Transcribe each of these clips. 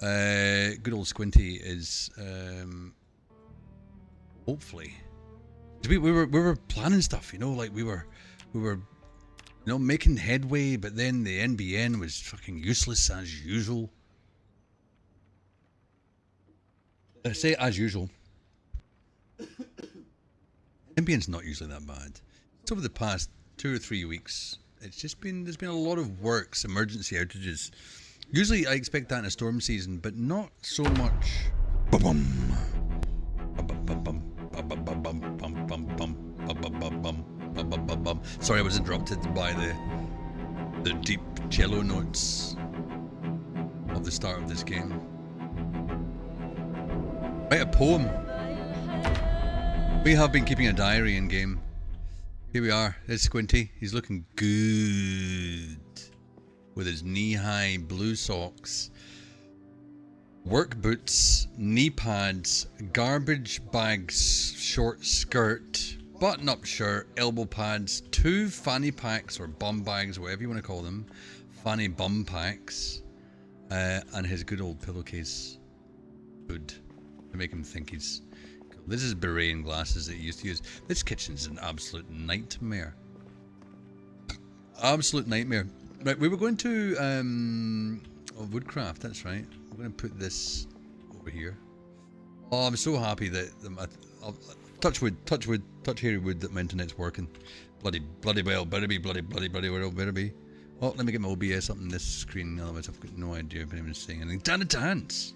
Good old Squinty is hopefully. We were planning stuff, you know, like we were making headway, but then the NBN was fucking useless as usual. I say as usual. NBN's not usually that bad. It's over the past 2 or 3 weeks. It's just been, there's been a lot of works, emergency outages. Usually I expect that in a storm season, but not so much. Sorry, I was interrupted by the deep cello notes of the start of this game. Write a poem. We have been keeping a diary in game. Here we are. There's Squinty. He's looking good with his knee-high blue socks, work boots, knee pads, garbage bags, short skirt, button-up shirt, elbow pads, 2 fanny packs or bum bags, whatever you want to call them, fanny bum packs, and his good old pillowcase hood to make him think he's cool. This is beret and glasses that he used to use. This kitchen's an absolute nightmare. Absolute nightmare. Right, we were going to woodcraft, that's right. We're going to put this over here. Oh, I'm so happy that touch hairy wood that my internet's working. Bloody well, better be, bloody well, better be. Oh, let me get my OBS up on this screen, otherwise I've got no idea if anyone's saying anything. Dana Dance!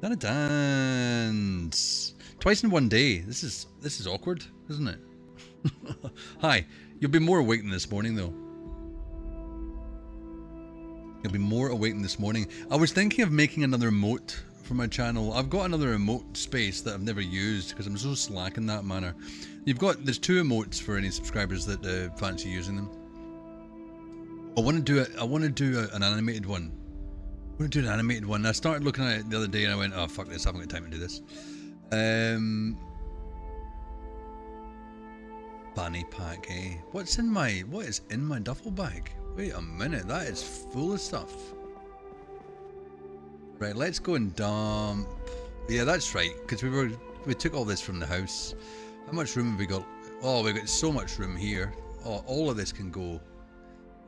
Dana Dance! Twice in one day. This is awkward, isn't it? Hi. You'll be more awake than this morning, though. You'll be more awake than this morning. I was thinking of making another emote for my channel. I've got another emote space that I've never used because I'm so slack in that manner. There's 2 emotes for any subscribers that fancy using them. I want to do an animated one. I started looking at it the other day and I went, oh fuck this, I haven't got time to do this. Fanny pack, eh? What is in my duffel bag? Wait a minute, that is full of stuff. Right, let's go and dump. Yeah, that's right, because we took all this from the house. How much room have we got? Oh, we've got so much room here. Oh, all of this can go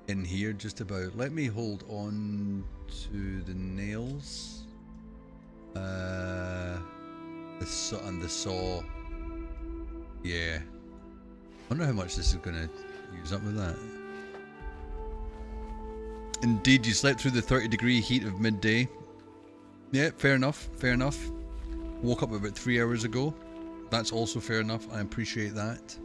in here just about. Let me hold on to the nails. The saw. Yeah. I wonder how much this is going to use up with that. Indeed, you slept through the 30-degree heat of midday. Yeah, fair enough, fair enough. Woke up about 3 hours ago. That's also fair enough. I appreciate that.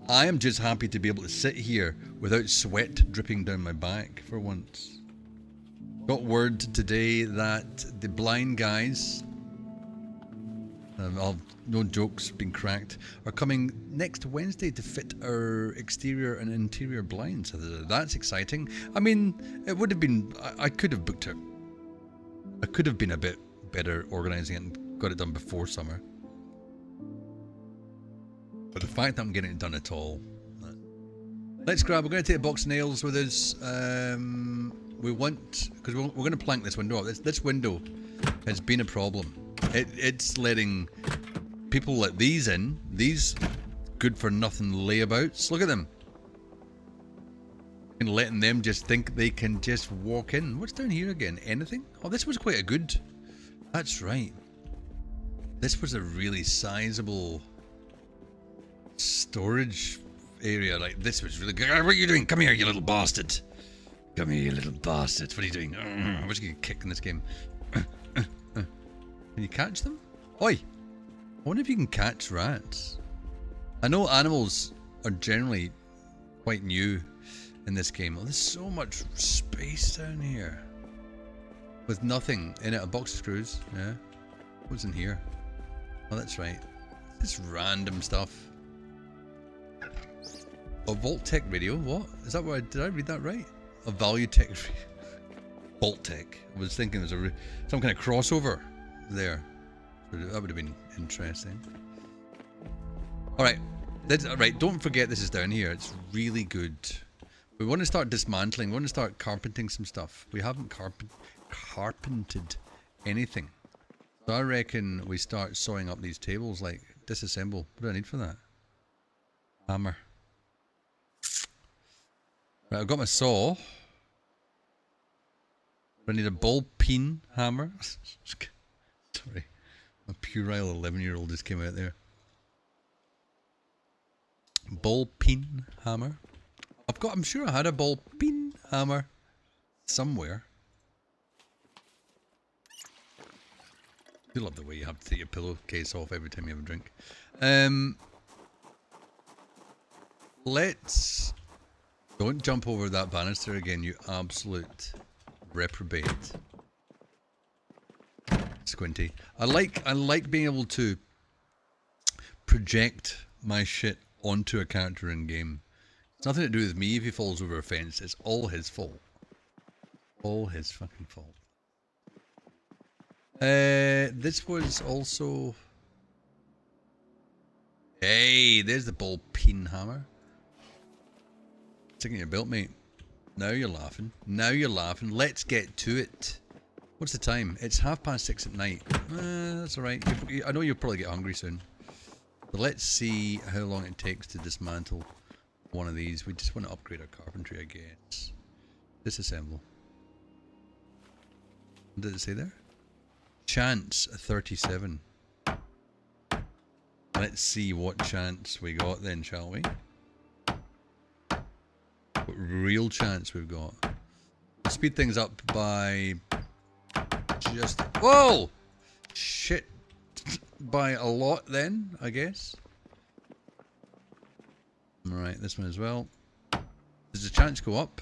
I am just happy to be able to sit here without sweat dripping down my back for once. Got word today that the blind guys, no jokes being cracked, are coming next Wednesday to fit our exterior and interior blinds. That's exciting. I mean, it would have been, I could have booked it. I could have been a bit better organising it and got it done before summer. But the fact that I'm getting it done at all. We're going to take a box of nails with us. We want, because we're going to plank this window up. This window has been a problem. It's letting people let these in, these good for nothing layabouts. Look at them. And letting them just think they can just walk in. What's down here again? Anything? Oh, this was quite a good. That's right. This was a really sizable storage area. Like, this was really good. What are you doing? Come here, you little bastard. Come here, you little bastard. What are you doing? I'm just going to get kicked in this game. Can you catch them? Oi! I wonder if you can catch rats. I know animals are generally quite new in this game. Oh, there's so much space down here. With nothing in it. A box of screws. Yeah. What's in here? Oh, that's right. It's random stuff. A Vault-Tec radio? What? Is that what did I read that right? A Value-Tec Vault-Tec. I was thinking there's some kind of crossover there. That would have been interesting. Alright. That's, right, don't forget this is down here. It's really good. We want to start dismantling. We want to start carpenting some stuff. We haven't carpented anything. So I reckon we start sawing up these tables, like disassemble. What do I need for that? Hammer. Right, I've got my saw. I need a ball peen hammer. Sorry. A puerile 11-year-old just came out there. Ball peen hammer. I'm sure I had a ball peen hammer somewhere. I love the way you have to take your pillowcase off every time you have a drink. Let's... Don't jump over that banister again, you absolute reprobate. Squinty. I like being able to project my shit onto a character in game. It's nothing to do with me if he falls over a fence. It's all his fault. All his fucking fault. This was also... Hey, there's the ball peen hammer. Sticking your belt, mate. Now you're laughing. Now you're laughing. Let's get to it. What's the time? It's 6:30 at night. That's alright. I know you'll probably get hungry soon. But let's see how long it takes to dismantle one of these. We just want to upgrade our carpentry, I guess. Disassemble. What did it say there? Chance 37. Let's see what chance we got then, shall we? What real chance we've got. We'll speed things up by just... Whoa! Shit. By a lot then, I guess. Alright, this one as well. Does the chance go up?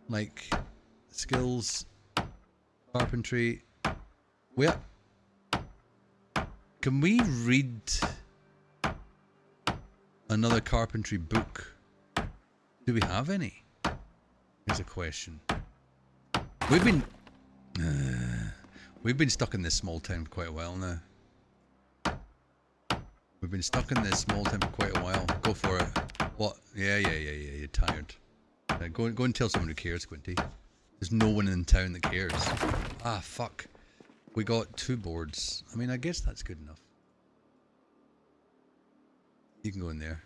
Like, skills, carpentry. Where? Can we read another carpentry book? Do we have any? Here's a question. We've been stuck in this small town for quite a while now. We've been stuck in this small town for quite a while. Go for it. What? Yeah. You're tired. Go and tell someone who cares, Squinty. There's no one in town that cares. Ah, fuck. We got 2 boards. I mean, I guess that's good enough. You can go in there.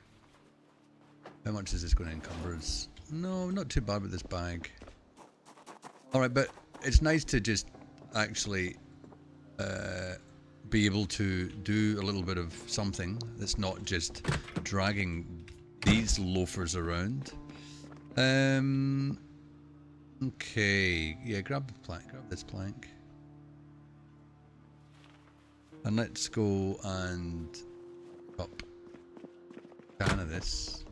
How much is this going to encumber us? No, not too bad with this bag. Alright, but it's nice to just actually be able to do a little bit of something that's not just dragging these loafers around. Okay, yeah, grab the plank, grab this plank. And let's go and up a can of this.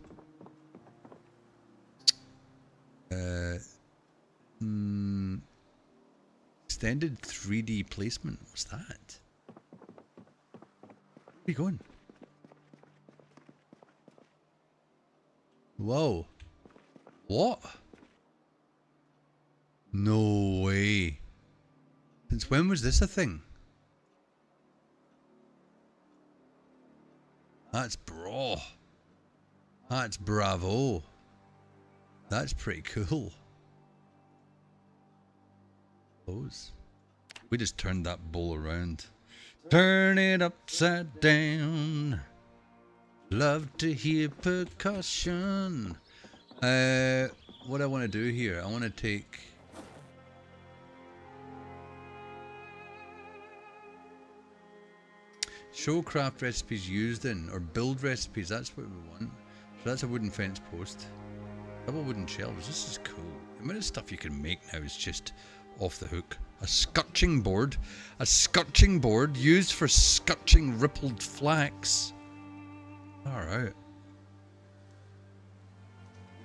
Extended 3D placement. What's that? Where are you going? Whoa. What? No way. Since when was this a thing? That's bro. That's bravo. That's pretty cool. We just turned that bowl around. Turn it upside down. Love to hear percussion. What I want to do here, I want to take... Show craft recipes used in, or build recipes, that's what we want. So that's a wooden fence post. Double wooden shelves, this is cool. The amount of stuff you can make now is just off the hook. A scutching board. A scutching board used for scutching rippled flax. Alright.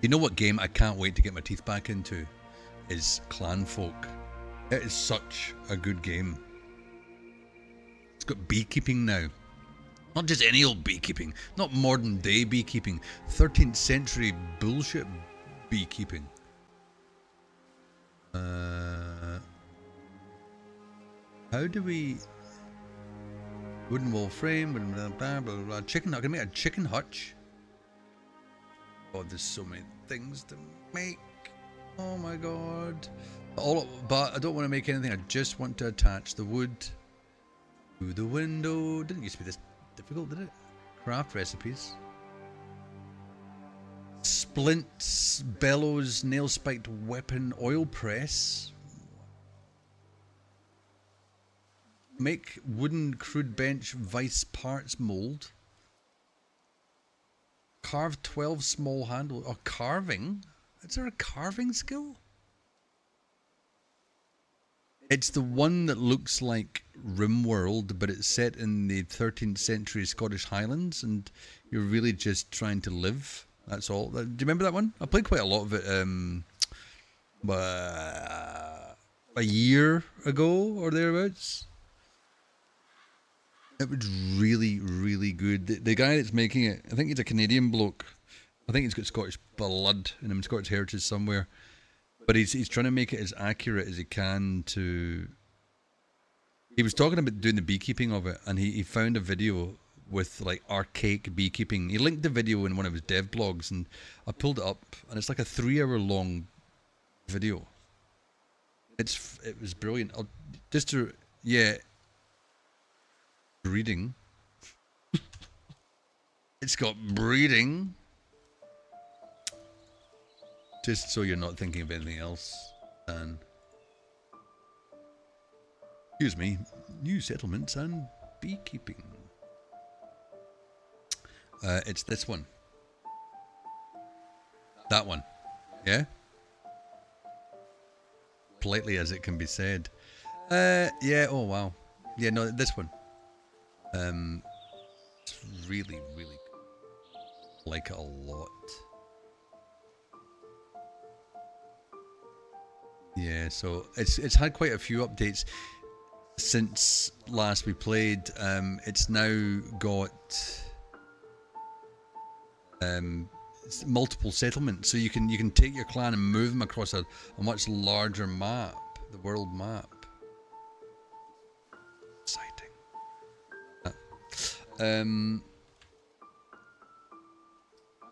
You know what game I can't wait to get my teeth back into? Is Clanfolk. It is such a good game. It's got beekeeping now. Not just any old beekeeping. Not modern day beekeeping. 13th century bullshit beekeeping. How do we... Wooden wall frame, wooden blah, blah, blah, blah. Chicken, I can make a chicken hutch. God, there's so many things to make. Oh my god. But I don't want to make anything, I just want to attach the wood to the window. Didn't used to be this difficult, did it? Craft recipes. Splints, bellows, nail spiked weapon, oil press. Make wooden crude bench vice parts mold. Carve 12 small handles. Oh, carving? Is there a carving skill? It's the one that looks like RimWorld, but it's set in the 13th century Scottish Highlands, and you're really just trying to live. That's all. Do you remember that one? I played quite a lot of it a year ago or thereabouts. It was really, really good. The guy that's making it, I think he's a Canadian bloke. I think he's got Scottish blood in him, Scottish heritage somewhere. But he's trying to make it as accurate as he can to... He was talking about doing the beekeeping of it, and he found a video with like archaic beekeeping. He linked the video in one of his dev blogs, and I pulled it up, and it's like a 3-hour long video. It was brilliant. Breeding. It's got breeding. Just so you're not thinking of anything else. And excuse me, new settlements and beekeeping. It's this one. That one. Yeah? Politely as it can be said. Yeah, oh wow. Yeah, no, this one. It's really, really cool. I like it a lot. Yeah, so it's had quite a few updates since last we played. It's now got multiple settlements, so you can take your clan and move them across a much larger map, the world map. Exciting.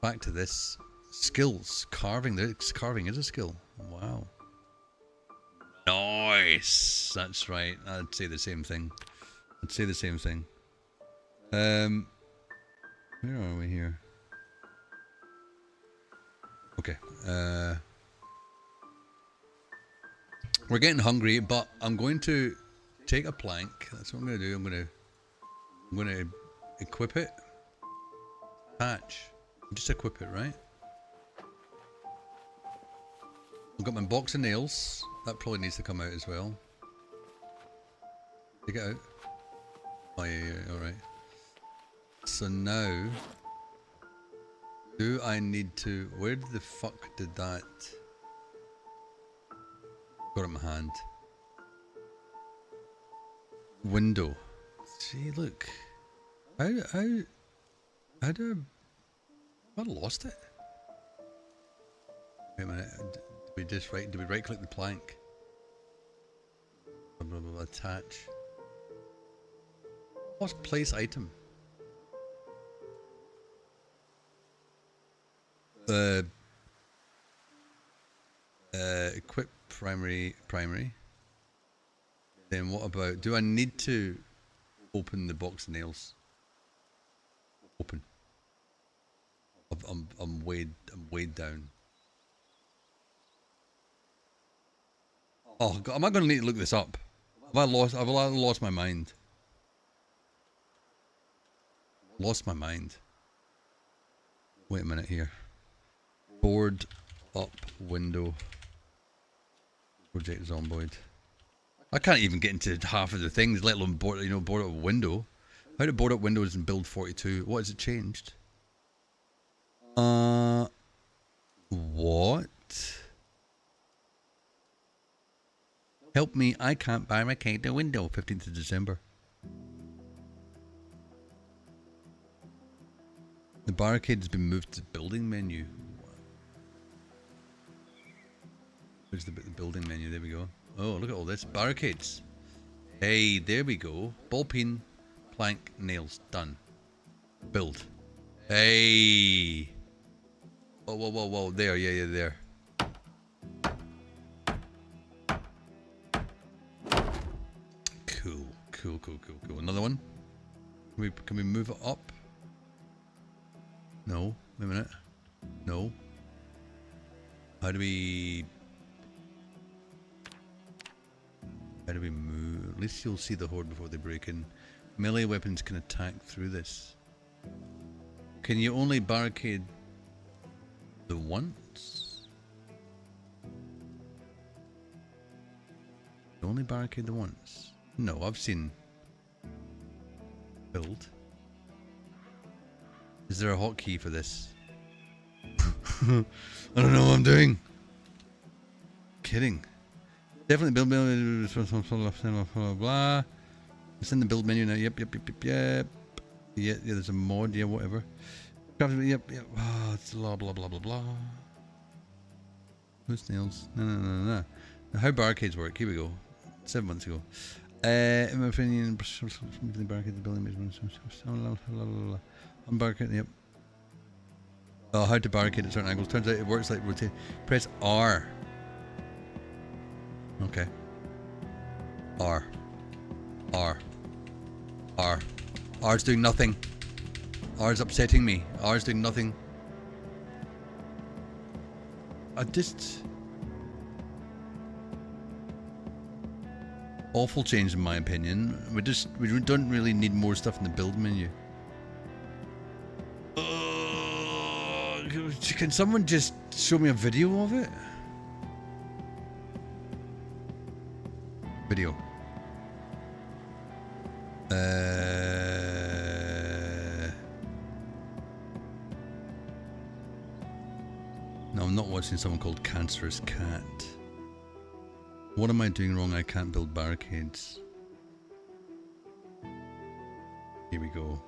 Back to this. Skills. Carving. Carving is a skill. Wow. Nice. That's right. I'd say the same thing. Where are we here? Okay. We're getting hungry, but I'm going to take a plank. That's what I'm going to do. I'm going to equip it. Attach. Just equip it, right? I've got my box of nails. That probably needs to come out as well. Take it out. Oh yeah, alright. So now, do I need to... Where the fuck did that... Got it in my hand. Window. See, look. How do I lost it? Wait a minute. Did we right click the plank? Blah, blah, blah, attach. What's place item? Equip primary. Then what about, do I need to open the box of nails? Open. I'm weighed down. Oh God, am I going to need to look this up? Have I lost my mind? Lost my mind. Wait a minute here. Board up window. Project Zomboid. I can't even get into half of the things, let alone board up a window. How to board up windows in build 42? What has it changed? What? Help me, I can't barricade the window. 15th of December. The barricade has been moved to the building menu. Where's the building menu? There we go. Oh, look at all this. Barricades. Hey, there we go. Ball peen. Plank, nails, done. Build. Hey. Whoa, whoa, whoa, whoa. There, yeah, there. Cool. Another one. Can we move it up? No. Wait a minute. No. How do we move? At least you'll see the horde before they break in. Melee weapons can attack through this. Can you only barricade the once? You only barricade the once? No, I've seen build. Is there a hotkey for this? I don't know what I'm doing. Kidding. Definitely build blah. It's in the build menu now. Yep. Yeah, there's a mod. Yeah, whatever. Yep. Oh, it's blah. Who's nails? No. Now, how barricades work? Here we go. 7 months ago. In my opinion, barricade the building. Unbarricade. Yep. Oh, how to barricade at certain angles. Turns out it works like rotate. Press R. Okay. R. R's doing nothing. R's upsetting me. R's doing nothing. Awful change in my opinion. We don't really need more stuff in the build menu. Can someone just show me a video of it? Video. No, I'm not watching someone called Cancerous Cat. What am I doing wrong? I can't build barricades. Here we go.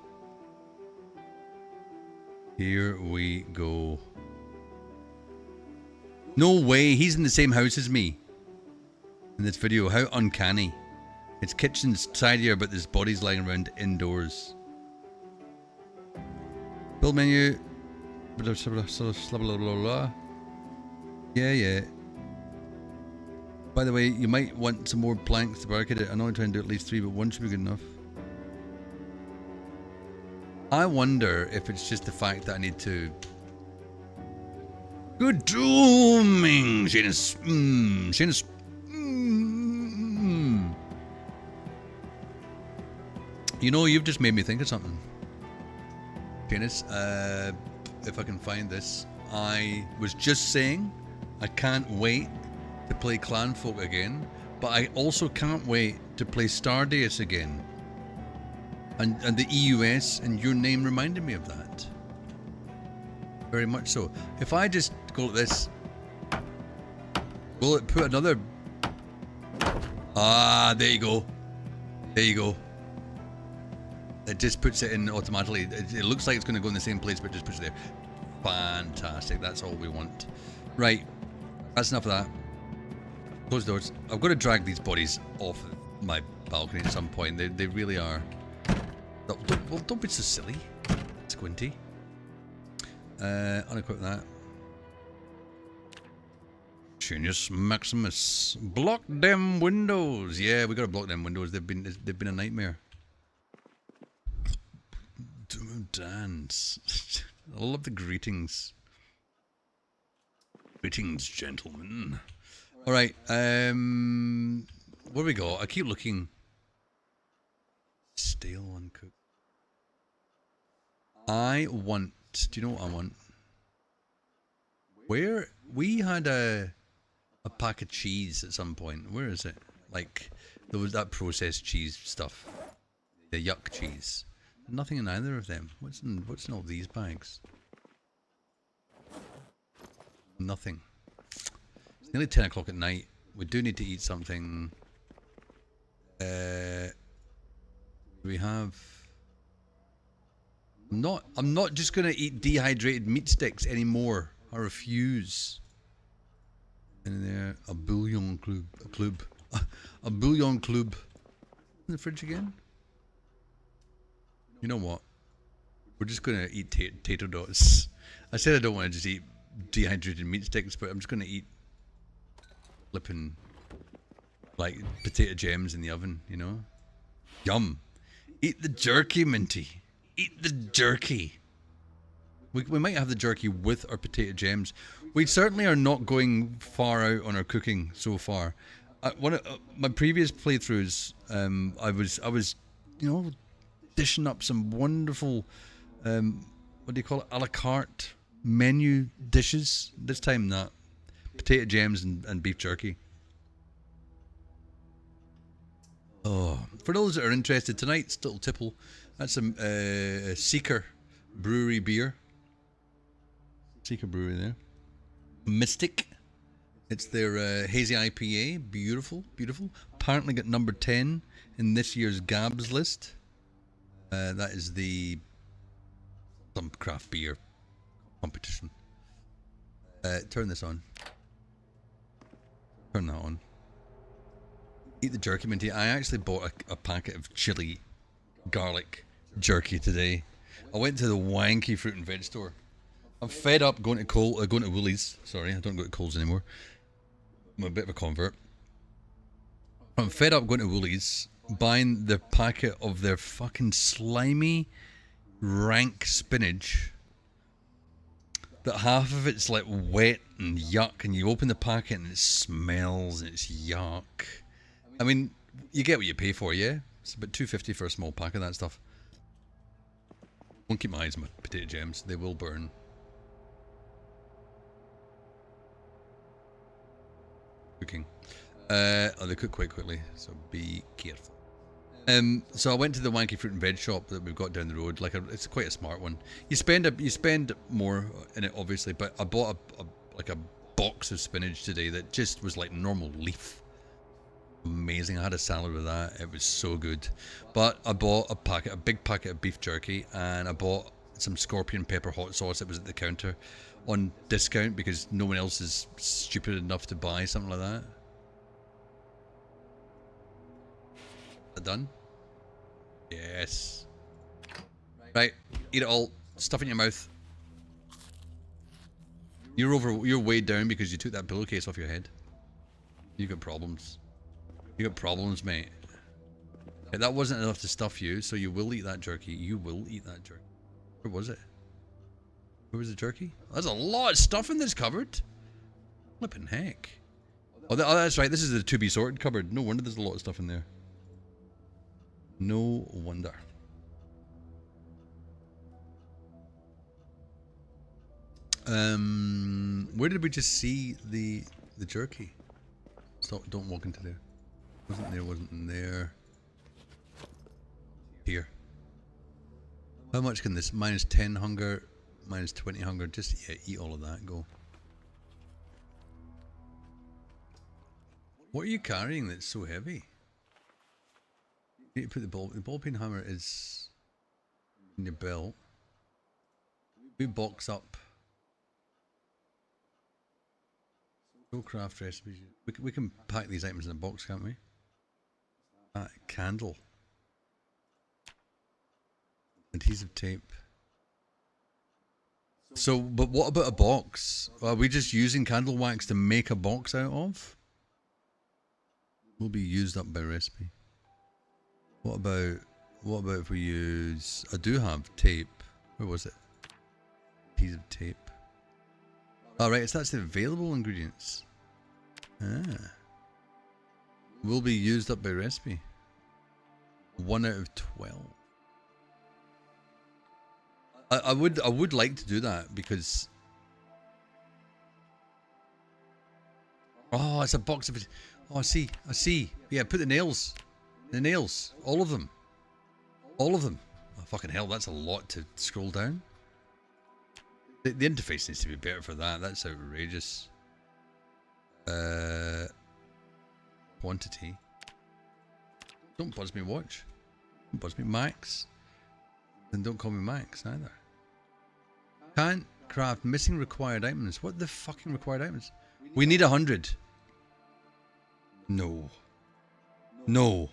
Here we go. No way, he's in the same house as me. In this video, how uncanny. Its kitchen's tidier, but there's bodies lying around indoors. Build menu. Blah, blah, blah. Yeah. By the way, you might want some more planks to barricade it. I'm only trying to do at least 3, but 1 should be good enough. I wonder if it's just the fact that I need to... Good dooming, Janus. Janus. You know, you've just made me think of something. Janus, if I can find this. I was just saying, I can't wait to play Clanfolk again, but I also can't wait to play Stardeus again. And the EUS and your name reminded me of that. Very much so. If I just go like this, will it put another... Ah, there you go. There you go. It just puts it in automatically. It looks like it's going to go in the same place, but just puts it there. Fantastic. That's all we want. Right. That's enough of that. Close doors. I've got to drag these bodies off my balcony at some point. They really are. Well, don't be so silly, Squinty. Unequip that. Genius Maximus. Block them windows. Yeah, we gotta block them windows. They've been a nightmare. Dance. I love the greetings. Greetings, gentlemen. All right. Where do we go? I keep looking. Stale uncooked. I want... Do you know what I want? Where... We had a pack of cheese at some point. Where is it? Like, there was that processed cheese stuff. The yuck cheese. Nothing in either of them. What's in all these bags? Nothing. It's nearly 10 o'clock at night. We do need to eat something. We have... I'm not just gonna eat dehydrated meat sticks anymore. I refuse. In there, a bouillon club. A bouillon club. In the fridge again? You know what? We're just gonna eat tater dots. I said I don't want to just eat dehydrated meat sticks, but I'm just gonna eat flipping like potato gems in the oven, you know? Yum! Eat the jerky, Minty. Eat the jerky. We might have the jerky with our potato gems. We certainly are not going far out on our cooking so far. One of my previous playthroughs, I was, you know, dishing up some wonderful, what do you call it, a la carte menu dishes. This time, that potato gems and beef jerky. Oh, for those that are interested, tonight's little tipple, that's some Seeker Brewery beer. Seeker Brewery there. Mystic. It's their hazy IPA. Beautiful, beautiful. Apparently got number 10 in this year's Gabs list. That is some craft beer competition. Turn this on. Turn that on. Eat the jerky, Minty. I actually bought a packet of chili garlic jerky today. I went to the wanky fruit and veg store. I'm fed up going to Woolies. Sorry, I don't go to Coles anymore. I'm a bit of a convert. I'm fed up going to Woolies, buying the packet of their fucking slimy, rank spinach. That half of it's like wet and yuck, and you open the packet and it smells and it's yuck. I mean, you get what you pay for, yeah? It's about $2.50 for a small pack of that stuff. Won't keep my eyes on my potato gems. They will burn. Cooking. They cook quite quickly, so be careful. So I went to the wanky fruit and veg shop that we've got down the road. It's quite a smart one. You spend more in it, obviously, but I bought a box of spinach today that just was like normal leaf. Amazing. I had a salad with that. It was so good. But I bought a big packet of beef jerky, and I bought some scorpion pepper hot sauce that was at the counter on discount because no one else is stupid enough to buy something like that. Is that done? Yes. Right, eat it all. Stuff it in your mouth. You're weighed down because you took that pillowcase off your head. You got problems. You got problems, mate. Yeah, that wasn't enough to stuff you, so you will eat that jerky. You will eat that jerky. Where was it? Where was the jerky? There's a lot of stuff in this cupboard. Flippin' heck. Oh, that's right. This is the to be sorted cupboard. No wonder there's a lot of stuff in there. No wonder. Where did we just see the jerky? Stop! Don't walk into there. Wasn't there? Wasn't in there. Here. How much can this? Minus 10 hunger, minus 20 hunger. Just eat all of that. Go. What are you carrying that's so heavy? You need to put the ball peen hammer is in your belt. We box up. No craft recipes. We can pack these items in a box, can't we? Candle. Adhesive tape. So, but what about a box? Are we just using candle wax to make a box out of? Will be used up by recipe. What about if we use... I do have tape. Where was it? Adhesive tape. Alright, so that's the available ingredients. Will be used up by recipe. 1 out of 12. I would like to do that because... Oh, it's a box of... Oh, I see. Yeah, put the nails. The nails. All of them. All of them. Oh, fucking hell, that's a lot to scroll down. The interface needs to be better for that. That's outrageous. Quantity. Don't buzz me, watch. Don't buzz me, Max. And don't call me Max either. Can't craft missing required items. What the fucking required items? We need 100. No. No.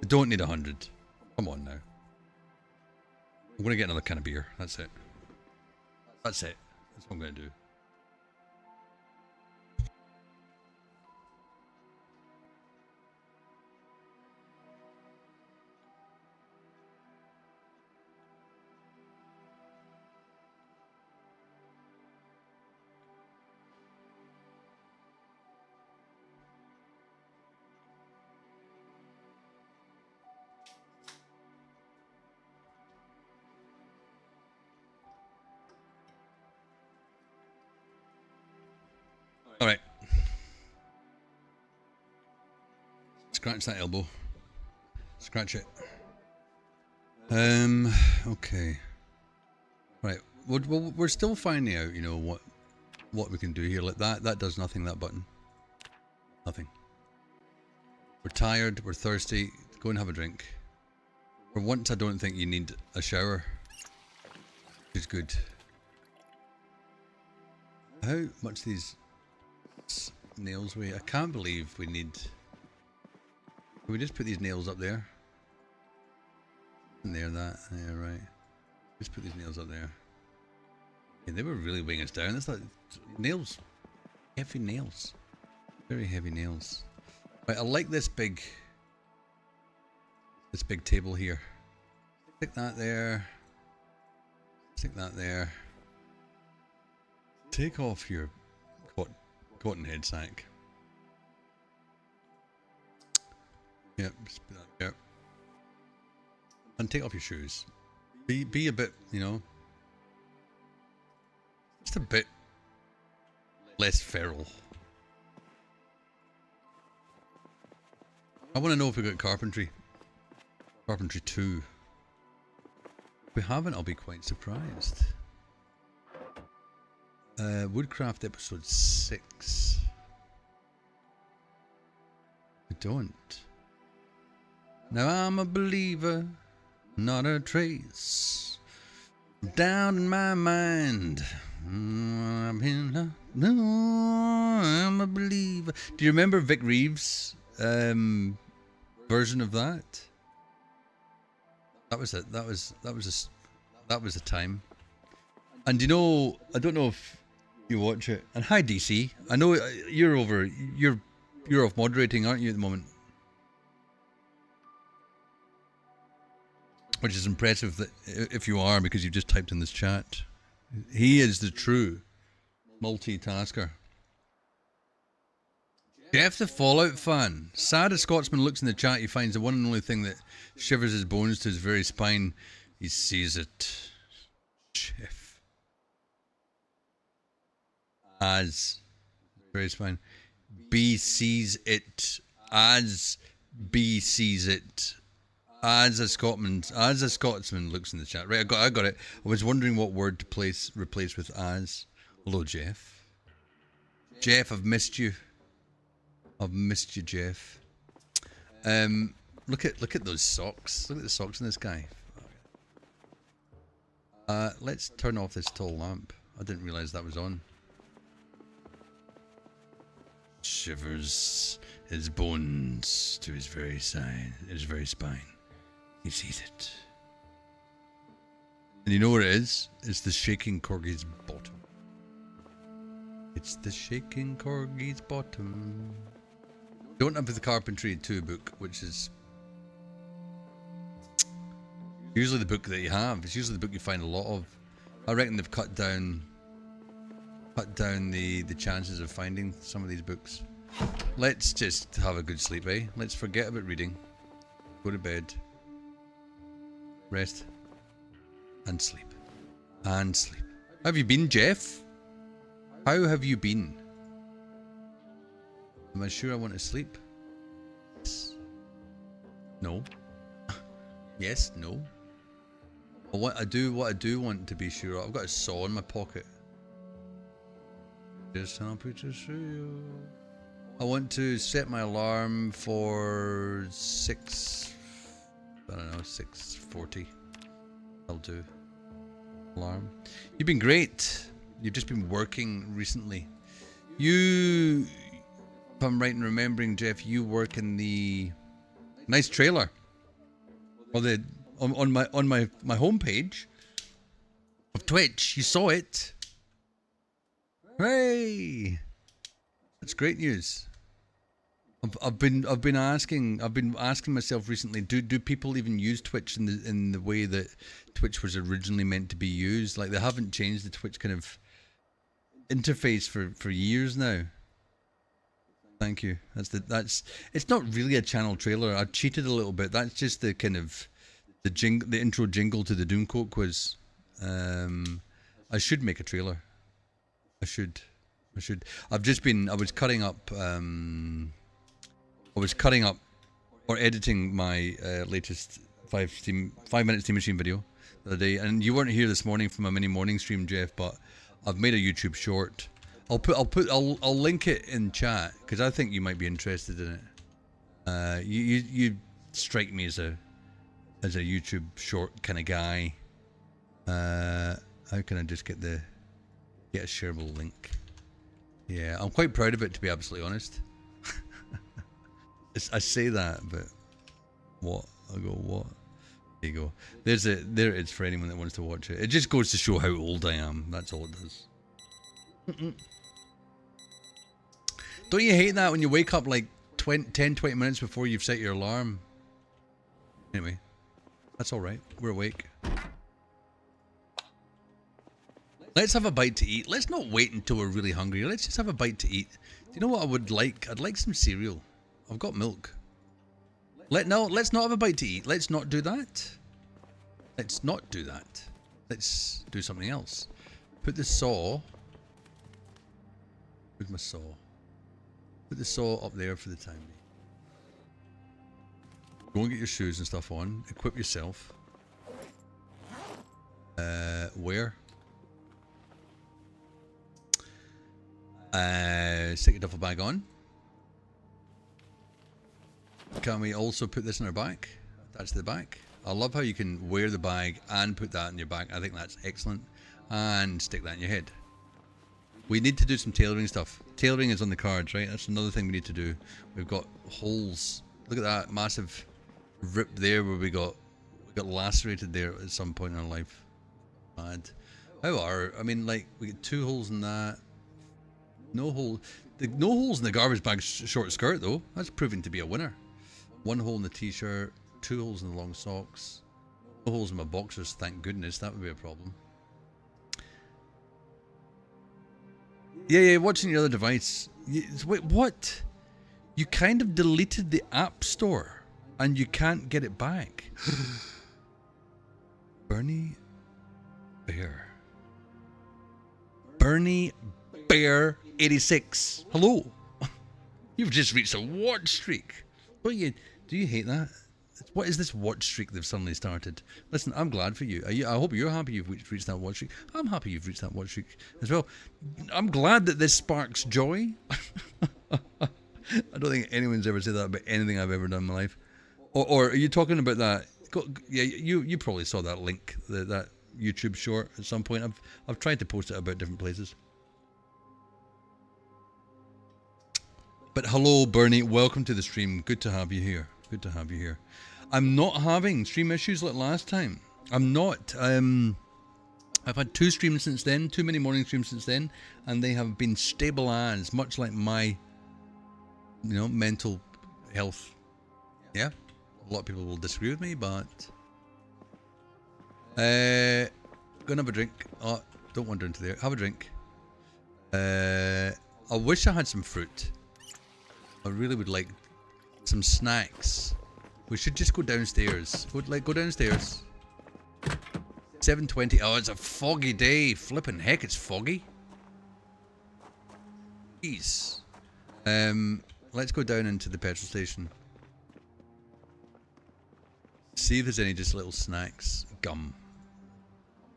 We don't need 100. Come on now. I'm going to get another can of beer. That's it. That's it. That's what I'm going to do. All right. Scratch that elbow. Scratch it. Okay. Right. We're still finding out, you know, what we can do here. Like that does nothing, that button. Nothing. We're tired, we're thirsty. Go and have a drink. For once, I don't think you need a shower. Which is good. How much these nails weigh? I can't believe we need... Can we just put these nails up there? And there, that. Yeah, right. Just put these nails up there. Yeah, they were really weighing us down. It's like nails. Heavy nails. Very heavy nails. Right, I like this big table here. Stick that there. Stick that there. Take off your cotton head sack. Yep, just put that there. And take off your shoes. Be a bit, you know, just a bit less feral. I want to know if we got carpentry. Carpentry 2. If we haven't, I'll be quite surprised. Woodcraft episode 6. We don't. Now I'm a believer, not a trace. Down in my mind. I'm a believer. Do you remember Vic Reeves' version of that? That was it. That was a time. And you know, I don't know if you watch it. And hi DC. I know you're off moderating, aren't you, at the moment? Which is impressive that if you are, because you've just typed in this chat. He is the true multitasker. Jeff the Fallout fan. Sad as Scotsman looks in the chat, he finds the one and only thing that shivers his bones to his very spine. He sees it. Jeff. As. Very spine. B sees it. As. B sees it. As a Scotsman looks in the chat. Right, I got it. I was wondering what word to replace with as. Hello, Jeff. Jeff, I've missed you. I've missed you, Jeff. Look at those socks. Look at the socks in this guy. Let's turn off this tall lamp. I didn't realise that was on. Shivers his bones to his very spine. He sees it. And you know what it is? It's the shaking corgi's bottom. It's the shaking corgi's bottom. Don't have the Carpentry 2 book, which is usually the book that you have. It's usually the book you find a lot of. I reckon they've cut down the chances of finding some of these books. Let's just have a good sleep, eh? Let's forget about reading. Go to bed. Rest. And sleep. And sleep. How have you been, Jeff? How have you been? Am I sure I want to sleep? Yes. No. Yes, no. But what I do want to be sure of, I've got a saw in my pocket. Just happy to see you. I want to set my alarm for 6:40. I'll do. Alarm. You've been great. You've just been working recently. You, if I'm right in remembering, Jeff, you work in the nice trailer. Well, on my homepage of Twitch. You saw it. Hooray! That's great news. I've been asking myself recently, do people even use Twitch in the way that Twitch was originally meant to be used? Like, they haven't changed the Twitch kind of interface for years now. Thank you. It's not really a channel trailer. I cheated a little bit. That's just the kind of the intro jingle to the Doomcoat quiz. I should make a trailer. I should. I was cutting up or editing my latest 5-minute Steam Machine video the other day, and you weren't here this morning from a mini morning stream, Jeff, but I've made a YouTube short. I'll link it in chat because I think you might be interested in it. You strike me as a YouTube short kind of guy. How can I just get a shareable link? Yeah, I'm quite proud of it, to be absolutely honest. I say that, but what? I go, what? There you go. There it is for anyone that wants to watch it. It just goes to show how old I am. That's all it does. Don't you hate that when you wake up like 10-20 minutes before you've set your alarm? Anyway, that's alright. We're awake. Let's have a bite to eat. Let's not wait until we're really hungry. Let's just have a bite to eat. Do you know what I would like? I'd like some cereal. I've got milk. Let's not have a bite to eat. Let's not do that. Let's not do that. Let's do something else. Put the saw. Where's my saw? Put the saw up there for the time being. Go and get your shoes and stuff on. Equip yourself. Where? Stick your duffel bag on. Can we also put this in our back? Attach to the back. I love how you can wear the bag and put that in your back. I think that's excellent. And stick that in your head. We need to do some tailoring stuff. Tailoring is on the cards, right? That's another thing we need to do. We've got holes. Look at that massive rip there where we got lacerated there at some point in our life. Bad. I mean, like, we get 2 holes in that. No holes in the garbage bag short skirt though. That's proving to be a winner. 1 hole in the t-shirt, 2 holes in the long socks, no holes in my boxers. Thank goodness, that would be a problem. Yeah. Watching your other device. Wait, what? You kind of deleted the app store, and you can't get it back. Bernie Bear 86. Hello. You've just reached a watch streak. Do you hate that? What is this watch streak they've suddenly started? Listen, I'm glad for you. I hope you're happy you've reached that watch streak. I'm happy you've reached that watch streak as well. I'm glad that this sparks joy. I don't think anyone's ever said that about anything I've ever done in my life. Or are you talking about that? Yeah, you probably saw that link, that YouTube short at some point. I've tried to post it about different places. But hello, Bernie. Welcome to the stream. Good to have you here. Good to have you here. I'm not having stream issues like last time. I'm not. I've had 2 streams since then, 2 mini morning streams since then, and they have been stable as, much like my, mental health. Yeah, a lot of people will disagree with me, but go and have a drink. Oh, don't wander into there. Have a drink. I wish I had some fruit. I really would like some snacks. We should just go downstairs. Go downstairs. 7:20. Oh, it's a foggy day. Flippin' heck, it's foggy. Jeez. Let's go down into the petrol station. See if there's any just little snacks. Gum.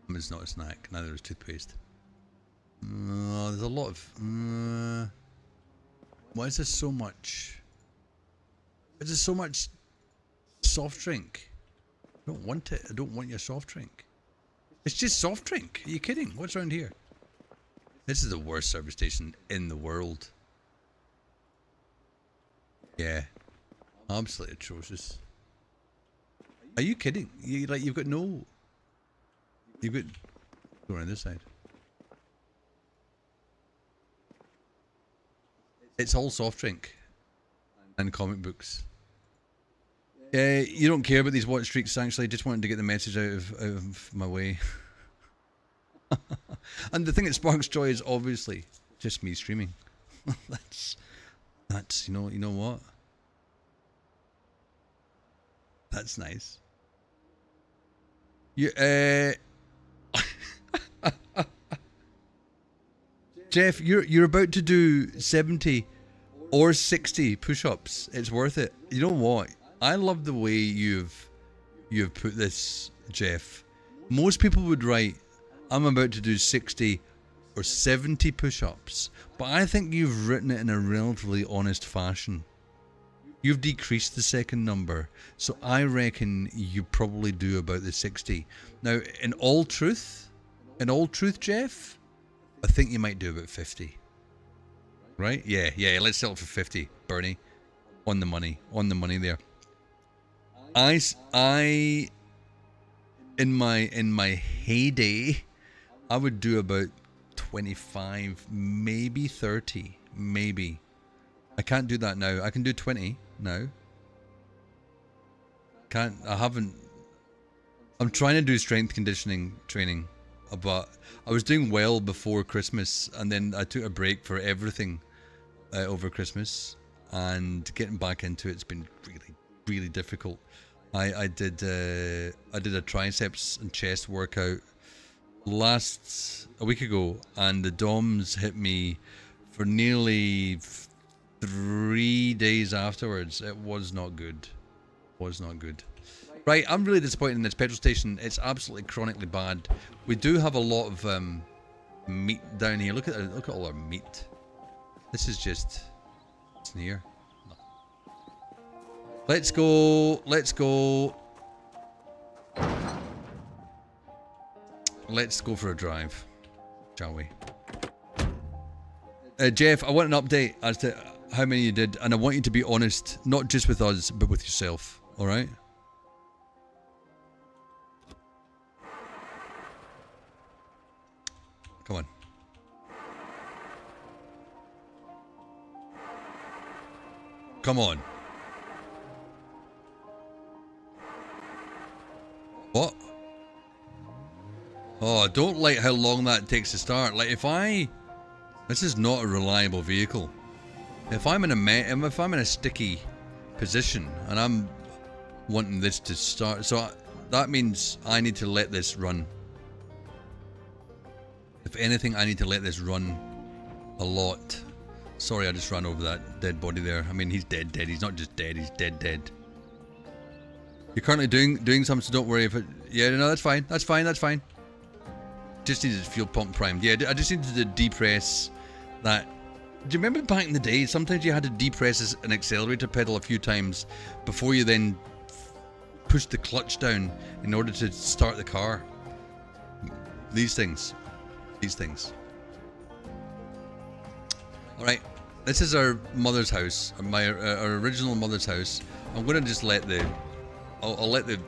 It's not a snack. Neither is toothpaste. There's a lot of... why is there so much? Is there so much soft drink? I don't want it. I don't want your soft drink. It's just soft drink. Are you kidding? What's around here? This is the worst service station in the world. Yeah. Absolutely atrocious. Are you kidding? You've got no... You've got... Go around this side. It's all soft drink. And comic books. You don't care about these watch streaks, actually. Just wanted to get the message out of my way. And the thing that sparks joy is obviously just me streaming. That's you know what? That's nice. You Jeff, you're about to do 70 or 60 push-ups. It's worth it. You know what? I love the way you've put this, Jeff. Most people would write, I'm about to do 60 or 70 push-ups, but I think you've written it in a relatively honest fashion. You've decreased the second number, so I reckon you probably do about the 60. Now, in all truth, Jeff, I think you might do about 50. Right? Yeah, let's settle for 50, Bernie. On the money there. I in my heyday, I would do about 25, maybe 30, maybe. I can't do that now. I can do 20 now. I'm trying to do strength conditioning training, but I was doing well before Christmas, and then I took a break for everything over Christmas, and getting back into it's been really difficult. I did a triceps and chest workout a week ago, and the DOMs hit me for nearly 3 days afterwards. It was not good. Right, I'm really disappointed in this petrol station. It's absolutely chronically bad. We do have a lot of meat down here. Look at all our meat. This is just... It's near. No. Let's go. Let's go for a drive, shall we? Jeff, I want an update as to how many you did, and I want you to be honest, not just with us, but with yourself, alright? Come on. Come on. What? Oh, I don't like how long that takes to start. Like, this is not a reliable vehicle. If I'm in a sticky position and I'm wanting this to start, so that means I need to let this run. If anything, I need to let this run a lot. Sorry, I just ran over that dead body there. I mean, he's dead. He's not just dead. He's dead. You're currently doing something, so don't worry if it... Yeah, no, that's fine. That's fine. Just needed fuel pump primed. Yeah, I just needed to depress that. Do you remember back in the day, sometimes you had to depress an accelerator pedal a few times before you then push the clutch down in order to start the car? These things. Alright, this is our mother's house, our original mother's house. I'm going to just let I'll let the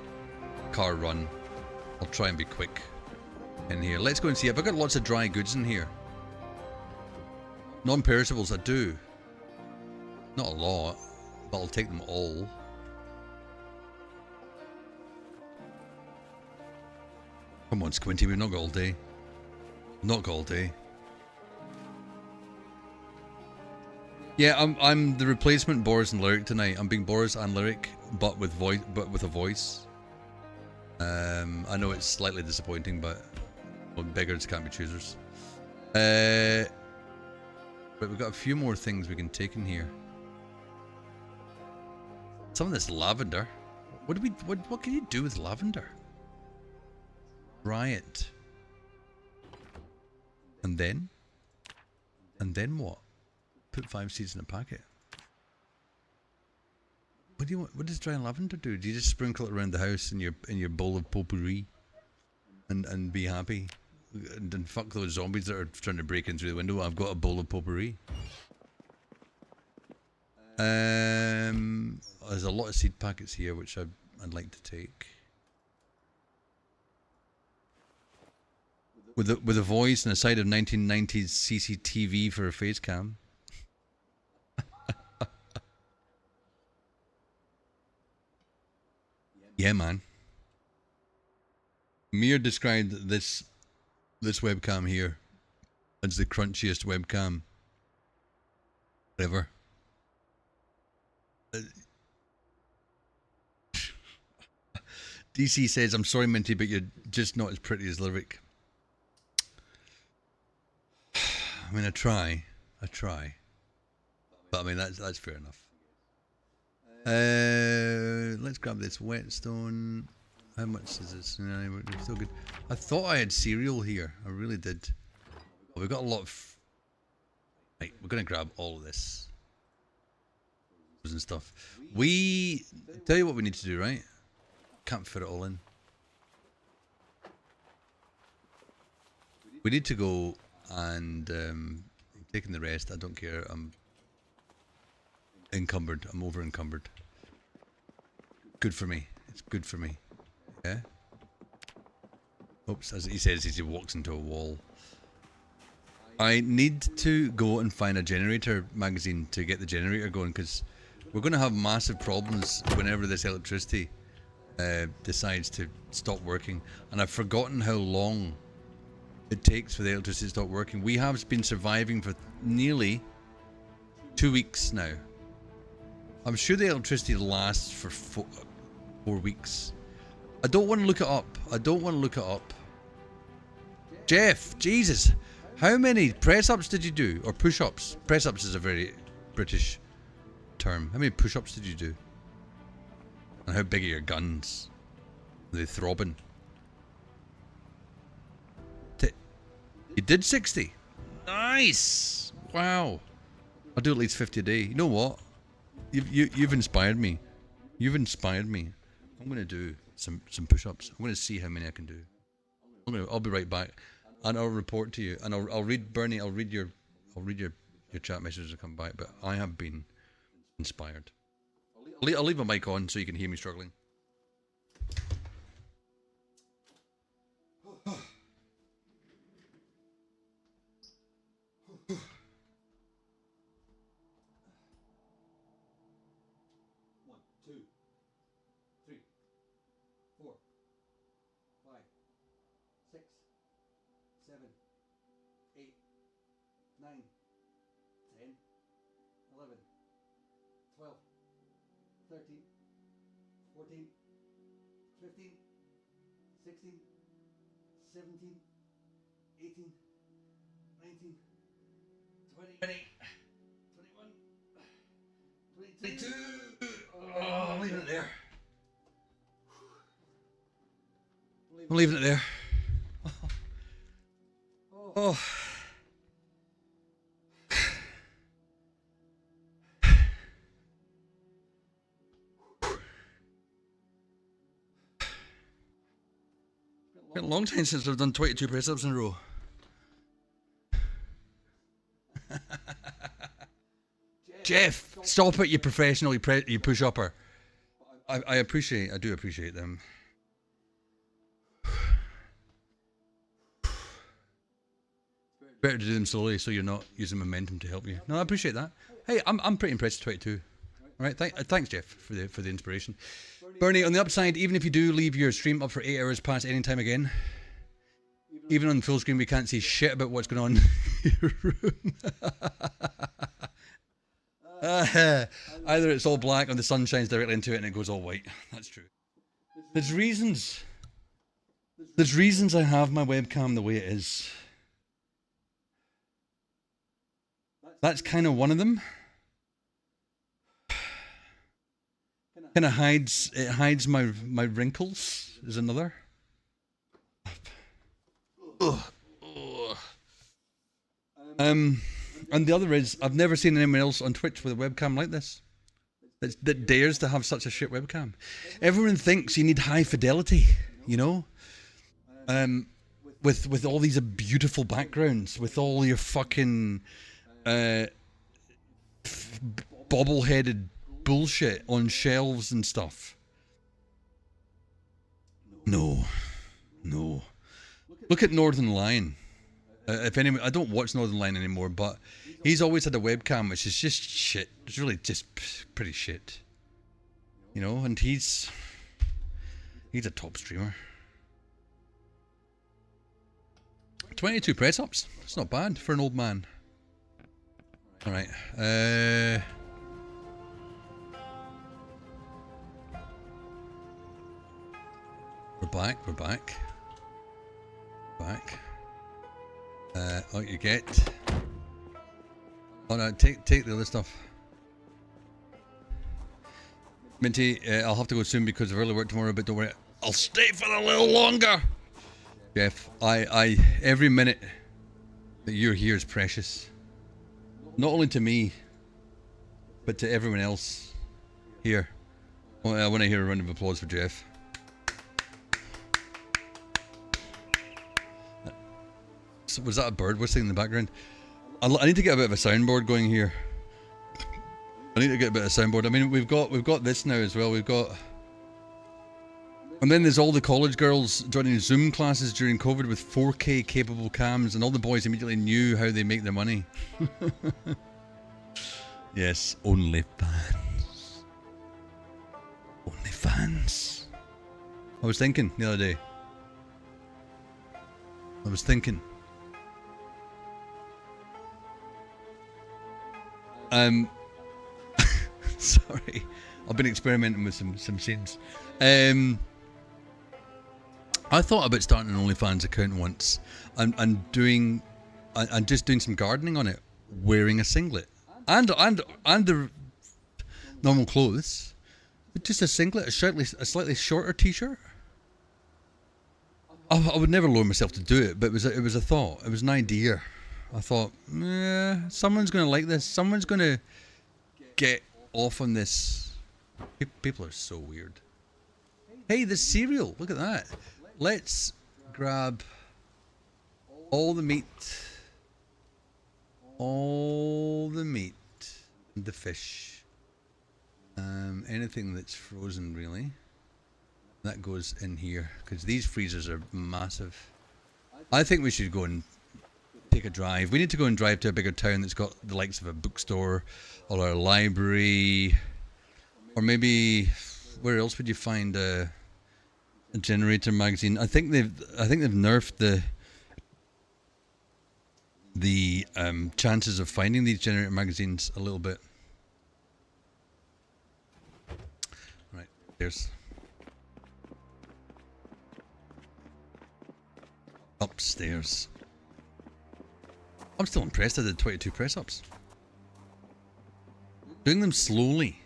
car run. I'll try and be quick in here. Let's go and see. Have I got lots of dry goods in here? Non-perishables, I do. Not a lot, but I'll take them all. Come on, Squinty, we've not got all day. Yeah, I'm the replacement Boris and Lyric tonight. I'm being Boris and Lyric, but with a voice. I know it's slightly disappointing, but well, beggars can't be choosers. But we've got a few more things we can take in here. Some of this lavender. What can you do with lavender? Dry it. And then what? Put 5 seeds in a packet. What does dry lavender do? Do you just sprinkle it around the house in your bowl of potpourri and be happy? And fuck those zombies that are trying to break in through the window. I've got a bowl of potpourri. There's a lot of seed packets here which I I'd like to take. With a voice and a side of 1990s CCTV for a face cam. Yeah, man. Mir described this webcam here as the crunchiest webcam ever. DC says, "I'm sorry, Minty, but you're just not as pretty as Lyric." I mean, I try, but I mean that's fair enough. Let's grab this whetstone. How much is this? No, we're still good. I thought I had cereal here. I really did. Oh, we've got a lot of. Right, we're gonna grab all of this and stuff. We tell you what we need to do, right? Can't fit it all in. We need to go and I'm taking the rest. I don't care. I'm encumbered. I'm over encumbered. Good for me. It's good for me. Yeah. Oops, as he says, as he walks into a wall. I need to go and find a generator magazine to get the generator going, because we're going to have massive problems whenever this electricity decides to stop working. And I've forgotten how long it takes for the electricity to stop working. We have been surviving for nearly 2 weeks now. I'm sure the electricity lasts for 4 weeks. I don't want to look it up. I don't want to look it up. Jeff, Jesus. How many press-ups did you do? Or push-ups? Press-ups is a very British term. How many push-ups did you do? And how big are your guns? Are they throbbing? You did 60? Nice! Wow. I'll do at least 50 a day. You know what? You've inspired me. You've inspired me. I'm going to do some push-ups. I'm going to see how many I can do. I'll be right back. And I'll report to you, and I'll read Bernie. I'll read your chat messages that come back. But I have been inspired. I'll leave my mic on so you can hear me struggling. I'm leaving it there. Oh. It's been a long time since I've done 22 press-ups in a row. Jeff, stop it, you professional, you push-upper. I do appreciate them. Better to do them slowly so you're not using momentum to help you. No, I appreciate that. Hey, I'm pretty impressed with 22. All right, thanks Jeff for the inspiration. Bernie, on the upside, even if you do leave your stream up for 8 hours past any time again, even on full screen we can't see shit about what's going on in your room. Either it's all black or the sun shines directly into it and it goes all white. That's true. There's reasons I have my webcam the way it is. That's kind of one of them. Kind of hides my wrinkles is another. And the other is I've never seen anyone else on Twitch with a webcam like this that dares to have such a shit webcam. Everyone thinks you need high fidelity, you know, with all these beautiful backgrounds, with all your fucking bobble-headed bullshit on shelves and stuff. No. No. Look at Northern Lion. If anyone, I don't watch Northern Lion anymore, but he's always had a webcam, which is just shit. It's really just pretty shit. You know, and he's a top streamer. 22 press ups. It's not bad for an old man. All right. We're back. We're back. Back. What you get? Oh no, take the other stuff. Minty, I'll have to go soon because of early work tomorrow, but don't worry, I'll stay for a little longer. Jeff, I every minute that you're here is precious. Not only to me, but to everyone else here. I want to hear a round of applause for Jeff. So was that a bird whistling in the background? I need to get a bit of a soundboard going here. I need to get a bit of soundboard. I mean, we've got this now as well. We've got, and then there's all the college girls joining Zoom classes during COVID with 4K capable cams, and all the boys immediately knew how they make their money. Yes, only fans. Only fans. I was thinking the other day. Sorry, I've been experimenting with some scenes. I thought about starting an OnlyFans account once and just doing some gardening on it, wearing a singlet and the normal clothes, but just a singlet, a slightly shorter t-shirt. I would never lower myself to do it, but it was a thought. It was an idea. I thought, someone's going to like this. Someone's going to get off on this. People are so weird. Hey, the cereal. Look at that. Let's grab all the meat. And the fish. Anything that's frozen, really. That goes in here, because these freezers are massive. I think we should go and take a drive. We need to go and drive to a bigger town that's got the likes of a bookstore or a library, or maybe where else would you find a generator magazine? I think they've nerfed the chances of finding these generator magazines a little bit. Right, there's upstairs. I'm still impressed I did 22 press-ups. Doing them slowly.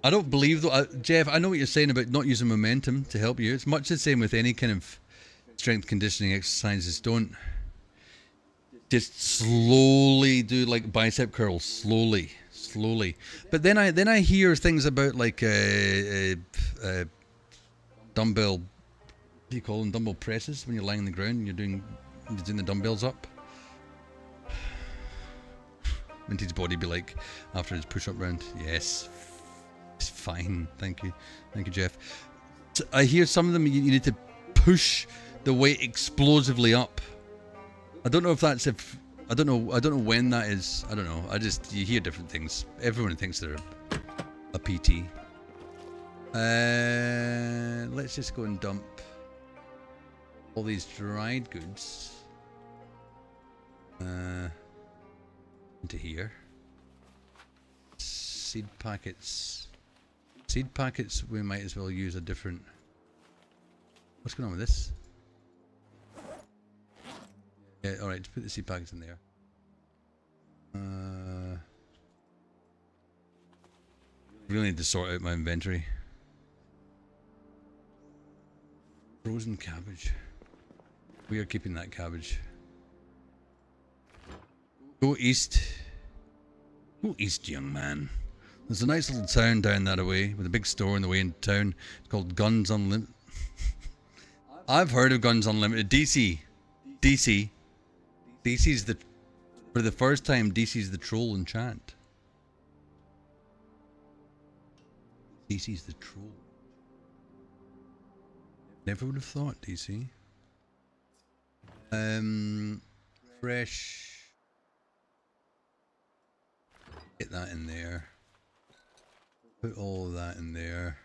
I don't believe though, Jeff, I know what you're saying about not using momentum to help you. It's much the same with any kind of strength conditioning exercises. Don't just slowly do like bicep curls, slowly. But then I hear things about like dumbbell, what do you call them, dumbbell presses when you're lying on the ground and you're doing the dumbbells up. Minty's body be like after his push-up round. Yes, it's fine. Thank you, Jeff. So I hear some of them you need to push the weight explosively up. I don't know if that's I don't know when that is. I don't know. You hear different things. Everyone thinks they're a PT. Let's just go and dump all these dried goods into here. Seed packets, we might as well use a different. What's going on with this? Yeah, alright, let's put the seed packets in there. Really need to sort out my inventory. Frozen cabbage. We are keeping that cabbage. Go east. Go east, young man. There's a nice little town down that way with a big store on the way into town. It's called Guns Unlimited. I've heard of Guns Unlimited. DC's for the first time, DC's the troll in chat. DC's the troll. Never would have thought, DC. Fresh. Get that in there. Put all of that in there.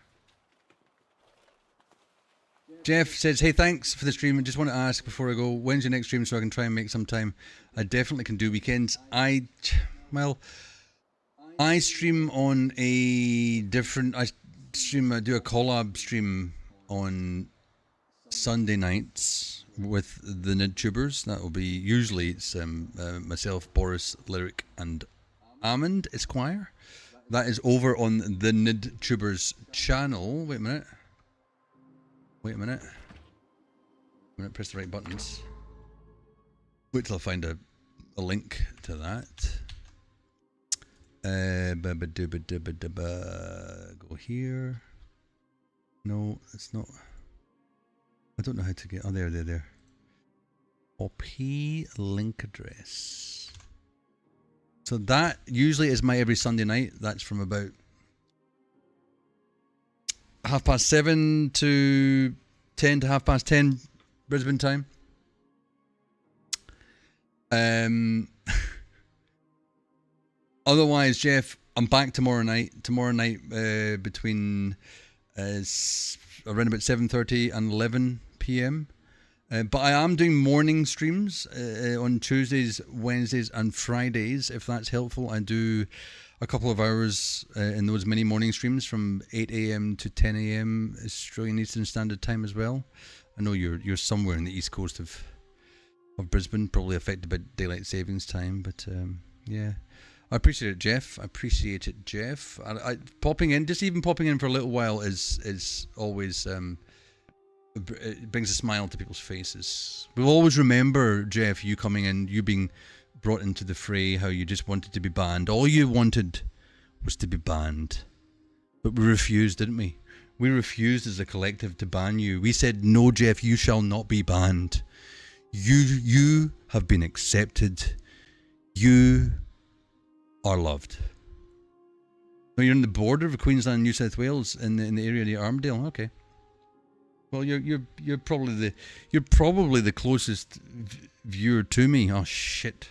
Jeff says, hey, thanks for the stream. I just want to ask before I go, when's your next stream so I can try and make some time? I definitely can do weekends. I stream on a different, I do a collab stream on Sunday nights with the NidTubers. That will be, usually it's myself, Boris, Lyric and Almond Esquire. That is over on the NidTubers channel. Wait a minute. Press the right buttons. Wait till I find a link to that. Go here. No, it's not. I don't know how to get. Oh, there. Copy link address. So that usually is my every Sunday night. That's from about 7:30 to 10 to 10:30 Brisbane time. Otherwise, Jeff, I'm back tomorrow night. Between around about 7:30 and 11 p.m. But I am doing morning streams on Tuesdays, Wednesdays and Fridays, if that's helpful. I do a couple of hours in those mini morning streams from 8 a.m. to 10 a.m. Australian Eastern Standard Time as well. I know you're somewhere in the east coast of Brisbane, probably affected by daylight savings time, but yeah. I appreciate it, Jeff. I popping in, just even popping in for a little while is always it brings a smile to people's faces. We'll always remember, Jeff, you coming in, you being brought into the fray, how you just wanted to be banned. All you wanted was to be banned. But we refused, didn't we? We refused as a collective to ban you. We said, no, Jeff, you shall not be banned. You have been accepted. You are loved. No, you're on the border of Queensland and New South Wales in the area near Armadale. Okay. Well, you're probably the closest viewer to me. Oh shit!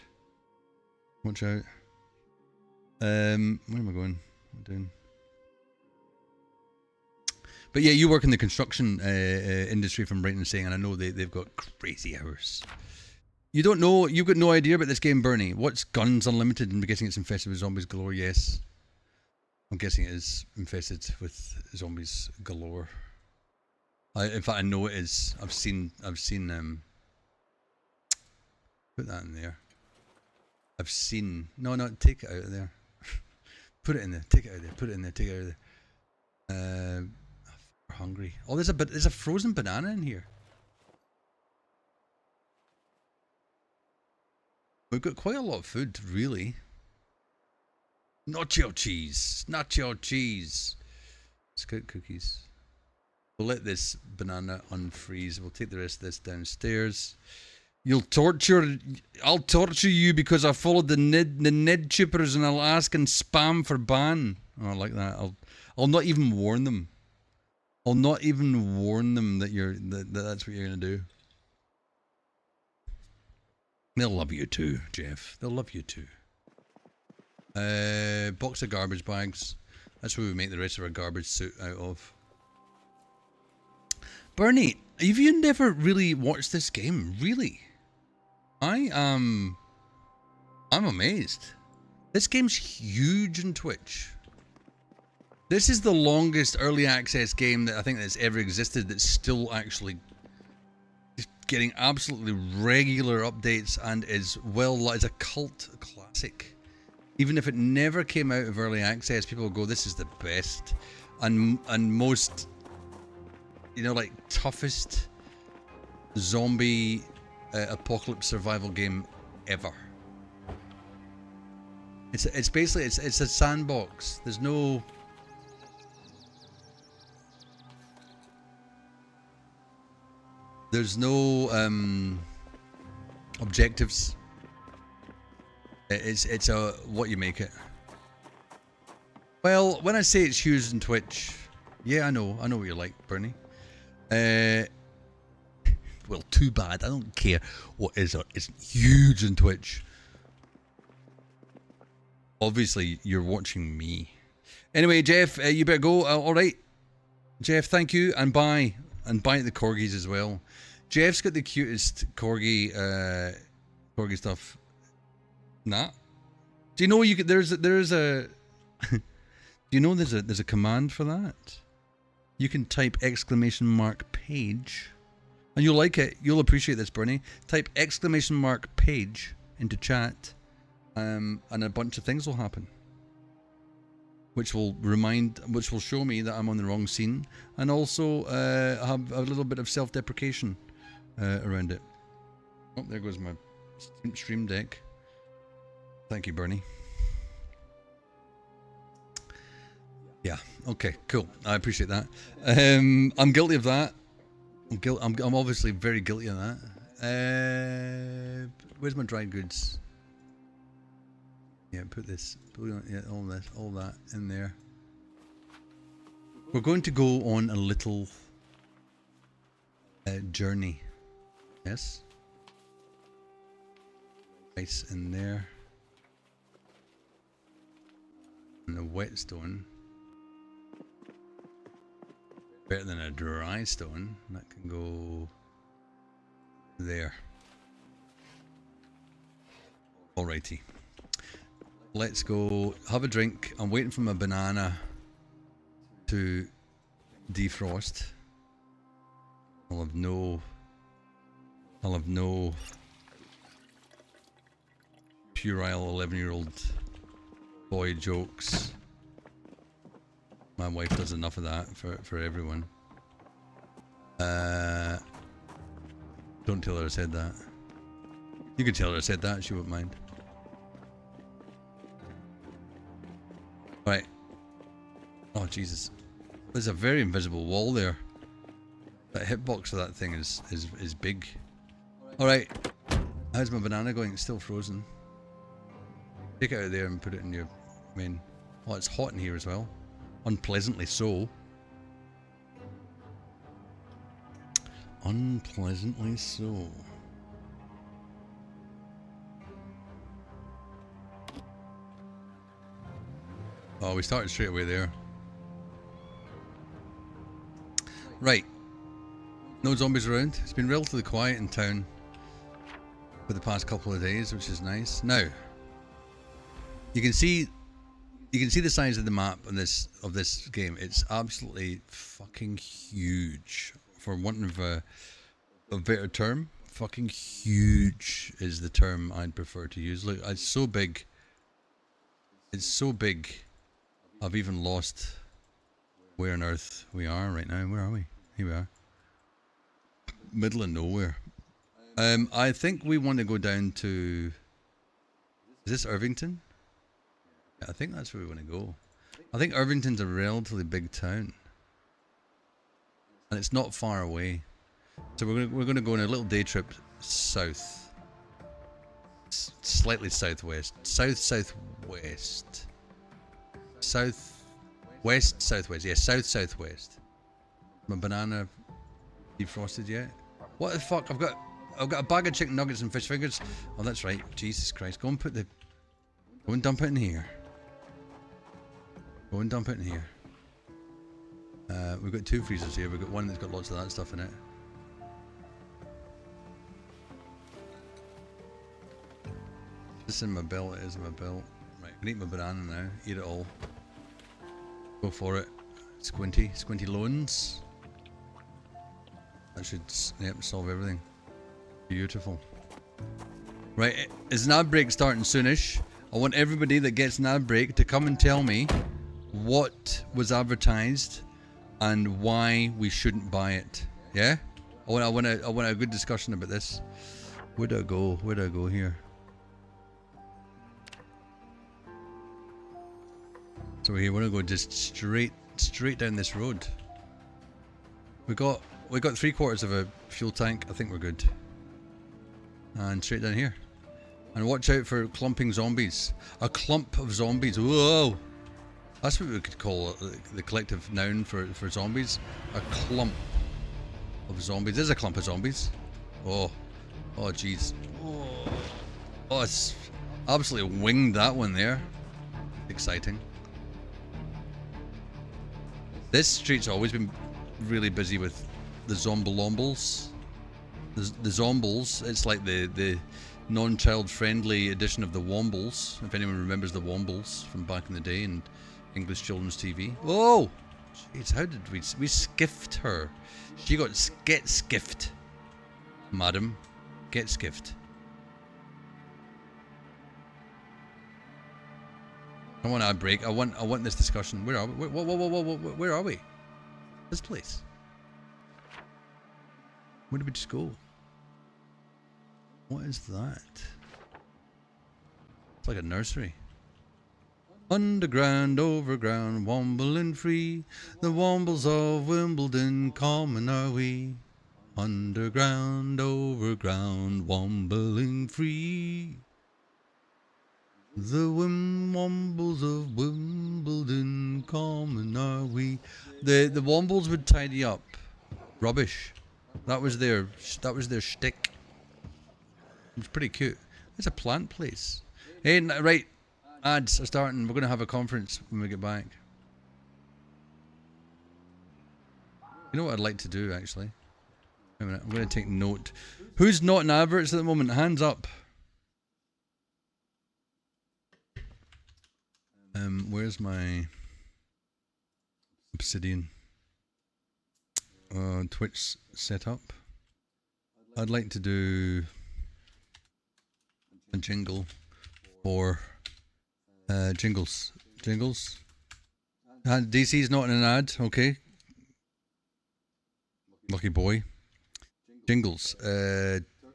Watch out. Where am I going? What am I doing? But yeah, you work in the construction industry, from right in saying, and I know they've got crazy hours. You don't know. You've got no idea about this game, Bernie. What's Guns Unlimited? And I'm guessing it's infested with zombies galore. Yes, I'm guessing it is infested with zombies galore. In fact, I know it is. I've seen put that in there. I've seen. No, take it out of there. Put it in there. Take it out of there. Put it in there. Take it out of there. We're hungry. Oh, there's a frozen banana in here. We've got quite a lot of food, really. Nacho cheese. Scout cookies. We'll let this banana unfreeze. We'll take the rest of this downstairs. I'll torture you because I followed the NidTubers and I'll ask and spam for ban. Oh, I like that. I'll not even warn them. I'll not even warn them that that's what you're gonna do. They'll love you too, Jeff. They'll love you too. Box of garbage bags. That's where we make the rest of our garbage suit out of. Bernie, have you never really watched this game? Really? I'm amazed. This game's huge on Twitch. This is the longest early access game that I think that's ever existed that's still actually getting absolutely regular updates and is it's a cult classic. Even if it never came out of early access, people will go, this is the best and most, like, toughest zombie apocalypse survival game ever. It's basically it's a sandbox. There's no objectives. It's a what you make it. Well, when I say it's huge on Twitch, yeah, I know what you're like, Bernie. well, too bad. I don't care what is it. It's huge on Twitch. Obviously, you're watching me. Anyway, Jeff, you better go. All right, Jeff, thank you, and bye. And bye to the corgis as well. Jeff's got the cutest corgi stuff. Nah. Do you know you could, there's a do you know there's a command for that? You can type !page, and you'll like it. You'll appreciate this, Bernie. Type !page into chat, and a bunch of things will happen, which will show me that I'm on the wrong scene, and also have a little bit of self-deprecation around it. Oh, there goes my stream deck. Thank you, Bernie. Yeah. Okay. Cool. I appreciate that. I'm guilty of that. I'm obviously very guilty of that. Where's my dried goods? Yeah. Put this. Yeah. All that in there. We're going to go on a little journey. Yes. Rice in there. And the whetstone. Better than a dry stone. That can go there. Alrighty. Let's go have a drink. I'm waiting for my banana to defrost. I'll have no puerile 11-year-old boy jokes. My wife does enough of that for everyone. Don't tell her I said that. You could tell her I said that, she won't mind. Right. Oh Jesus. There's a very invisible wall there. That hitbox of that thing is big. Alright. How's my banana going? It's still frozen. Take it out of there and put it in your main. Oh, it's hot in here as well. Unpleasantly so. Unpleasantly so. Oh, we started straight away there. Right. No zombies around. It's been relatively quiet in town for the past couple of days, which is nice. Now, you can see the size of the map on of this game. It's absolutely fucking huge. For want of a better term, fucking huge is the term I'd prefer to use. Look, it's so big. It's so big. I've even lost where on earth we are right now. Where are we? Here we are. Middle of nowhere. I think we want to go down to... Is this Irvington? Yeah, I think that's where we want to go. I think Irvington's a relatively big town. And it's not far away. So we're going to go on a little day trip south. Slightly southwest. Southwest. Southwest. Yeah, southwest. My banana defrosted yet? What the fuck? I've got a bag of chicken nuggets and fish fingers. Oh, that's right. Jesus Christ. Go and dump it in here. Go and dump it in here. We've got two freezers here. We've got one that's got lots of that stuff in it. This is in my belt. It is in my belt. Right, I can eat my banana now. Eat it all. Go for it. Squinty loans. That should solve everything. Beautiful. Right, is nav break starting soonish? I want everybody that gets nav break to come and tell me what was advertised and why we shouldn't buy it. Yeah? I want a good discussion about this. Where do I go? Where do I go here? So we want to go just straight down this road. We got 3/4 of a fuel tank. I think we're good. And straight down here. And watch out for clumping zombies. A clump of zombies. Whoa! That's what we could call the collective noun for zombies. A clump of zombies. There's a clump of zombies. Oh, oh, jeez. Oh, it's absolutely winged that one there. Exciting. This street's always been really busy with the Zombolombles. The Zombles, it's like the non-child friendly edition of the Wombles, if anyone remembers the Wombles from back in the day in English children's TV. Oh! Jeez, how did we skiffed her? She got get skiffed. Madam, get skiffed. I want a break. I want this discussion. Where are we? Where are we? This place. Where did we just go? What is that? It's like a nursery. Underground, overground, wombling free. The wombles of Wimbledon, common are we. Underground, overground, wombling free. The wombles of Wimbledon, common are we. The wombles would tidy up rubbish. That was their shtick. It was pretty cute. It's a plant place. Hey, right, ads are starting. We're going to have a conference when we get back. You know what I'd like to do, actually? Wait a minute, I'm going to take note. Who's not in adverts at the moment? Hands up. Where's my Obsidian Twitch setup? I'd like to do a jingle for jingles. DC's not in an ad, okay. Lucky boy. Jingles.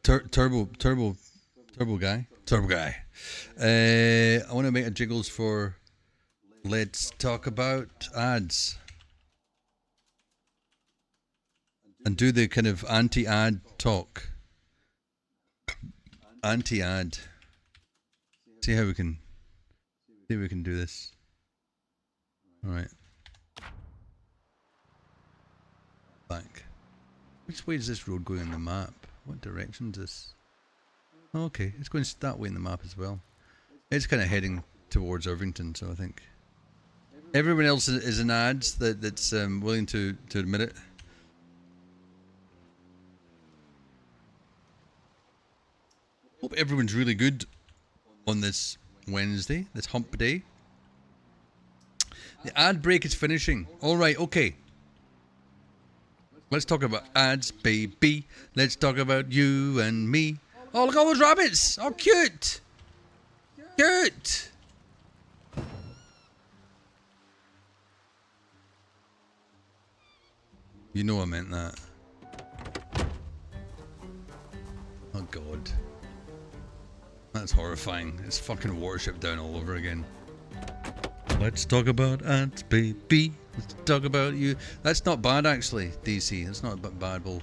Turbo guy. I want to make a jingles for Let's Talk About Ads. And do the kind of anti-ad talk. Anti-ad. See how we can do this. Alright. Back. Which way is this road going on the map? What direction is this? Okay, it's going that way in the map as well. It's kind of heading towards Irvington, so I think everyone else is in ads that's willing to admit it. Hope everyone's really good on this Wednesday, this hump day. The ad break is finishing. Alright, okay. Let's talk about ads, baby. Let's talk about you and me. Oh, look at all those rabbits! Oh, cute! Cute! You know I meant that. Oh, God. That's horrifying. It's fucking Watership Down all over again. Let's talk about ads, baby. Let's talk about you. That's not bad, actually, DC. That's not bad, Bull.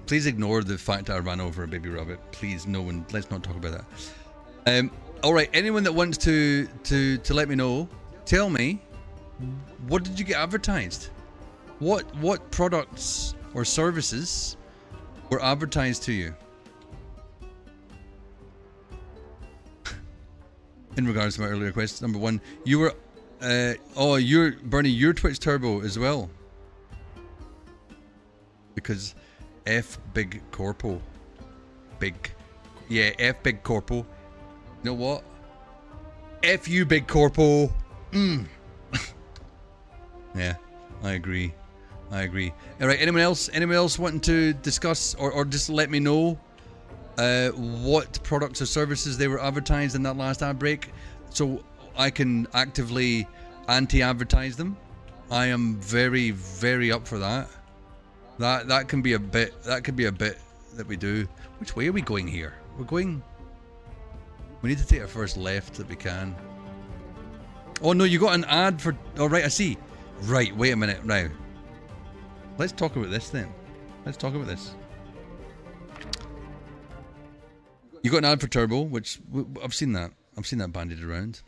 Please ignore the fact I ran over a baby rabbit. Please, no one. Let's not talk about that. All right. Anyone that wants to let me know, tell me, what did you get advertised? What products or services were advertised to you? In regards to my earlier question, number one, you were, you're Bernie, your Twitch Turbo as well, because F big corpo, F big corpo. You know what? F you big corpo. Yeah, I agree. All right, anyone else wanting to discuss or just let me know what products or services they were advertised in that last ad break, so I can actively anti-advertise them? I am very, very up for that. That can be a bit. That could be a bit that we do. Which way are we going here? We're going. We need to take our first left that we can. Oh no, you got an ad for. Oh right, I see. Right, wait a minute now. Let's talk about this then. Let's talk about this. You got an ad for Turbo, which I've seen that. I've seen that bandied around,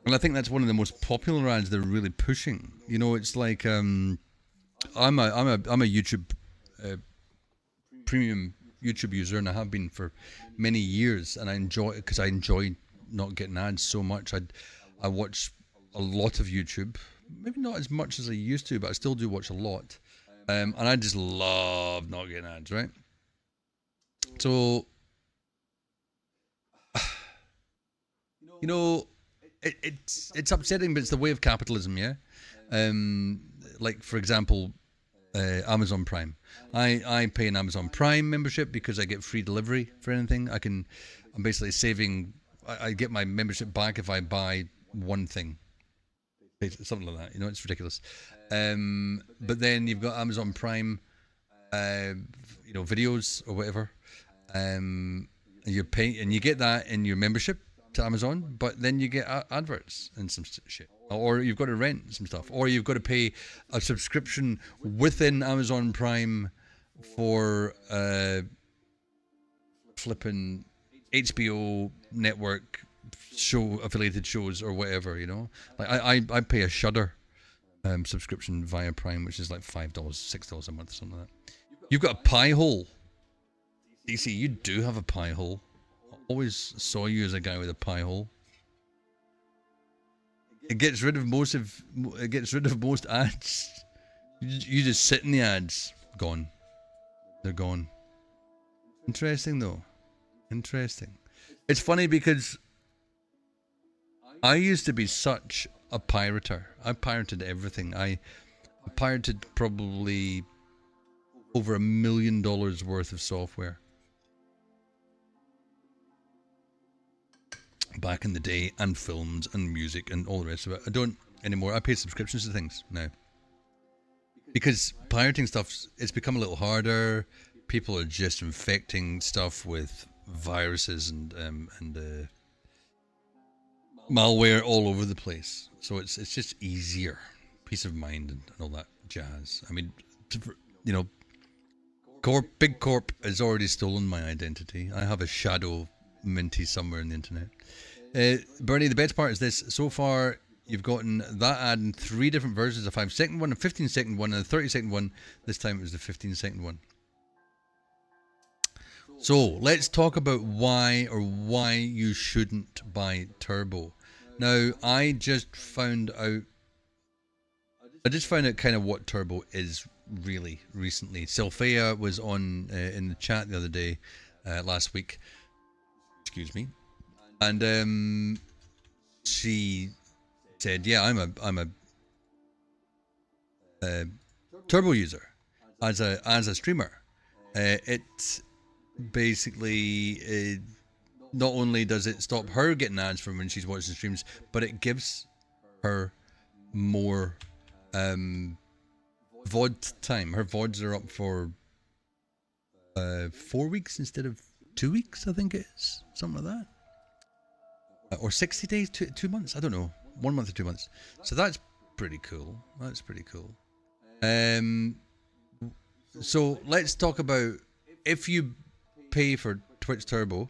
and I think that's one of the most popular ads they're really pushing. You know, it's like I'm a YouTube premium YouTube user, and I have been for many years, and I enjoy it because I enjoy not getting ads so much. I watch a lot of YouTube, maybe not as much as I used to, but I still do watch a lot, and I just love not getting ads, right? So, you know, it's upsetting, but it's the way of capitalism, yeah. Like for example, Amazon Prime. I pay an Amazon Prime membership because I get free delivery for anything. I'm basically saving. I get my membership back if I buy one thing, something like that. You know, it's ridiculous. But then you've got Amazon Prime, you know, videos or whatever. You pay and you get that in your membership to Amazon, but then you get adverts and some shit, or you've got to rent some stuff, or you've got to pay a subscription within Amazon Prime for flipping HBO network affiliated shows or whatever, you know. Like I pay a Shudder subscription via Prime, which is like $5, $6 a month, something like that. You've got a pie hole. DC, you do have a pie hole. I always saw you as a guy with a pie hole. It gets rid of most ads. You just sit in the ads. Gone. They're gone. Interesting though. Interesting. It's funny because I used to be such a pirater. I pirated everything. I pirated probably over $1 million worth of software back in the day, and films and music and all the rest of it. I don't anymore. I pay subscriptions to things now because pirating stuff, it's become a little harder. People are just infecting stuff with viruses and malware all over the place. So it's just easier, peace of mind and all that jazz. I mean, you know, Big Corp has already stolen my identity. I have a shadow Minty somewhere on the internet. Bernie, the best part is this. So far, you've gotten that ad in 3 different versions: a 5-second one, a 15-second one, and a 30-second one. This time it was the 15-second one. So let's talk about why you shouldn't buy Turbo. Now, I just found out kind of what Turbo is really recently. Sylphia was on in the chat the other day, last week. Excuse me, and she said, "Yeah, I'm a Turbo user as a streamer. It basically not only does it stop her getting ads from when she's watching streams, but it gives her more VOD time. Her VODs are up for 4 weeks instead of 2 weeks, I think it is, something like that, or 60 days, 2 months. I don't know, 1 month or 2 months. So that's pretty cool. So let's talk about if you pay for Twitch Turbo.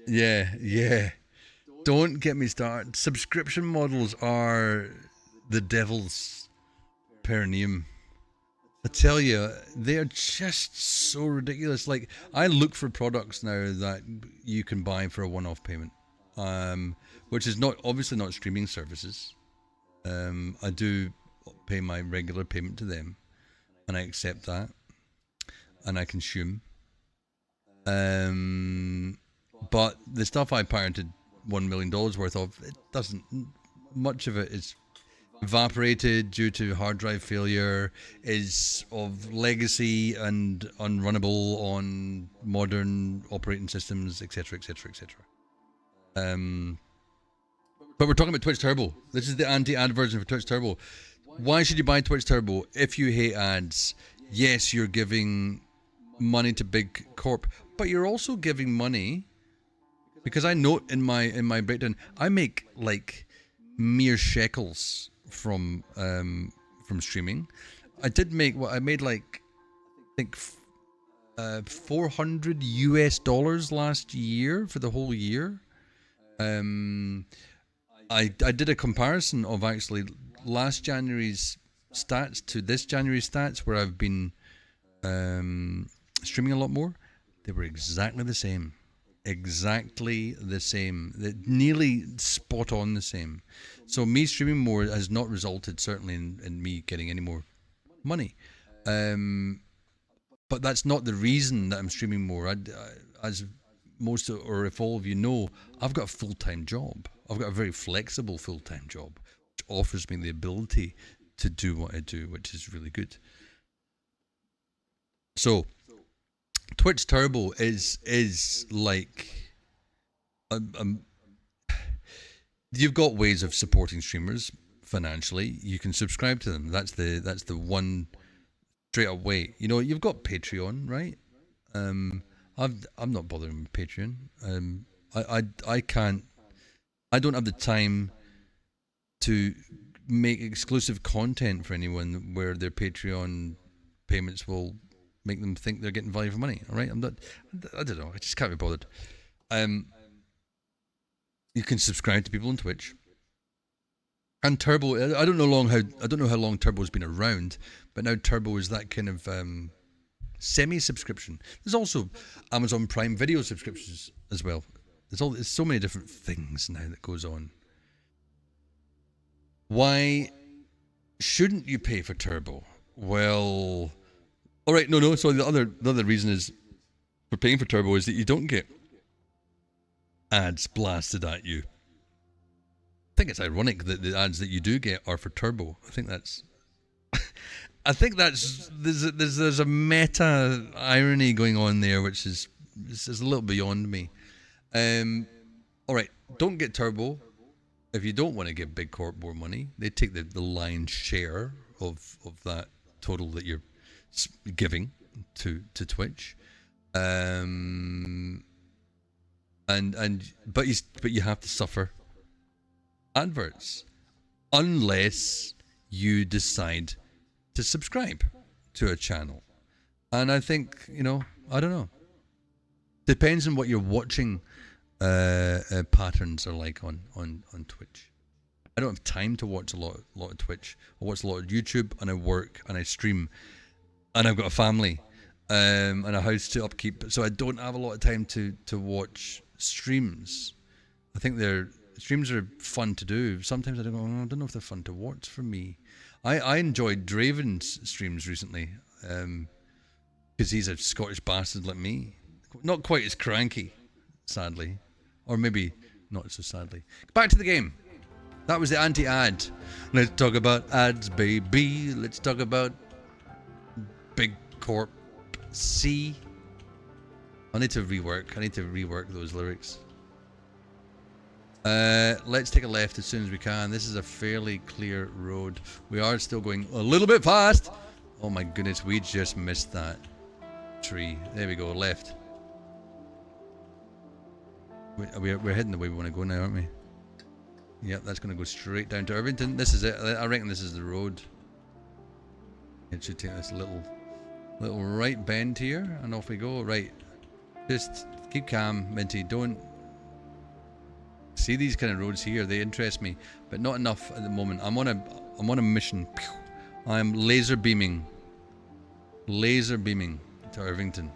Yeah. Don't get me started. Subscription models are the devil's perineum. I tell you, they are just so ridiculous. Like, I look for products now that you can buy for a one-off payment, which is obviously not streaming services. I do pay my regular payment to them, and I accept that, and I consume. But the stuff I pirated $1 million worth of, it doesn't. Much of it is evaporated due to hard drive failure, is of legacy and unrunnable on modern operating systems, etc. But we're talking about Twitch Turbo. This is the anti-ad version for Twitch Turbo. Why should you buy Twitch Turbo if you hate ads? Yes, you're giving money to Big Corp, but you're also giving money, because I note in my breakdown, I make like mere shekels from streaming. I made like, I think $400 US last year for the whole year. I did a comparison of actually last January's stats to this January stats, where I've been streaming a lot more, they were exactly the same. Exactly the same. Nearly spot on the same. So me streaming more has not resulted certainly in me getting any more money. But that's not the reason that I'm streaming more. As most or if all of you know, I've got a full-time job. I've got a very flexible full-time job, which offers me the ability to do what I do, which is really good. So Twitch Turbo is like you've got ways of supporting streamers financially. You can subscribe to them. That's the one straight up way. You know, you've got Patreon, right? I'm not bothering with Patreon. I can't. I don't have the time to make exclusive content for anyone where their Patreon payments will make them think they're getting value for money. All right, I don't know. I just can't be bothered. You can subscribe to people on Twitch. And Turbo, I don't know how long Turbo's been around, but now Turbo is that kind of semi-subscription. There's also Amazon Prime Video subscriptions as well. There's so many different things now that goes on. Why shouldn't you pay for Turbo? Well, all right, no. So the other reason is for paying for Turbo is that you don't get ads blasted at you. I think it's ironic that the ads that you do get are for Turbo. I think that's there's a meta irony going on there, which is a little beyond me. All right, don't get Turbo if you don't want to give Big Corp more money. They take the lion's share of that total that you're giving to Twitch. But you have to suffer adverts unless you decide to subscribe to a channel. And I think, you know, I don't know, depends on what your watching patterns are like on Twitch. I don't have time to watch a lot of Twitch. I watch a lot of YouTube, and I work and I stream, and I've got a family and a house to upkeep, so I don't have a lot of time to watch streams. I think streams are fun to do. Sometimes I don't know if they're fun to watch for me. I enjoyed Draven's streams recently because he's a Scottish bastard like me. Not quite as cranky, sadly. Or maybe not so sadly. Back to the game. That was the anti-ad. Let's talk about ads, baby. Let's talk about Big Corp C. I need to rework those lyrics. Let's take a left as soon as we can. This is a fairly clear road. We are still going a little bit fast. Oh my goodness, we just missed that tree. There we go, left. We're heading the way we want to go now, aren't we? Yep, that's going to go straight down to Irvington. This is it. I reckon this is the road. It should take this little right bend here, and off we go. Right. Just keep calm, Minty. Don't see these kind of roads here. They interest me, but not enough at the moment. I'm on a mission. I'm laser beaming to Irvington.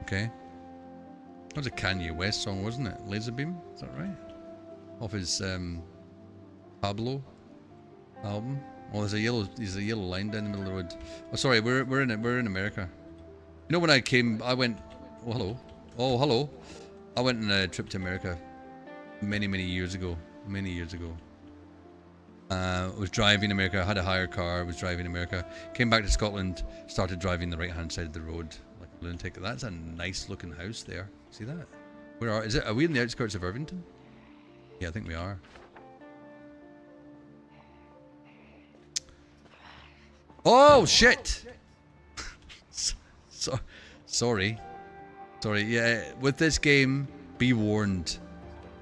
Okay. That was a Kanye West song, wasn't it? Laser beam. Is that right? Off his Pablo album. Oh, there's a yellow line down the middle of the road. Oh, sorry, we're in America. You know, when I came, I went. Oh, hello. Oh, hello. I went on a trip to America many years ago. I was driving America. I had a hire car. I was driving America. Came back to Scotland. Started driving the right-hand side of the road like a lunatic. That's a nice-looking house there. See that? Are we in the outskirts of Irvington? Yeah, I think we are. Oh shit! Sorry. Yeah, with this game, be warned.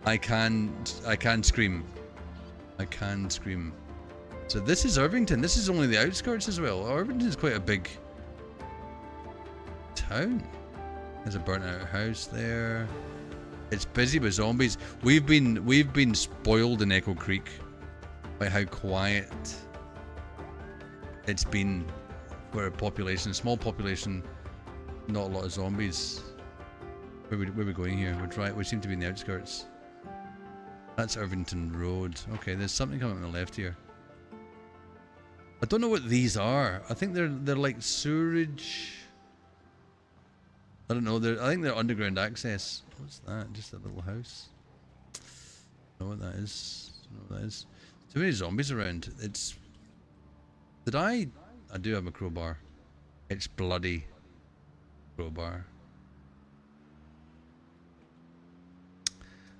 I can scream. So this is Irvington. This is only the outskirts as well. Irvington is quite a big town. There's a burnt out house there. It's busy with zombies. We've been spoiled in Echo Creek by how quiet it's been for a population, small population, not a lot of zombies. Where we going here? We seem to be in the outskirts. That's Irvington Road. Okay, there's something coming on the left here. I don't know what these are. I think they're like sewerage. I don't know. I think they're underground access. What's that? Just a little house. I don't know what that is. I don't know what that is. Too many zombies around. It's. Did I? I do have a crowbar. It's bloody crowbar.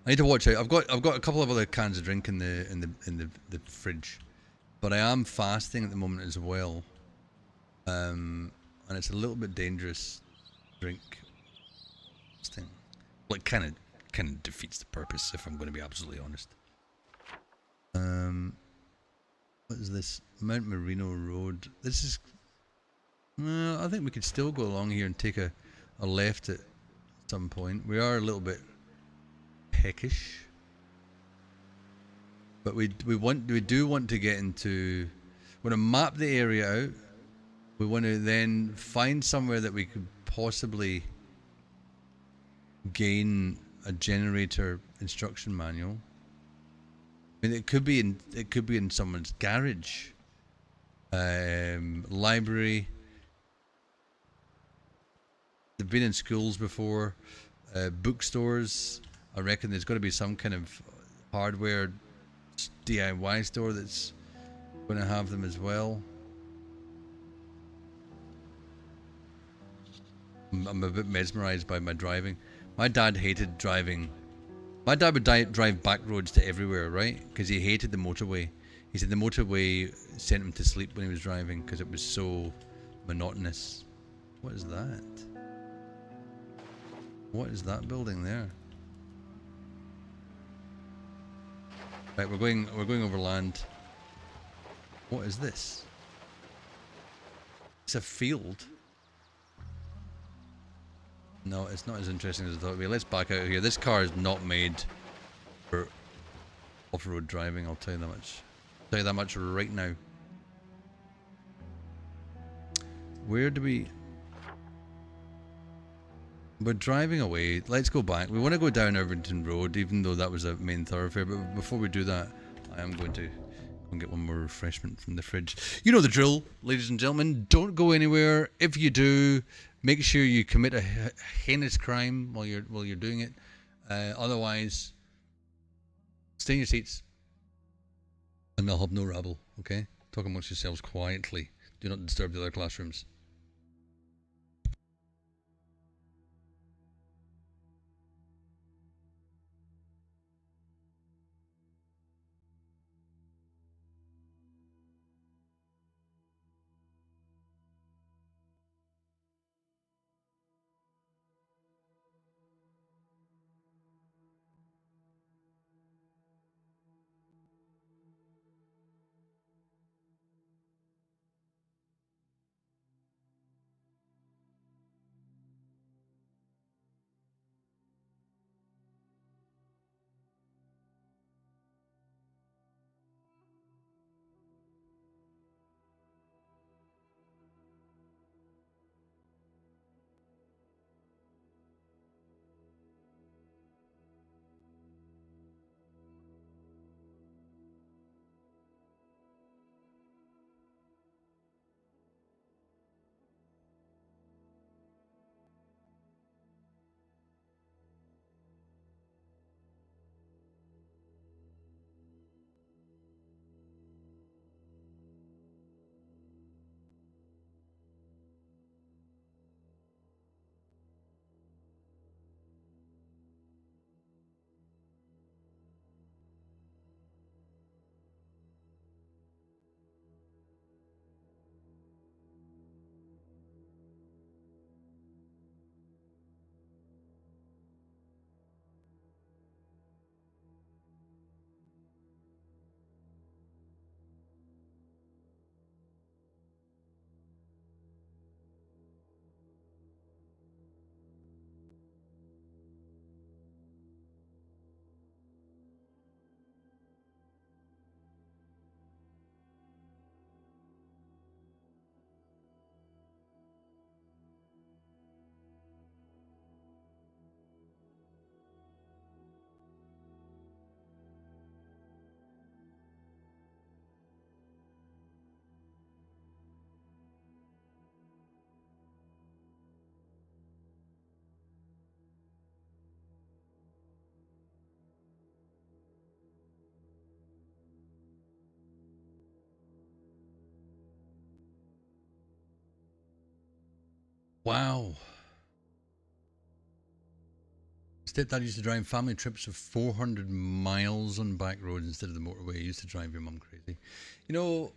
I need to watch out. I've got a couple of other cans of drink in the fridge, but I am fasting at the moment as well, and it's a little bit dangerous. Drink. This thing, like, kind of defeats the purpose if I'm going to be absolutely honest. What is this? Mount Marino Road. This is. I think we could still go along here and take a left at some point. We are a little bit peckish, but we do want to get into. We want to map the area out. We want to then find somewhere that we could possibly gain a generator instruction manual. I mean, it could be in someone's garage, library. They've been in schools before, bookstores. I reckon there's got to be some kind of hardware DIY store that's going to have them as well. I'm a bit mesmerized by my driving. My dad hated driving. My dad would drive back roads to everywhere, right? Because he hated the motorway. He said the motorway sent him to sleep when he was driving because it was so monotonous. What is that? What is that building there? Right, we're going over land. What is this? It's a field. No, it's not as interesting as I thought it would be. Let's back out of here. This car is not made for off-road driving, I'll tell you that much. I'll tell you that much right now. Where do we... We're driving away. Let's go back. We want to go down Irvington Road, even though that was a main thoroughfare. But before we do that, I am going to go and get one more refreshment from the fridge. You know the drill, ladies and gentlemen. Don't go anywhere. If you do, make sure you commit a heinous crime while you're doing it. Otherwise, stay in your seats, and I'll have no rabble. Okay, talk amongst yourselves quietly. Do not disturb the other classrooms. Wow. Stepdad used to drive family trips of 400 miles on back roads instead of the motorway. He used to drive your mum crazy. You know,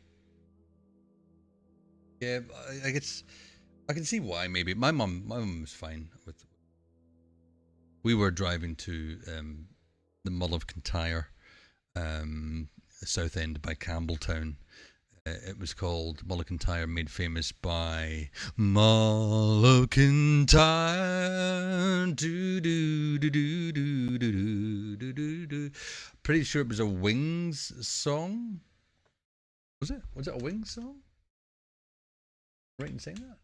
yeah, I guess I can see why. Maybe my mum was fine with. We were driving to the Mull of Kintyre, south end by Campbelltown. It was called Mull of Kintyre, made famous by Mull of Kintyre. Do do do do do do do do do. Pretty sure it was a Wings song. Was it? Was it a Wings song? Right in saying that?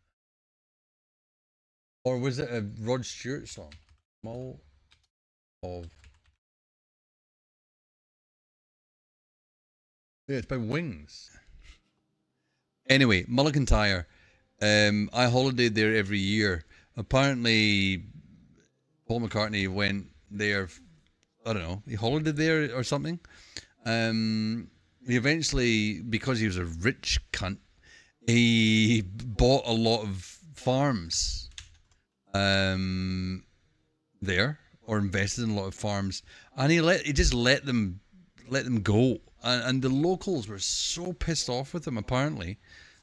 Or was it a Rod Stewart song? Mull of. Yeah, it's by Wings. Anyway, Mull of Kintyre. I holidayed there every year. Apparently, Paul McCartney went there. I don't know. He holidayed there or something. He eventually, because he was a rich cunt, he bought a lot of farms there, or invested in a lot of farms, and he just let them go. And the locals were so pissed off with him. Apparently,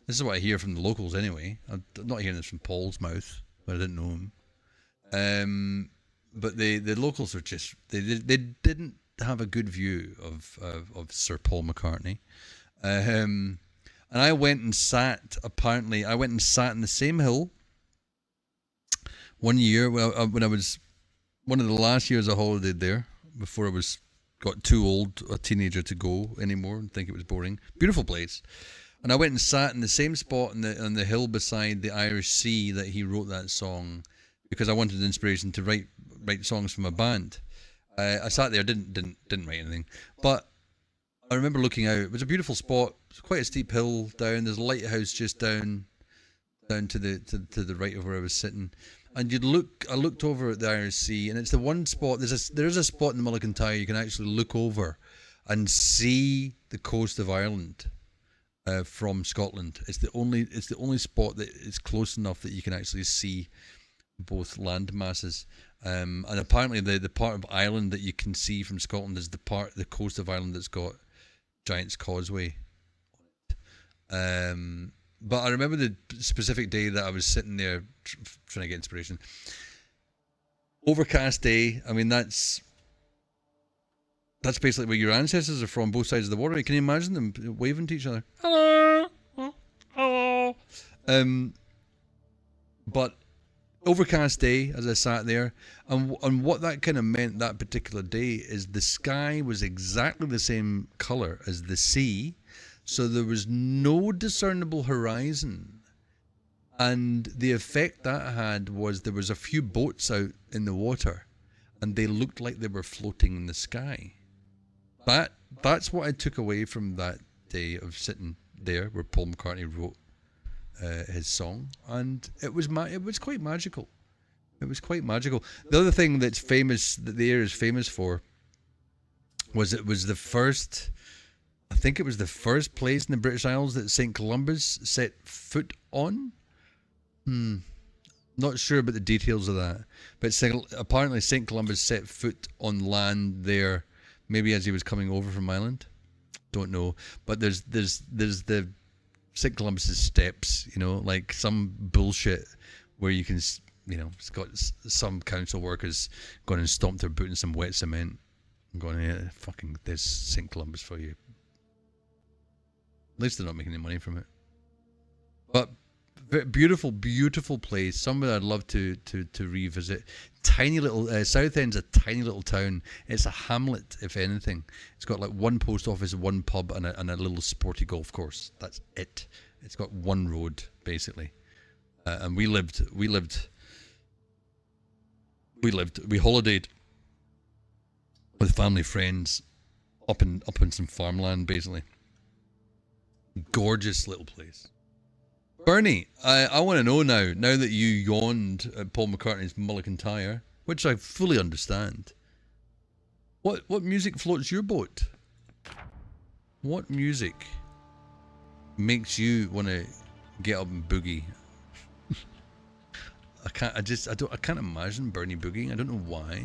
this is what I hear from the locals anyway. I'm not hearing this from Paul's mouth, but I didn't know him. But the locals were just they didn't have a good view of Sir Paul McCartney. And I went and sat. Apparently, I went and sat in the same hill one year when I was one of the last years I holidayed there before I got too old a teenager to go anymore and think it was boring. Beautiful place. And I went and sat in the same spot on the hill beside the Irish Sea that he wrote that song, because I wanted inspiration to write songs from a band. I sat there, didn't write anything, but I remember looking out. It was a beautiful spot. It's quite a steep hill down. There's a lighthouse just down to the right of where I was sitting. And I looked over at the Irish Sea, and it's the one spot. There's a spot in the Mull of Kintyre you can actually look over and see the coast of Ireland from Scotland. It's the only spot that is close enough that you can actually see both land masses. And apparently the part of Ireland that you can see from Scotland is the coast of Ireland that's got Giant's Causeway. But I remember the specific day that I was sitting there trying to get inspiration. Overcast day. I mean, that's basically where your ancestors are from, both sides of the water. Can you imagine them waving to each other? Hello, hello. But overcast day as I sat there, and what that kind of meant that particular day is the sky was exactly the same colour as the sea. So there was no discernible horizon, and the effect that had was there was a few boats out in the water, and they looked like they were floating in the sky. That's what I took away from that day of sitting there where Paul McCartney wrote his song, and it was quite magical. It was quite magical. The other thing that's famous, that the area is famous for, was it was the first. I think it was the first place in the British Isles that St. Columbus set foot on. Not sure about the details of that, but apparently St. Columbus set foot on land there, maybe as he was coming over from Ireland. Don't know, but there's the St. Columbus's steps, like some bullshit where you can, it's got some council workers going and stomped their boot in some wet cement and going, yeah, fucking there's St. Columbus for you. At least they're not making any money from it. But beautiful, beautiful place. Somewhere I'd love to revisit. Tiny little Southend's a tiny little town. It's a hamlet, if anything. It's got like one post office, one pub, and a little sporty golf course. That's it. It's got one road basically, and we holidayed with family friends up in some farmland basically. Gorgeous little place. Bernie, I want to know now that you yawned at Paul McCartney's Mull of Kintyre, which I fully understand. What music floats your boat? What music makes you want to get up and boogie? I can't imagine Bernie boogieing. I don't know why.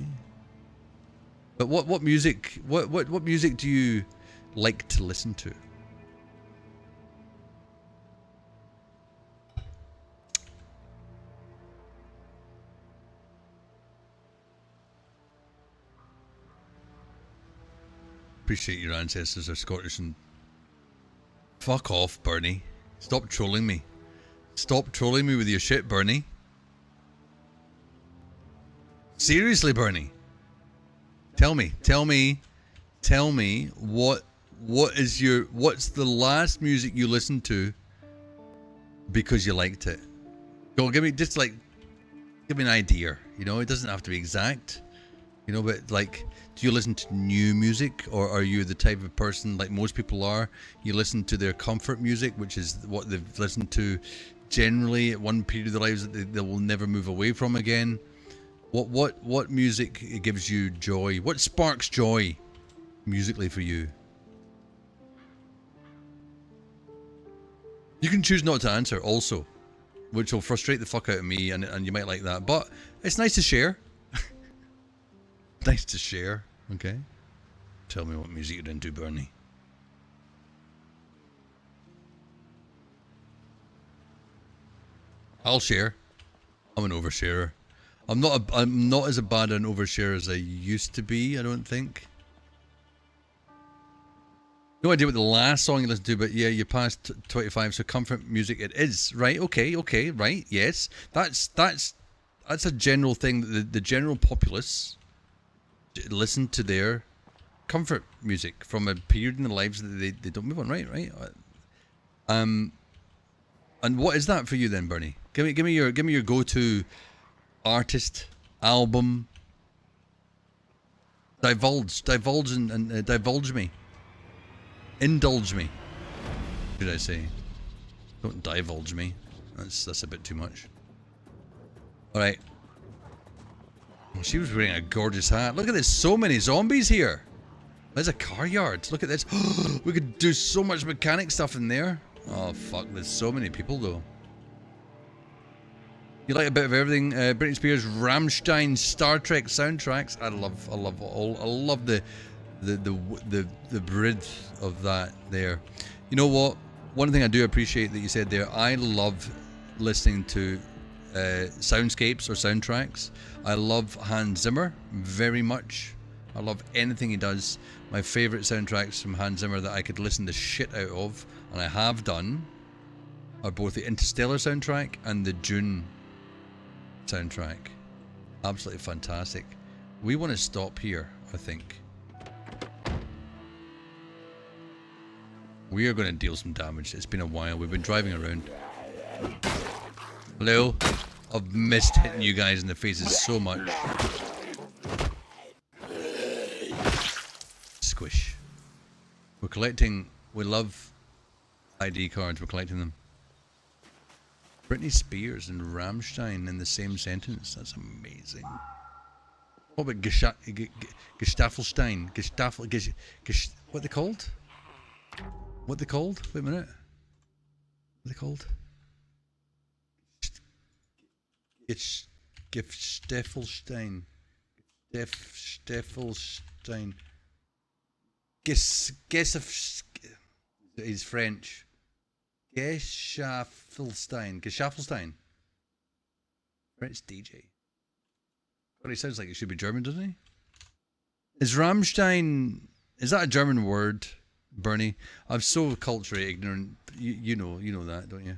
But what music do you like to listen to? Appreciate your ancestors are Scottish and fuck off, Bernie. Stop trolling me. Stop trolling me with your shit, Bernie. Seriously, Bernie. Tell me what's the last music you listened to because you liked it? Go give me an idea, you know, it doesn't have to be exact, you know, but like, do you listen to new music, or are you the type of person like most people are, you listen to their comfort music, which is what they've listened to generally at one period of their lives that they will never move away from again? What music gives you joy? What sparks joy musically for you? You can choose not to answer also, which will frustrate the fuck out of me, and you might like that, but it's nice to share. Nice to share, okay? Tell me what music you're into, Bernie. I'll share. I'm an oversharer. I'm not as bad an overshare as I used to be, I don't think. No idea what the last song you listened to, but yeah, you passed 25, so comfort music it is. Right, okay, right, yes. That's a general thing that the general populace listen to their comfort music from a period in their lives that they don't move on, right? And what is that for you then, Bernie? Give me your go-to artist, album. Divulge me. Indulge me, should I say. Don't divulge me. That's a bit too much. Alright. Well, she was wearing a gorgeous hat. Look at this, so many zombies here. There's a car yard. Look at this. We could do so much mechanic stuff in there. Oh fuck, there's so many people though. You like a bit of everything. Britney Spears, Rammstein, Star Trek soundtracks. I love the breadth of that there. You know what? One thing I do appreciate that you said there, I love listening to soundscapes or soundtracks. I love Hans Zimmer very much. I love anything he does. My favourite soundtracks from Hans Zimmer that I could listen the shit out of, and I have done, are both the Interstellar soundtrack and the Dune soundtrack. Absolutely fantastic. We want to stop here, I think. We are going to deal some damage. It's been a while. We've been driving around. Hello? I've missed hitting you guys in the faces so much. Squish. We're collecting... We love ID cards. We're collecting them. Britney Spears and Rammstein in the same sentence. That's amazing. What about Gestafelstein? What are they called? What are they called? Wait a minute. What are they called? It's Gestafelstein. Gestafelstein. He's French. Geschafelstein. French DJ. But he sounds like he should be German, doesn't he? Is Rammstein... Is that a German word, Bernie? I'm so culturally ignorant. You know that, don't you?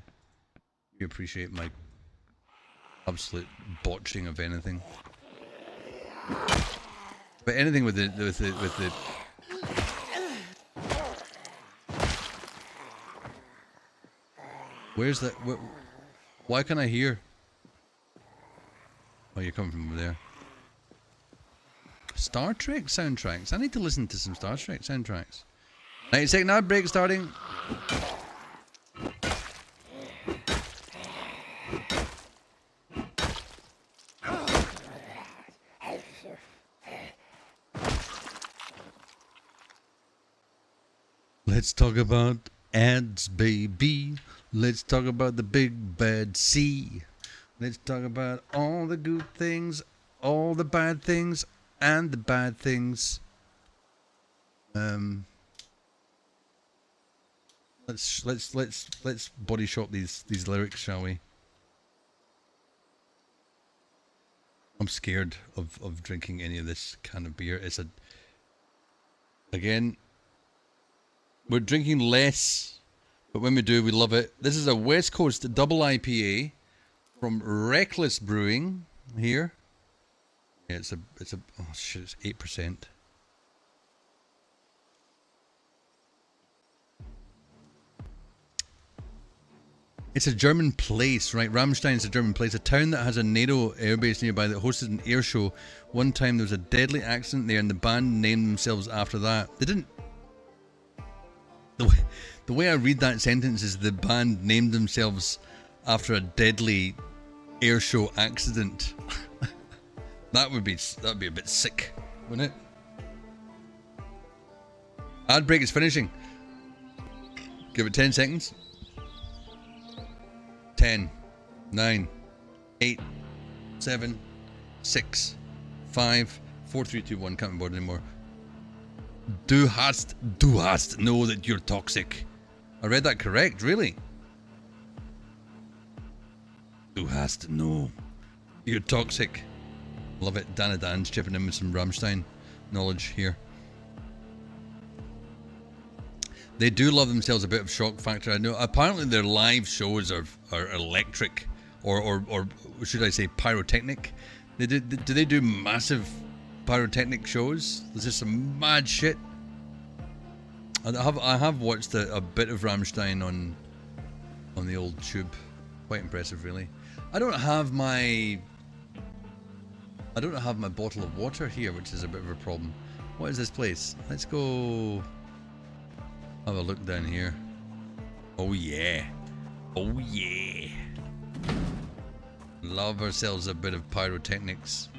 You appreciate my absolute botching of anything. But anything with the Where's that? Why can't I hear? Oh, you're coming from over there. Star Trek soundtracks. I need to listen to some Star Trek soundtracks. 90-second ad break starting. Let's talk about ads, baby. Let's talk about the big bad sea. Let's talk about all the good things, all the bad things, and the bad things. Let's body shop these lyrics, shall we? I'm scared of drinking any of this kind of beer. It's again, we're drinking less, but when we do, we love it. This is a West Coast double IPA from Reckless Brewing here. Yeah, it's a oh shit, it's 8%. It's a German place, right? Rammstein's a German place, a town that has a NATO airbase nearby that hosted an air show. One time there was a deadly accident there and the band named themselves after that. They didn't... The way I read that sentence is the band named themselves after a deadly air show accident. That'd be a bit sick, wouldn't it? Ad break is finishing. Give it 10 seconds. 10, 9, 8, 7, 6, 5, 4, 3, 2, 1. Can't be bored anymore. Du hast know that you're toxic. I read that correct, really? Du hast know you're toxic. Love it. Dana Dan's chipping in with some Rammstein knowledge here. They do love themselves a bit of shock factor. I know. Apparently, their live shows are electric, or should I say pyrotechnic? Do they do massive pyrotechnic shows? There's just some mad shit. I have watched a bit of Rammstein on the old tube. Quite impressive, really. I don't have my bottle of water here, which is a bit of a problem. What is this place? Let's go have a look down here. Oh yeah. Oh yeah. Love ourselves a bit of pyrotechnics.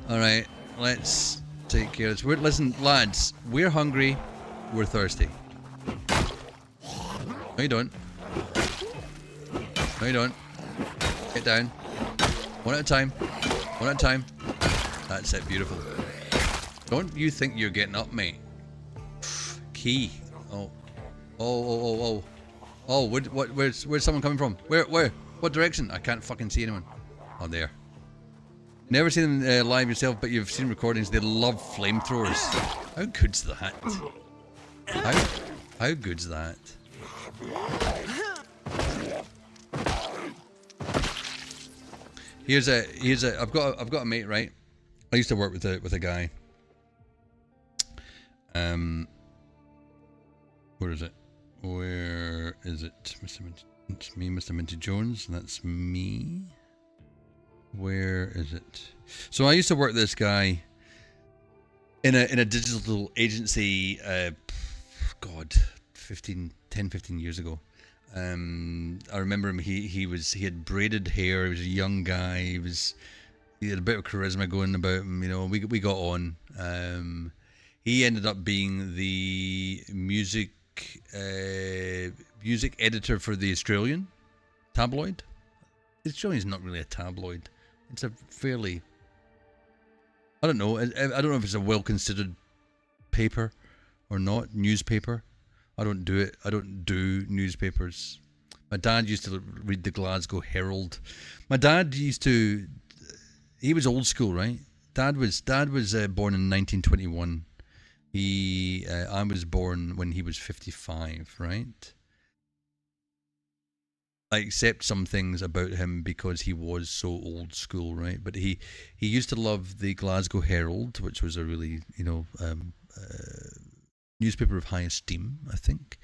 Alright, let's take care of this. Listen, lads, we're hungry, we're thirsty. No you don't. No you don't. Get down. One at a time. One at a time. That's it, beautiful. Don't you think you're getting up, mate? Key. Oh. Oh, where's someone coming from? Where? What direction? I can't fucking see anyone. Oh, there. Never seen them live yourself, but you've seen recordings. They love flamethrowers. How good's that? How good's that? Here's a I've got a mate, right? I used to work with a guy. Where is it? Where is it? Mr. Minty, it's me, Mr. Minty Jones, and that's me. Where is it? So I used to work with this guy in a digital agency. God, 10, 15 years ago. I remember him. He had braided hair. He was a young guy. He had a bit of charisma going about him. You know, we got on. He ended up being the music editor for the Australian tabloid. The Australian's not really a tabloid. It's a fairly, I don't know. I don't know if it's a well considered paper or not. Newspaper. I don't do it. I don't do newspapers. My dad used to read the Glasgow Herald. My dad used to. He was old school, right? Dad was born in 1921. I was born when he was 55, right? I accept some things about him because he was so old school, right? But he used to love the Glasgow Herald, which was a really, newspaper of high esteem, I think.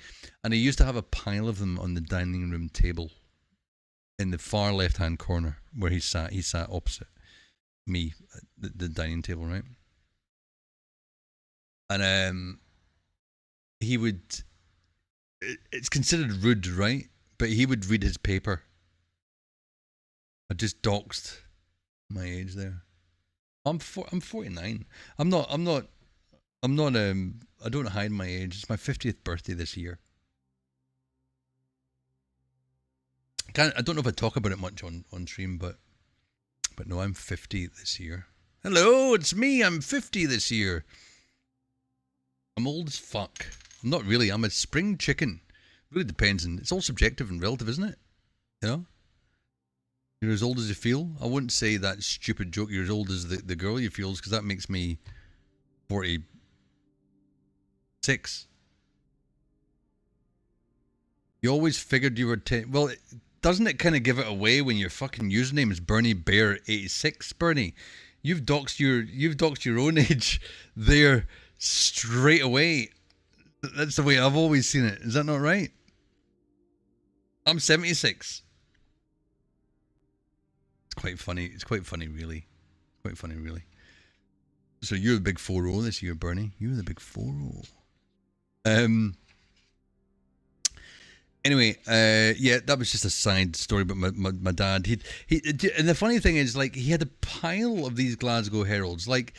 And he used to have a pile of them on the dining room table in the far left-hand corner where he sat. He sat opposite me at the dining table, right? And he would. It's considered rude, right? But he would read his paper. I just doxed my age there. I'm 49. I don't hide my age. It's my 50th birthday this year. I don't know if I talk about it much on stream, but no, I'm 50 this year. Hello, it's me. I'm 50 this year. I'm old as fuck. I'm not really. I'm a spring chicken. It really depends, and it's all subjective and relative, isn't it? You know? You're as old as you feel. I wouldn't say that stupid joke, you're as old as the girl you feels, because that makes me 46. You always figured you were 10. Well, doesn't it kind of give it away when your fucking username is Bernie Bear 86? Bernie, you've doxed your own age there straight away. That's the way I've always seen it. Is that not right? I'm 76. It's quite funny. It's quite funny, really. Quite funny, really. So you're the big 4-0 this year, Bernie. You're the big 4-0. Anyway, yeah, that was just a side story about my dad. He and the funny thing is, like, he had a pile of these Glasgow Heralds. Like,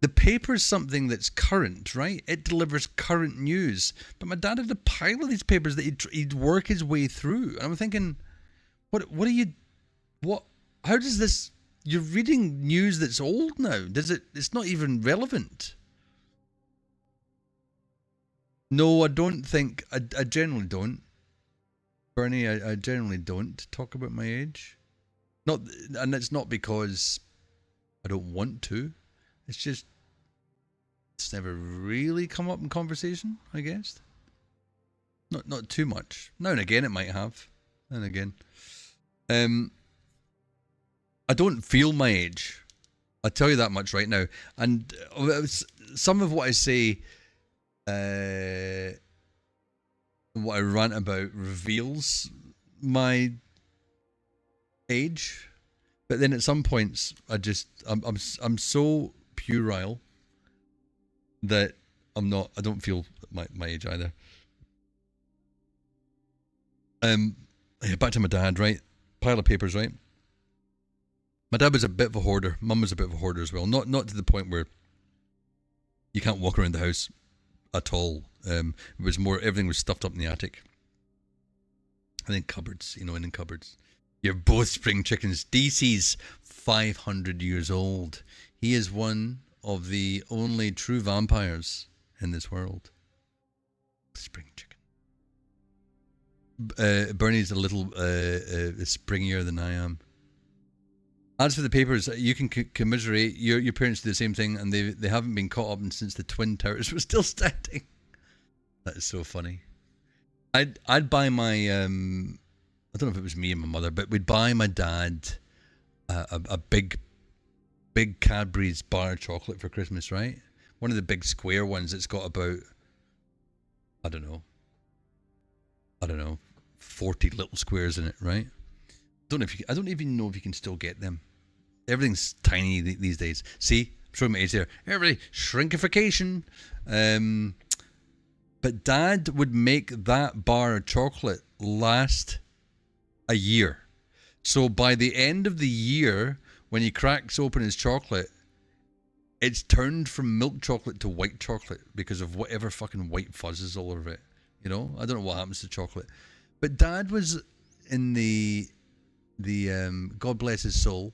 the paper's something that's current, right? It delivers current news. But my dad had a pile of these papers that he'd work his way through. And I'm thinking, what are you, how does this, you're reading news that's old now. It's not even relevant. No, I don't think, I generally don't. Bernie, I generally don't talk about my age. And it's not because I don't want to. It's just, it's never really come up in conversation, I guess. Not too much. Now and again it might have. Now and again. I don't feel my age. I'll tell you that much right now. And some of what I say, what I rant about reveals my age, but then at some points I'm so puerile that I don't feel my age either. Back to my dad, right? Pile of papers, right? My dad was a bit of a hoarder. Mum was a bit of a hoarder as well. Not to the point where you can't walk around the house at all. It was more, everything was stuffed up in the attic. And then cupboards, and in cupboards. You're both spring chickens. DC's 500 years old. He is one of the only true vampires in this world. Spring chicken. Bernie's a little springier than I am. As for the papers, you can commiserate. Your parents do the same thing, and they haven't been caught up since the Twin Towers were still standing. That is so funny. I'd buy my I don't know if it was me and my mother, but we'd buy my dad a big Cadbury's bar of chocolate for Christmas, right? One of the big square ones that's got about, I don't know, 40 little squares in it, right? I don't even know if you can still get them. Everything's tiny these days. See, I'm showing my age there. Everybody, shrinkification. But Dad would make that bar of chocolate last a year. So by the end of the year, when he cracks open his chocolate, it's turned from milk chocolate to white chocolate because of whatever fucking white fuzz is all over it. I don't know what happens to chocolate. But Dad was in the God bless his soul.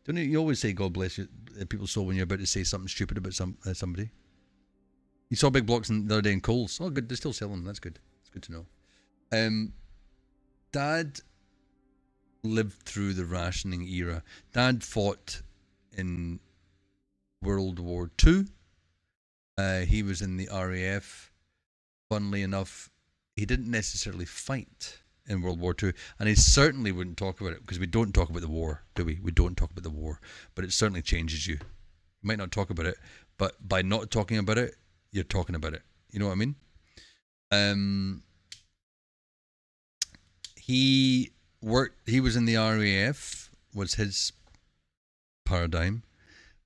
Don't you always say God bless people's soul when you're about to say something stupid about somebody? You saw big blocks the other day in Coles. Oh, good. They still sell them. That's good. It's good to know. Dad lived through the rationing era. Dad fought in World War II. He was in the RAF. Funnily enough, he didn't necessarily fight in World War II, and he certainly wouldn't talk about it, because we don't talk about the war, do we? We don't talk about the war, but it certainly changes you. You might not talk about it, but by not talking about it, you're talking about it. You know what I mean? He was in the RAF, was his paradigm,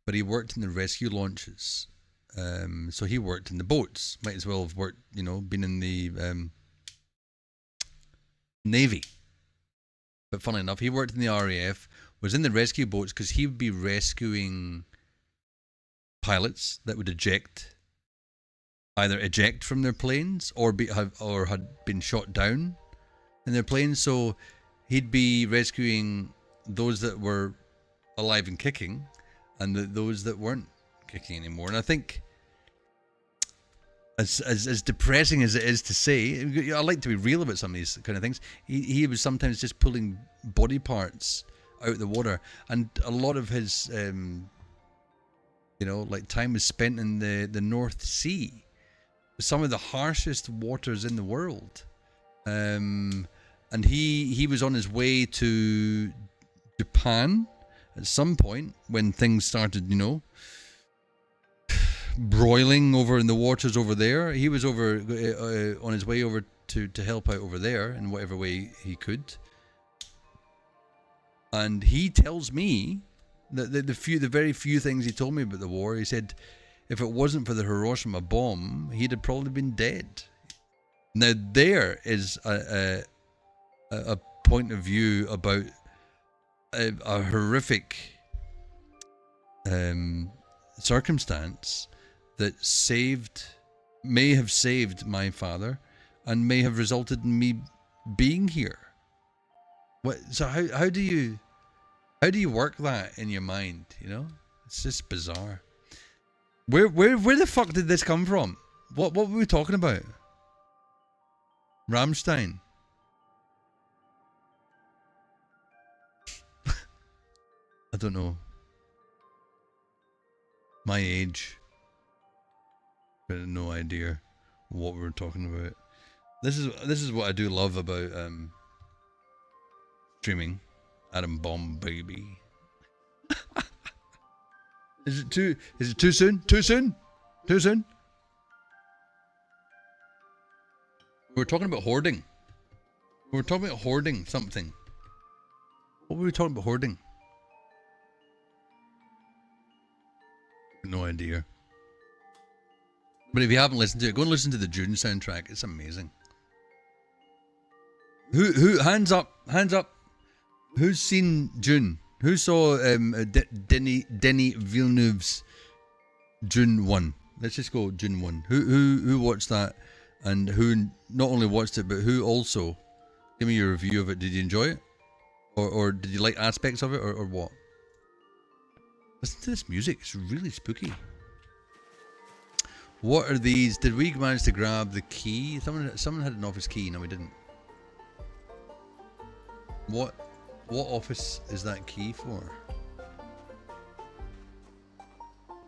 but he worked in the rescue launches. So he worked in the boats. Might as well have worked, been in the Navy. But funnily enough, he worked in the RAF, was in the rescue boats, because he would be rescuing pilots that would either eject from their planes or had been shot down in their planes. So he'd be rescuing those that were alive and kicking, and those that weren't kicking anymore. And I think, as depressing as it is to say, I like to be real about some of these kind of things. He was sometimes just pulling body parts out of the water, and a lot of his like time was spent in the North Sea, some of the harshest waters in the world. And he was on his way to Japan at some point when things started, broiling over in the waters over there. He was over on his way over to help out over there in whatever way he could. And he tells me that the very few things he told me about the war, he said, if it wasn't for the Hiroshima bomb, he'd have probably been dead. Now there is a point of view about a horrific circumstance that may have saved my father and may have resulted in me being here. So how do you work that in your mind? It's just bizarre. Where the fuck did this come from? What were we talking about? Rammstein. I don't know. My age. I had no idea what we were talking about. This is what I do love about streaming. Atom bomb baby. Is it too soon? Too soon? Too soon? We were talking about hoarding. We were talking about hoarding something. What were we talking about hoarding? No idea. But if you haven't listened to it, go and listen to the Dune soundtrack. It's amazing. Who hands up? Hands up. Who's seen Dune? Who saw Denis Villeneuve's Dune 1? Let's just go Dune 1. Who watched that? And who not only watched it, but who also? Give me your review of it. Did you enjoy it? Or did you like aspects of it, or what? Listen to this music. It's really spooky. What are these? Did we manage to grab the key? Someone had an office key. No, we didn't. What office is that key for?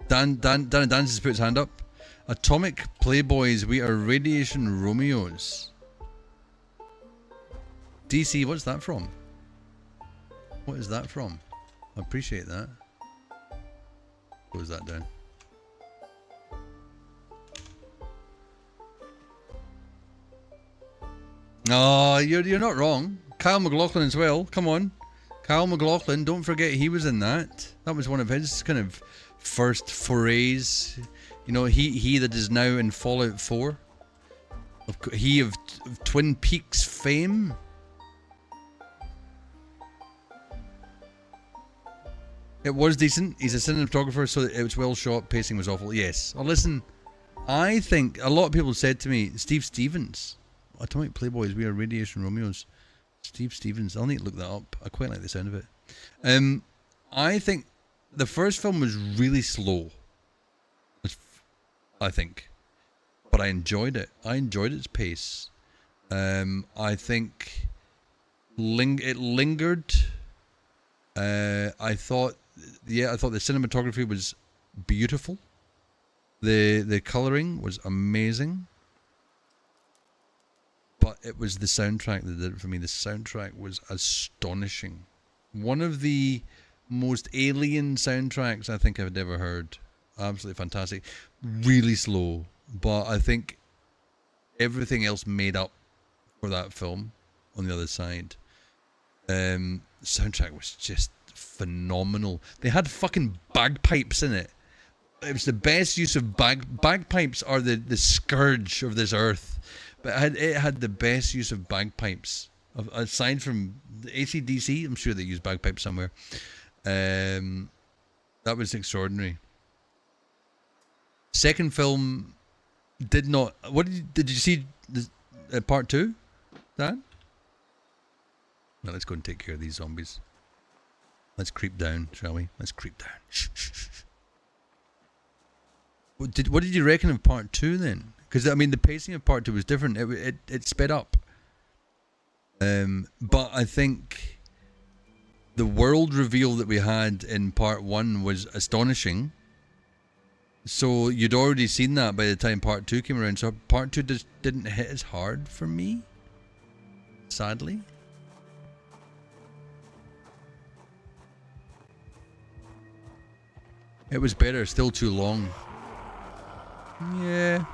Dan has put his hand up. Atomic Playboys, we are Radiation Romeos. DC, what's that from? What is that from? I appreciate that. Close that down. Oh, you're not wrong. Kyle MacLachlan as well. Come on. Kyle MacLachlan, don't forget he was in that. That was one of his kind of first forays. He that is now in Fallout 4. He of Twin Peaks fame. It was decent. He's a cinematographer, so it was well shot. Pacing was awful. Yes. Oh, listen, I think a lot of people said to me, Steve Stevens, Atomic Playboys, we are Radiation Romeos. Steve Stevens. I'll need to look that up. I quite like the sound of it. I think the first film was really slow. I think, but I enjoyed it. I enjoyed its pace. I think it lingered. I thought the cinematography was beautiful. The coloring was amazing. But it was the soundtrack that did it for me. The soundtrack was astonishing. One of the most alien soundtracks I think I've ever heard. Absolutely fantastic. Really slow. But I think everything else made up for that film on the other side. Soundtrack was just phenomenal. They had fucking bagpipes in it. It was the best use of bagpipes are the scourge of this earth. But it had the best use of bagpipes. Aside from the AC/DC, I'm sure they used bagpipes somewhere. That was extraordinary. Second film did not. What did you see? Part 2, Dan? Now let's go and take care of these zombies. Let's creep down, shall we? Let's creep down. Shh, shh, shh. What did you reckon of part 2 then? Because I mean, the pacing of part 2 was different. It sped up. But I think the world reveal that we had in part 1 was astonishing. So you'd already seen that by the time part 2 came around. So part 2 just didn't hit as hard for me, sadly. It was better, still too long. Yeah.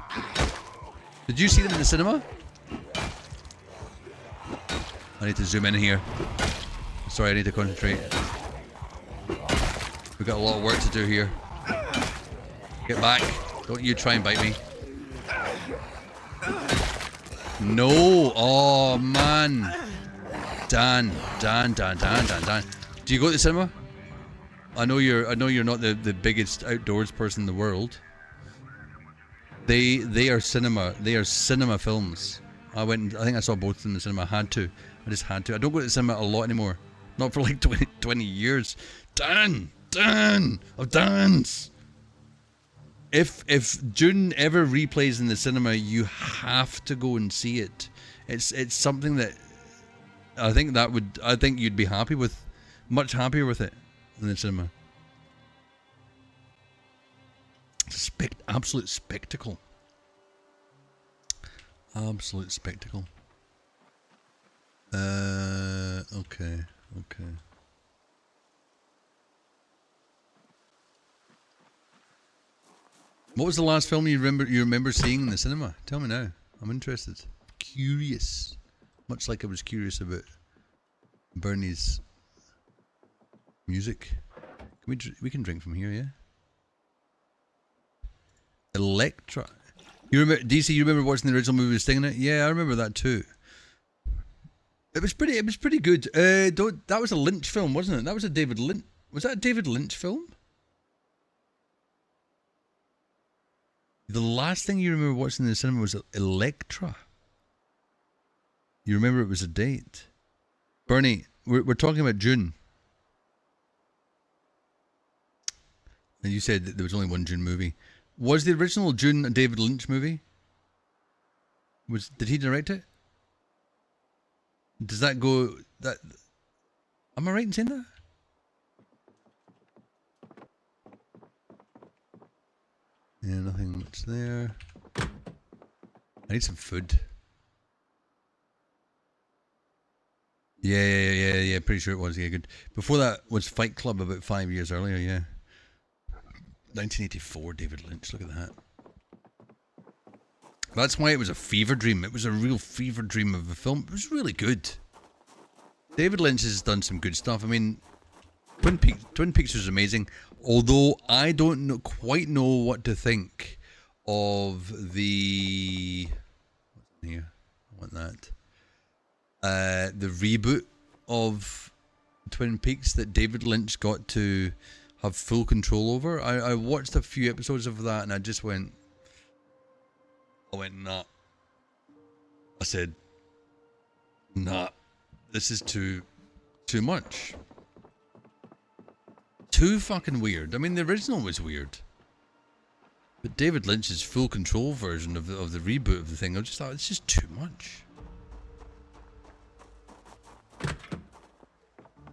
Did you see them in the cinema? I need to zoom in here. Sorry, I need to concentrate. We've got a lot of work to do here. Get back. Don't you try and bite me. No. Oh, man. Dan. Do you go to the cinema? I know you're not the biggest outdoors person in the world. They are cinema. They are cinema films. I think I saw both in the cinema. I just had to. I don't go to the cinema a lot anymore. Not for like 20 years. Dan of Dan's. If Dune ever replays in the cinema, you have to go and see it. It's something that I think you'd be happy with, much happier with it in the cinema. It's absolute spectacle. Absolute spectacle. Okay. What was the last film you remember seeing in the cinema? Tell me now. I'm interested. Curious. Much like I was curious about Bernie's music. We can drink from here, yeah? Electra. You remember DC? You remember watching the original movie Sting in it? Yeah, I remember that too. It was pretty good. That was a Lynch film, wasn't it? That was a David Lynch. Was that a David Lynch film? The last thing you remember watching in the cinema was Electra. You remember it was a date. Bernie, we're talking about Dune. And you said that there was only one Dune movie. Was the original Dune a David Lynch movie? Did he direct it? Does that go... Am I right in saying that? Yeah, nothing much there. I need some food. Yeah, pretty sure it was. Yeah, good. Before that was Fight Club about 5 years earlier, yeah. 1984, David Lynch, look at that. That's why it was a fever dream. It was a real fever dream of a film. It was really good. David Lynch has done some good stuff. I mean, Twin Peaks was amazing. Although I don't quite know what to think of the... What's in here? I want that. The reboot of Twin Peaks that David Lynch got to have full control over. I watched a few episodes of that and I just went... nah. I said, nah, this is too much. Too fucking weird. I mean, the original was weird. But David Lynch's full control version of the reboot of the thing, I just thought, it's just too much.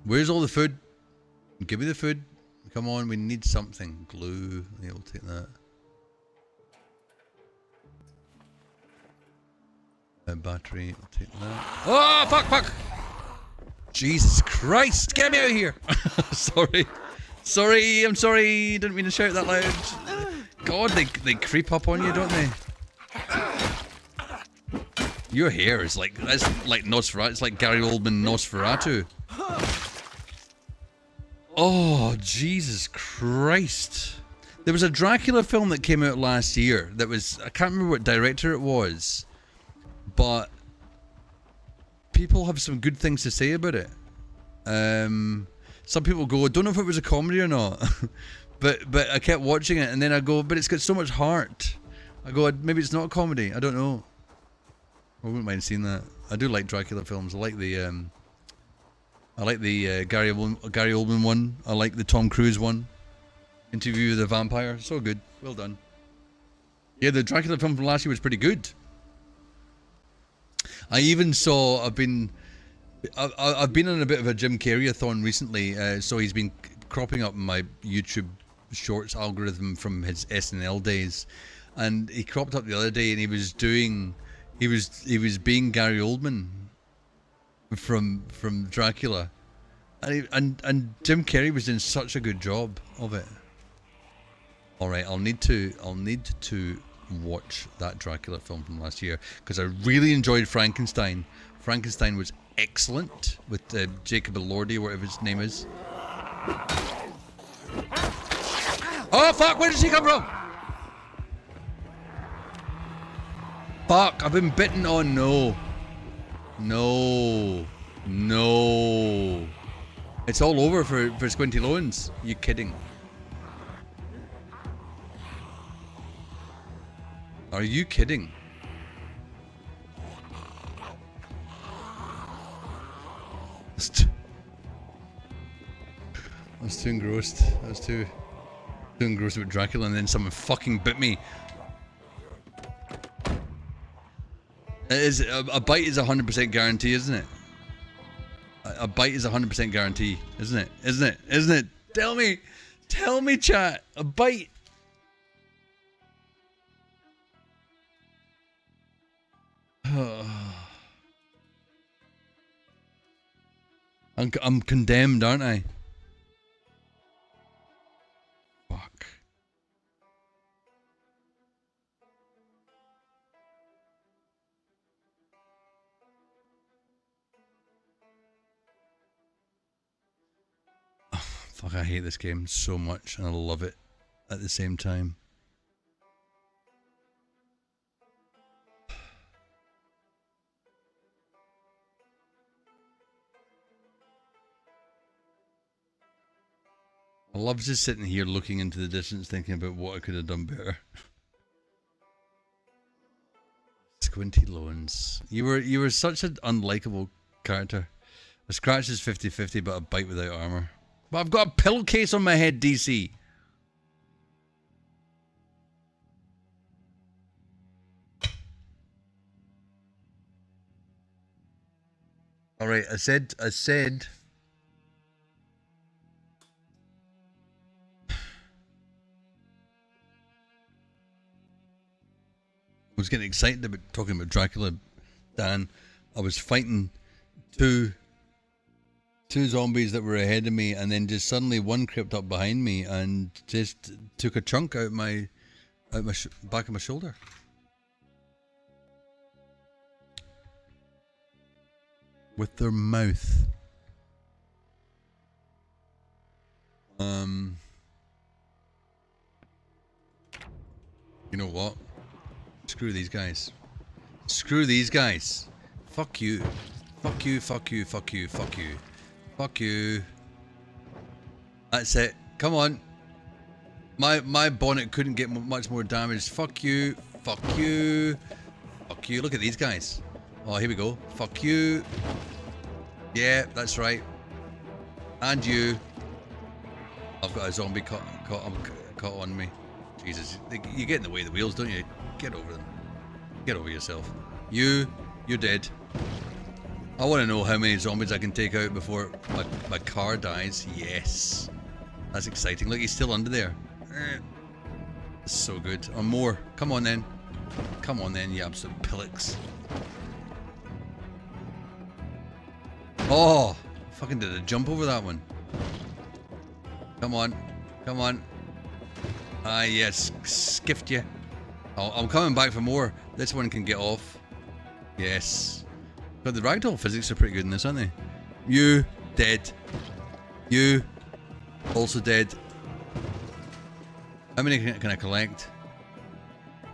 Where's all the food? Give me the food. Come on, we need something. Glue. Yeah, we'll take that. Battery. We'll take that. Oh, fuck! Jesus Christ! Get me out of here! Sorry, I'm sorry. Didn't mean to shout that loud. God, they creep up on you, don't they? Your hair is like, that's like Nosferatu. It's like Gary Oldman Nosferatu. Oh, Jesus Christ. There was a Dracula film that came out last year that was, I can't remember what director it was, but people have some good things to say about it. Some people go, I don't know if it was a comedy or not, but I kept watching it and then I go, but it's got so much heart. I go, maybe it's not a comedy, I don't know. I wouldn't mind seeing that. I do like Dracula films. I like the I like the Gary Oldman one. I like the Tom Cruise one. Interview with the Vampire. So good. Well done. Yeah, the Dracula film from last year was pretty good. I even saw. I've been on a bit of a Jim Carrey-a-thon recently. So he's been cropping up in my YouTube Shorts algorithm from his SNL days, and he cropped up the other day, and he was being Gary Oldman from Dracula, and Jim Carrey was doing such a good job of it. All right, I'll need to watch that Dracula film from last year because I really enjoyed Frankenstein. Frankenstein was excellent with Jacob Elordi, whatever his name is. Oh fuck! Where does he come from? Fuck! I've been bitten. Oh no! No! No! It's all over for Squinty Loans. You kidding? Are you kidding? I was too engrossed. I was too engrossed with Dracula, and then someone fucking bit me. It is a bite is 100% guarantee, isn't it? A bite is 100% guarantee, isn't it? Isn't it? Isn't it? Tell me, chat. A bite. I'm condemned, aren't I? Fuck. Oh, fuck, I hate this game so much and I love it at the same time. I love just sitting here looking into the distance thinking about what I could have done better. Squinty Loans. You were such an unlikable character. A scratch is 50-50 but a bite without armor. But I've got a pillowcase on my head, DC. Alright, I said I was getting excited about talking about Dracula, Dan. I was fighting two zombies that were ahead of me, and then just suddenly one crept up behind me and just took a chunk out my back of my shoulder. With their mouth. You know what? Screw these guys. Screw these guys. Fuck you. Fuck you, fuck you, fuck you, fuck you. Fuck you. That's it. Come on. My bonnet couldn't get much more damage. Fuck you. Fuck you. Fuck you. Look at these guys. Oh, here we go. Fuck you. Yeah, that's right. And you. I've got a zombie caught on me. Jesus, you get in the way of the wheels, don't you? Get over them. Get over yourself. You're dead. I want to know how many zombies I can take out before my car dies. Yes. That's exciting. Look, he's still under there. So good. Or more. Come on then. Come on then, you absolute pillocks. Oh! Fucking did a jump over that one. Come on. Come on. Ah, yes. Skiffed you. Oh, I'm coming back for more. This one can get off. Yes. But the ragdoll physics are pretty good in this, aren't they? You. Dead. You. Also dead. How many can I collect?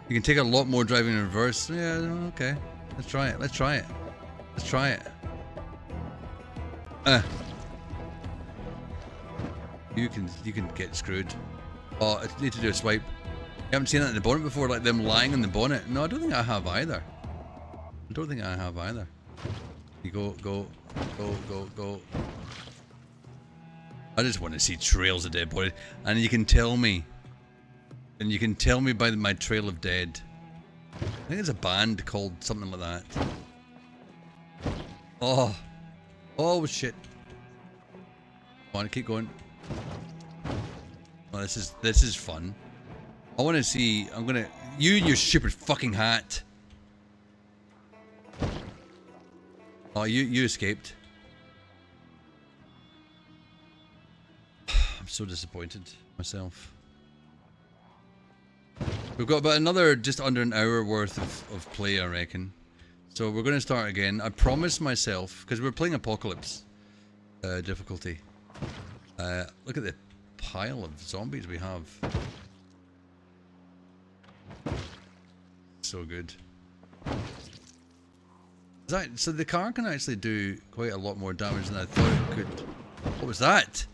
You can take a lot more driving in reverse. Yeah, okay. Let's try it. Let's try it. Let's try it. You can get screwed. Oh, I need to do a swipe. You haven't seen that in the bonnet before, like them lying in the bonnet. No, I don't think I have either. I don't think I have either. You go. I just want to see trails of dead bodies. And you can tell me. And you can tell me by my trail of dead. I think it's a band called something like that. Oh. Oh shit. Come on, keep going. Oh, this is fun. I want to see. I'm gonna. You and your stupid fucking hat. Oh, you escaped. I'm so disappointed myself. We've got about another just under an hour worth of play, I reckon. So we're going to start again. I promised myself, because we're playing Apocalypse difficulty. Look at the pile of zombies we have. So good. So the car can actually do quite a lot more damage than I thought it could. What was that?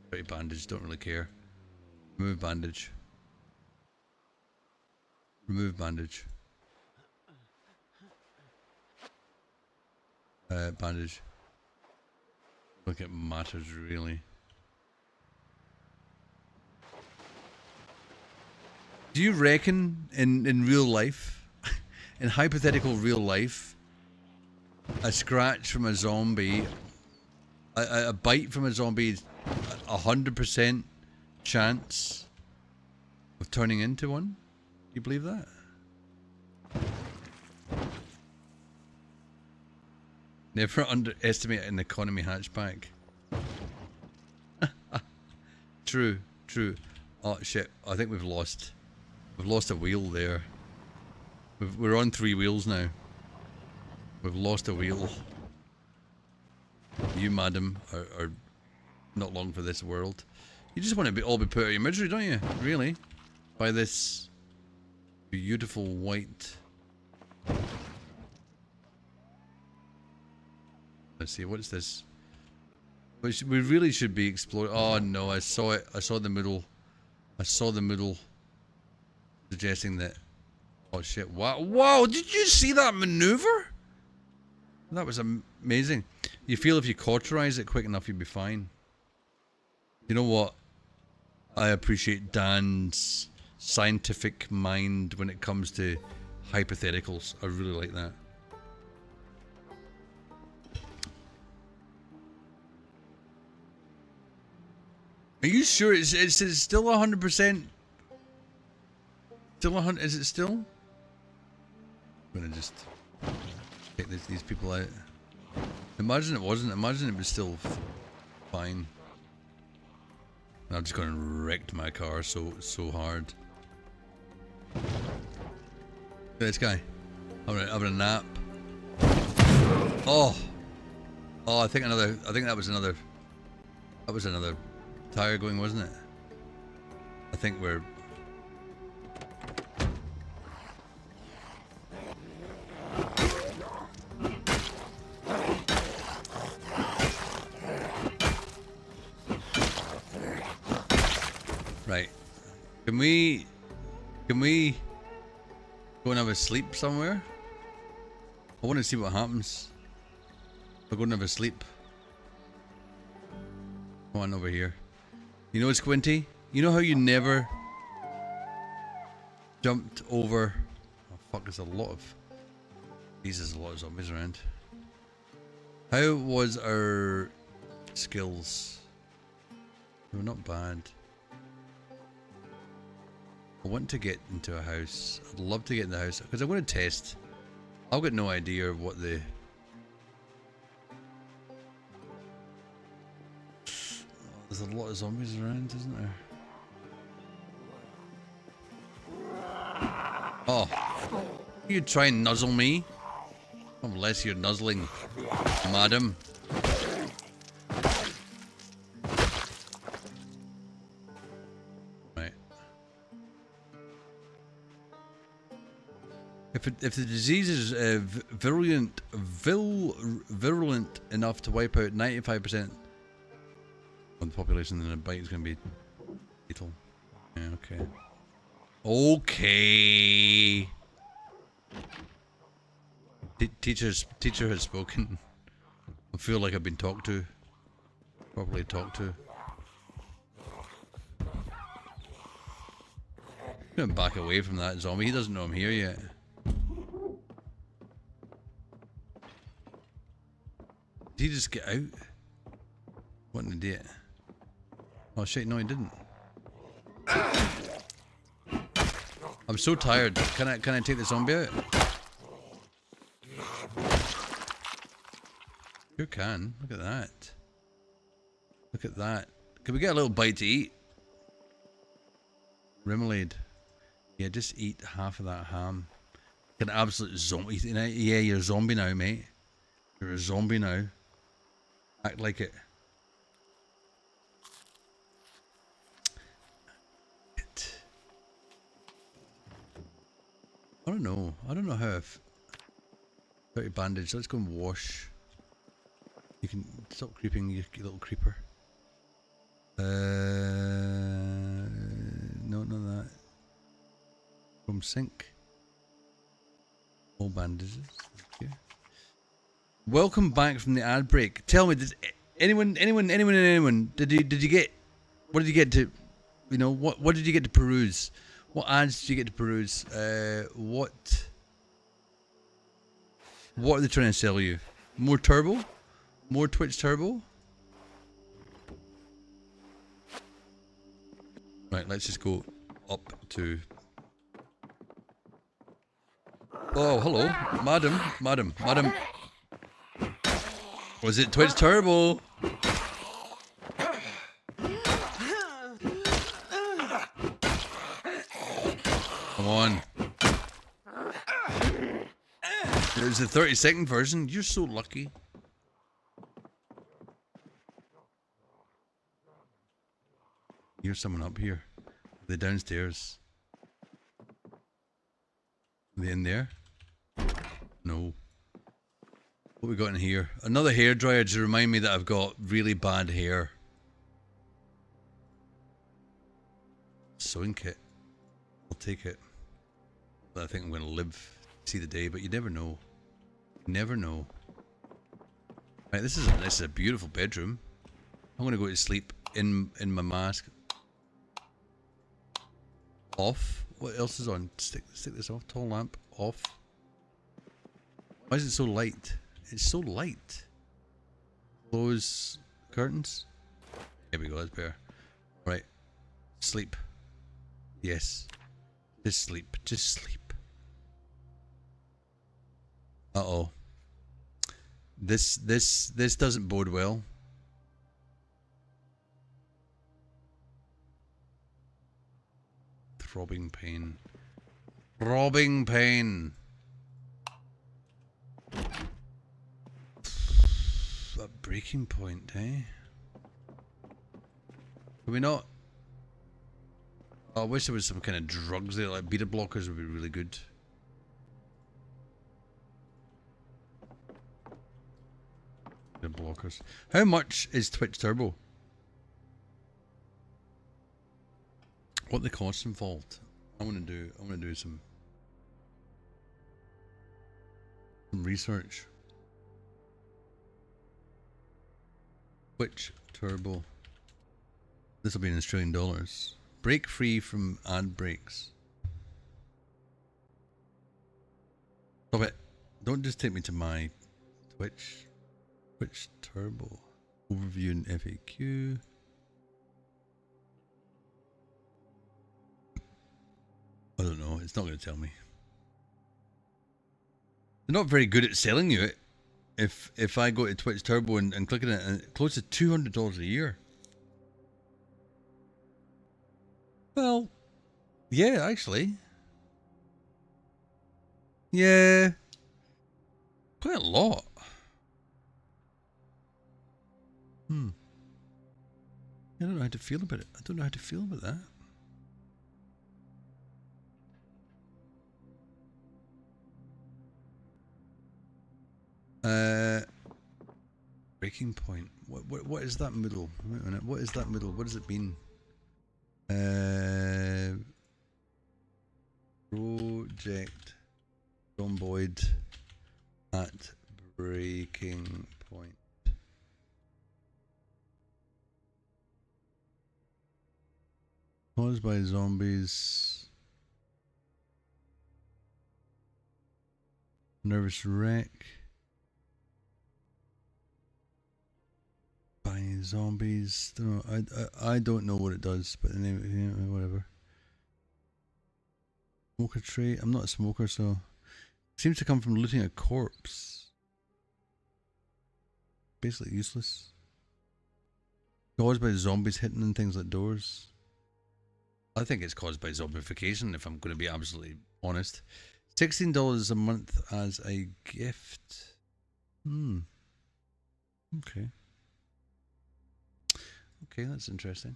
Pretty bandage, don't really care. Remove bandage. Remove bandage. Bandage. Look, it matters really. Do you reckon in real life, in hypothetical real life, a scratch from a zombie, a bite from a zombie is 100% chance of turning into one? You believe that? Never underestimate an economy hatchback. True, true. Oh shit, I think we've lost a wheel there. We're on 3 wheels now. We've lost a wheel. You, madam, are not long for this world. You just want to all be put out of your misery, don't you? Really? By this beautiful white. Let's see, what's this? We really should be exploring. Oh no, I saw it. I saw the middle. I saw the middle. Suggesting that. Oh shit! Wow! Whoa! Did you see that maneuver? That was amazing. You feel if you cauterize it quick enough, you'll be fine. You know what? I appreciate Dan's scientific mind when it comes to hypotheticals. I really like that. Are you sure it's still 100%? Still 100? Is it still? I'm gonna just take these people out. Imagine it wasn't. Imagine it was still fine. I'm just gonna wreck my car so hard. Look at this guy. Having a nap. Oh. Oh, I think that was another. That was another tire going, wasn't it? I think we're. Right. Can we go and have a sleep somewhere? I want to see what happens. I'll go and have a sleep. Come on over here. You know, Squinty? You know how you never jumped over... Oh fuck, there's a lot of... Jesus, there's a lot of zombies around. How was our skills? They were not bad. I want to get into a house. I'd love to get in the house because I want to test. I've got no idea of what the... There's a lot of zombies around, isn't there? Oh. You try and nuzzle me? Unless you're nuzzling, madam. Right. If the disease is virulent enough to wipe out 95% of the population, then a bite is going to be fatal. Yeah, okay. Okay. Teacher has spoken. I feel like I've been talked to. Properly talked to. I'm gonna back away from that zombie. He doesn't know I'm here yet. Did he just get out? What an idiot. Oh shit, no he didn't. I'm so tired. Can I take the zombie out? You can. Look at that. Look at that. Can we get a little bite to eat? Remoulade. Yeah, just eat half of that ham. An absolute zombie. Yeah, you're a zombie now, mate. You're a zombie now. Act like it. I don't know. I don't know how I've... 30 bandage. Let's go and wash. You can stop creeping, you little creeper. No, none of that. From sink. All bandages. Thank you. Welcome back from the ad break. Tell me, does anyone? Did you get? What did you get to? You know, what did you get to peruse? What ads did you get to peruse? What are they trying to sell you? More turbo? More Twitch turbo? Right, let's just go up to... Oh, hello. Madam. Was it Twitch turbo? Come on. There's the 30-second version. You're so lucky. Here's someone up here. Are they downstairs? Are they in there? No. What we got in here? Another hairdryer to remind me that I've got really bad hair. Sewing kit. I'll take it. I think I'm going to live to see the day, but you never know. You never know. Right, this is a beautiful bedroom. I'm going to go to sleep in my mask. Off. What else is on? Stick this off. Tall lamp off. Why is it so light? It's so light. Close curtains. There we go. That's better. Right. Sleep. Yes. Just sleep. Just sleep. Uh-oh. This doesn't bode well. Throbbing pain. Throbbing pain. A breaking point, eh? Can we not? Oh, I wish there was some kind of drugs there, like beta blockers would be really good. Beta blockers. How much is Twitch Turbo? What the costs involved? I want to do some research. Twitch Turbo. This will be in Australian dollars. Break free from ad breaks. Stop it. Don't just take me to my Twitch. Twitch Turbo. Overview and FAQ. I don't know. It's not going to tell me. They're not very good at selling you it. If I go to Twitch Turbo and click on it, and close to $200 a year. Well, yeah, actually. Yeah. Quite a lot. I don't know how to feel about it. I don't know how to feel about that. Breaking point. What is that middle? Wait a minute. What is that middle? What does it mean? Project Zomboid at breaking point. Caused by zombies. Nervous wreck. By zombies. I don't know what it does, but the name, whatever. Smoker trait. I'm not a smoker, so seems to come from looting a corpse. Basically useless. Caused by zombies hitting and things like doors. I think it's caused by zombification, if I'm going to be absolutely honest. $16 a month as a gift. Okay. Okay, that's interesting.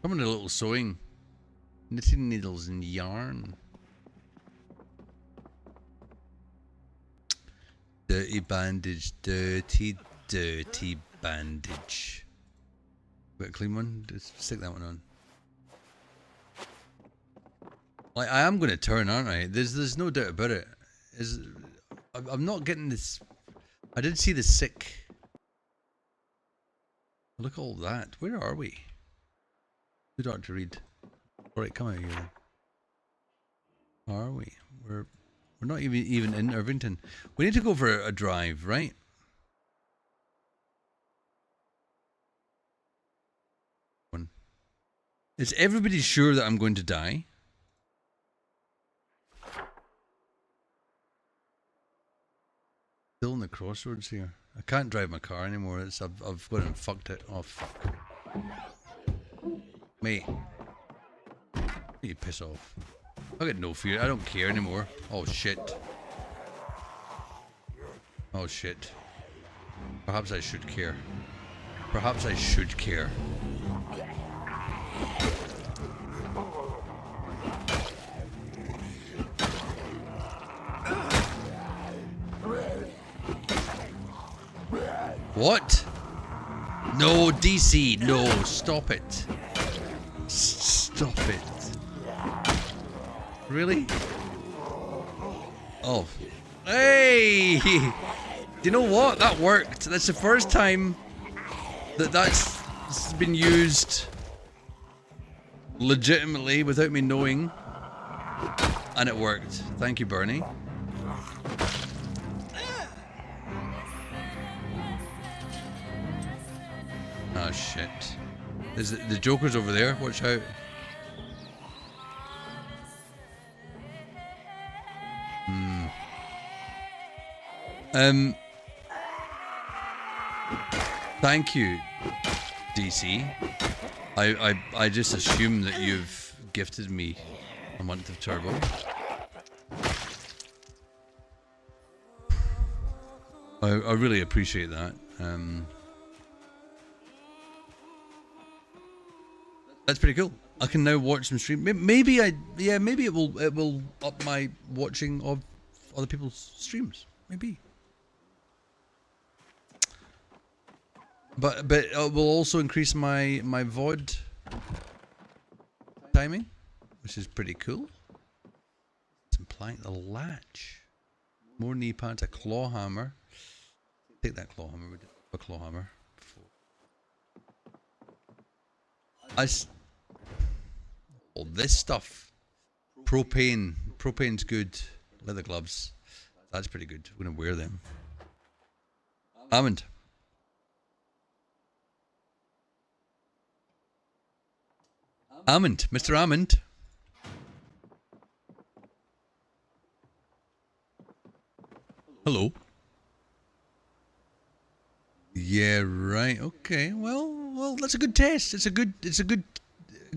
Come on, a little sewing. Knitting needles and yarn. Dirty bandage. Dirty, dirty bandage. Got a clean one? Just stick that one on. Like, I am going to turn, aren't I? There's no doubt about it. I'm not getting this. I did see the sick. Look at all that. Where are we? Too dark to read. Alright, come out here then. Are we? We're not even in Irvington. We need to go for a drive, right? Is everybody sure that I'm going to die? Still in the crossroads here. I can't drive my car anymore. I've gone and fucked it. Oh fuck. Mate. You piss off. I got no fear. I don't care anymore. Oh shit. Oh shit. Perhaps I should care. Perhaps I should care. What? No, DC, no, stop it. Stop it. Really? Oh. Hey! Do you know what? That worked. That's the first time that's been used legitimately without me knowing. And it worked. Thank you, Bernie. Oh shit. The Joker's over there, watch out. Thank you, DC. I just assume that you've gifted me a month of Turbo. I really appreciate that. That's pretty cool. I can now watch some stream. Maybe it will up my watching of other people's streams. Maybe. But it will also increase my VOD timing, which is pretty cool. It's implying the latch. More knee pads, a claw hammer. Take that claw hammer. We did a claw hammer before. All this stuff. Propane's good. Leather gloves. That's pretty good. We're gonna wear them. Almond. Almond, Mr. Almond. Hello. Yeah, right. Okay. Well, that's a good test. It's a good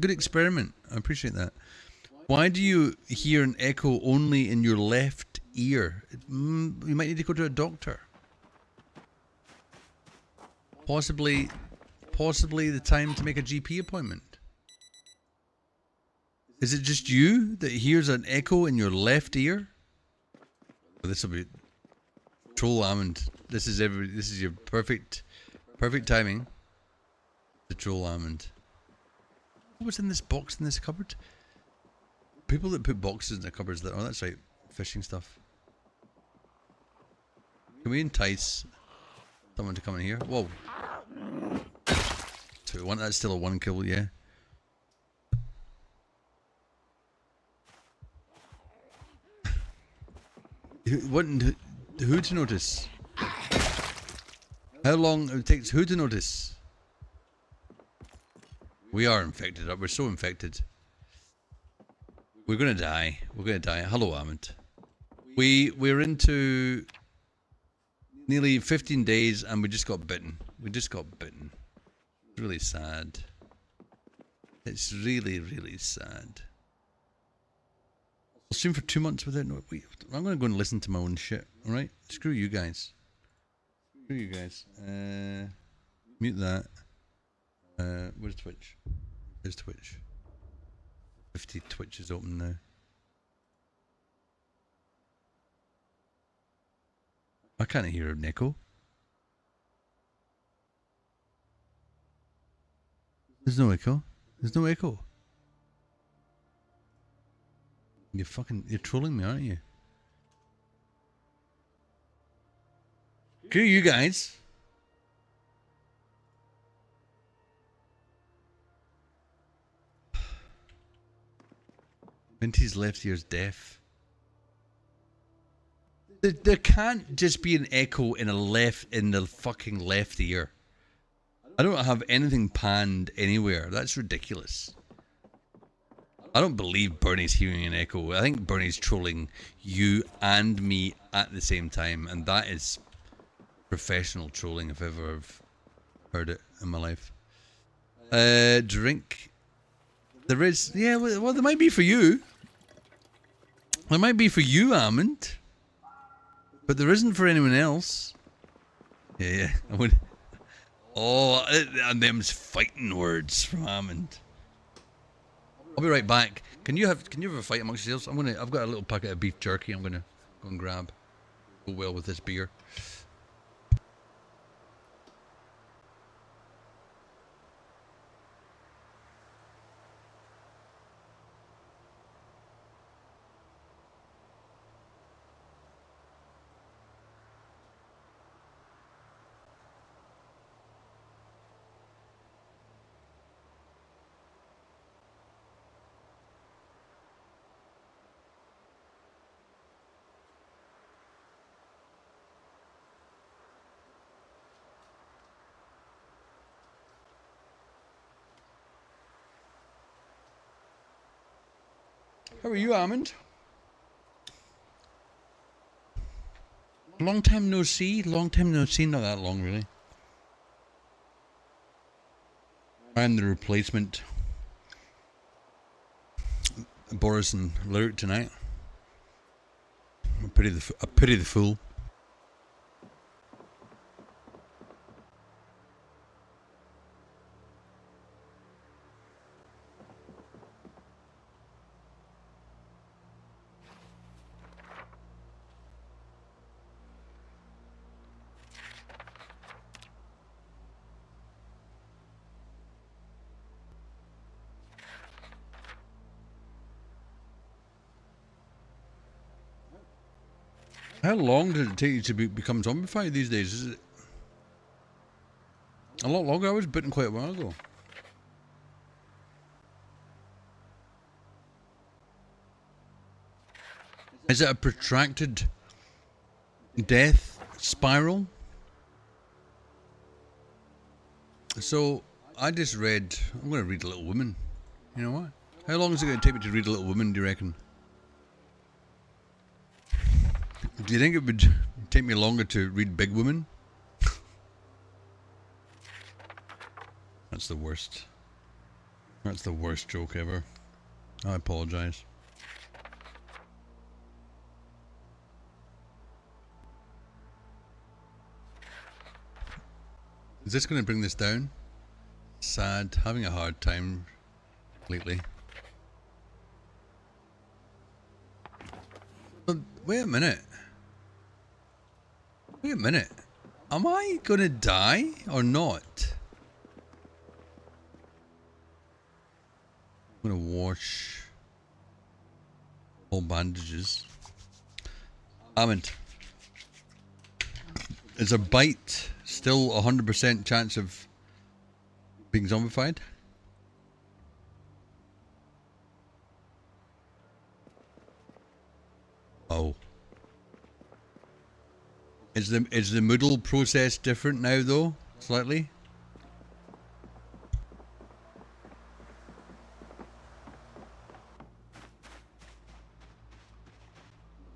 experiment. I appreciate that. Why do you hear an echo only in your left ear? You might need to go to a doctor. Possibly the time to make a GP appointment. Is it just you that hears an echo in your left ear? Well, this will be troll almond. This is your perfect timing. The troll almond. What was in this box in this cupboard? People that put boxes in the cupboards that, oh, that's right, fishing stuff. Can we entice someone to come in here? Whoa. 2-1, that's still a 1 kill, yeah. Who to notice? How long it takes who to notice? We are infected. We're so infected. We're gonna die. We're gonna die. Hello, Armand. We're into nearly 15 days and we just got bitten. We just got bitten. It's really sad. It's really, really sad. I'll stream for 2 months without no. I'm gonna go and listen to my own shit. All right, screw you guys. Screw you guys. Mute that. Where's Twitch? There's Twitch. 50 Twitch is open now. I can't hear an echo. There's no echo. There's no echo. You're trolling me, aren't you? Screw you guys. Minty's left ear's deaf. There can't just be an echo in the fucking left ear. I don't have anything panned anywhere. That's ridiculous. I don't believe Bernie's hearing an echo. I think Bernie's trolling you and me at the same time, and that is professional trolling if ever I've heard it in my life. Drink. There is, yeah, well, there might be for you. There might be for you, Armand. But there isn't for anyone else. Yeah, I would. Oh, and them's fighting words from Armand. I'll be right back. Can you have a fight amongst yourselves? I've got a little packet of beef jerky. I'm gonna go and grab. Go well with this beer. How are you, Armand? Long time no see. Long time no see. Not that long, really. I'm the replacement. Boris and Lyric tonight. I pity the fool. How long did it take you to become zombified these days? Is it a lot longer? I was bitten quite a while ago. Is it a protracted death spiral? So, I just read... I'm going to read Little Women. You know what? How long is it going to take me to read Little Women, do you reckon? Do you think it would take me longer to read Big Woman? That's the worst. That's the worst joke ever. I apologize. Is this going to bring this down? Sad. Having a hard time lately. But wait a minute. Wait a minute. Am I going to die or not? I'm going to wash all bandages. Armand. Is a bite still 100% chance of being zombified? Oh. Is the Moodle process different now though? Slightly?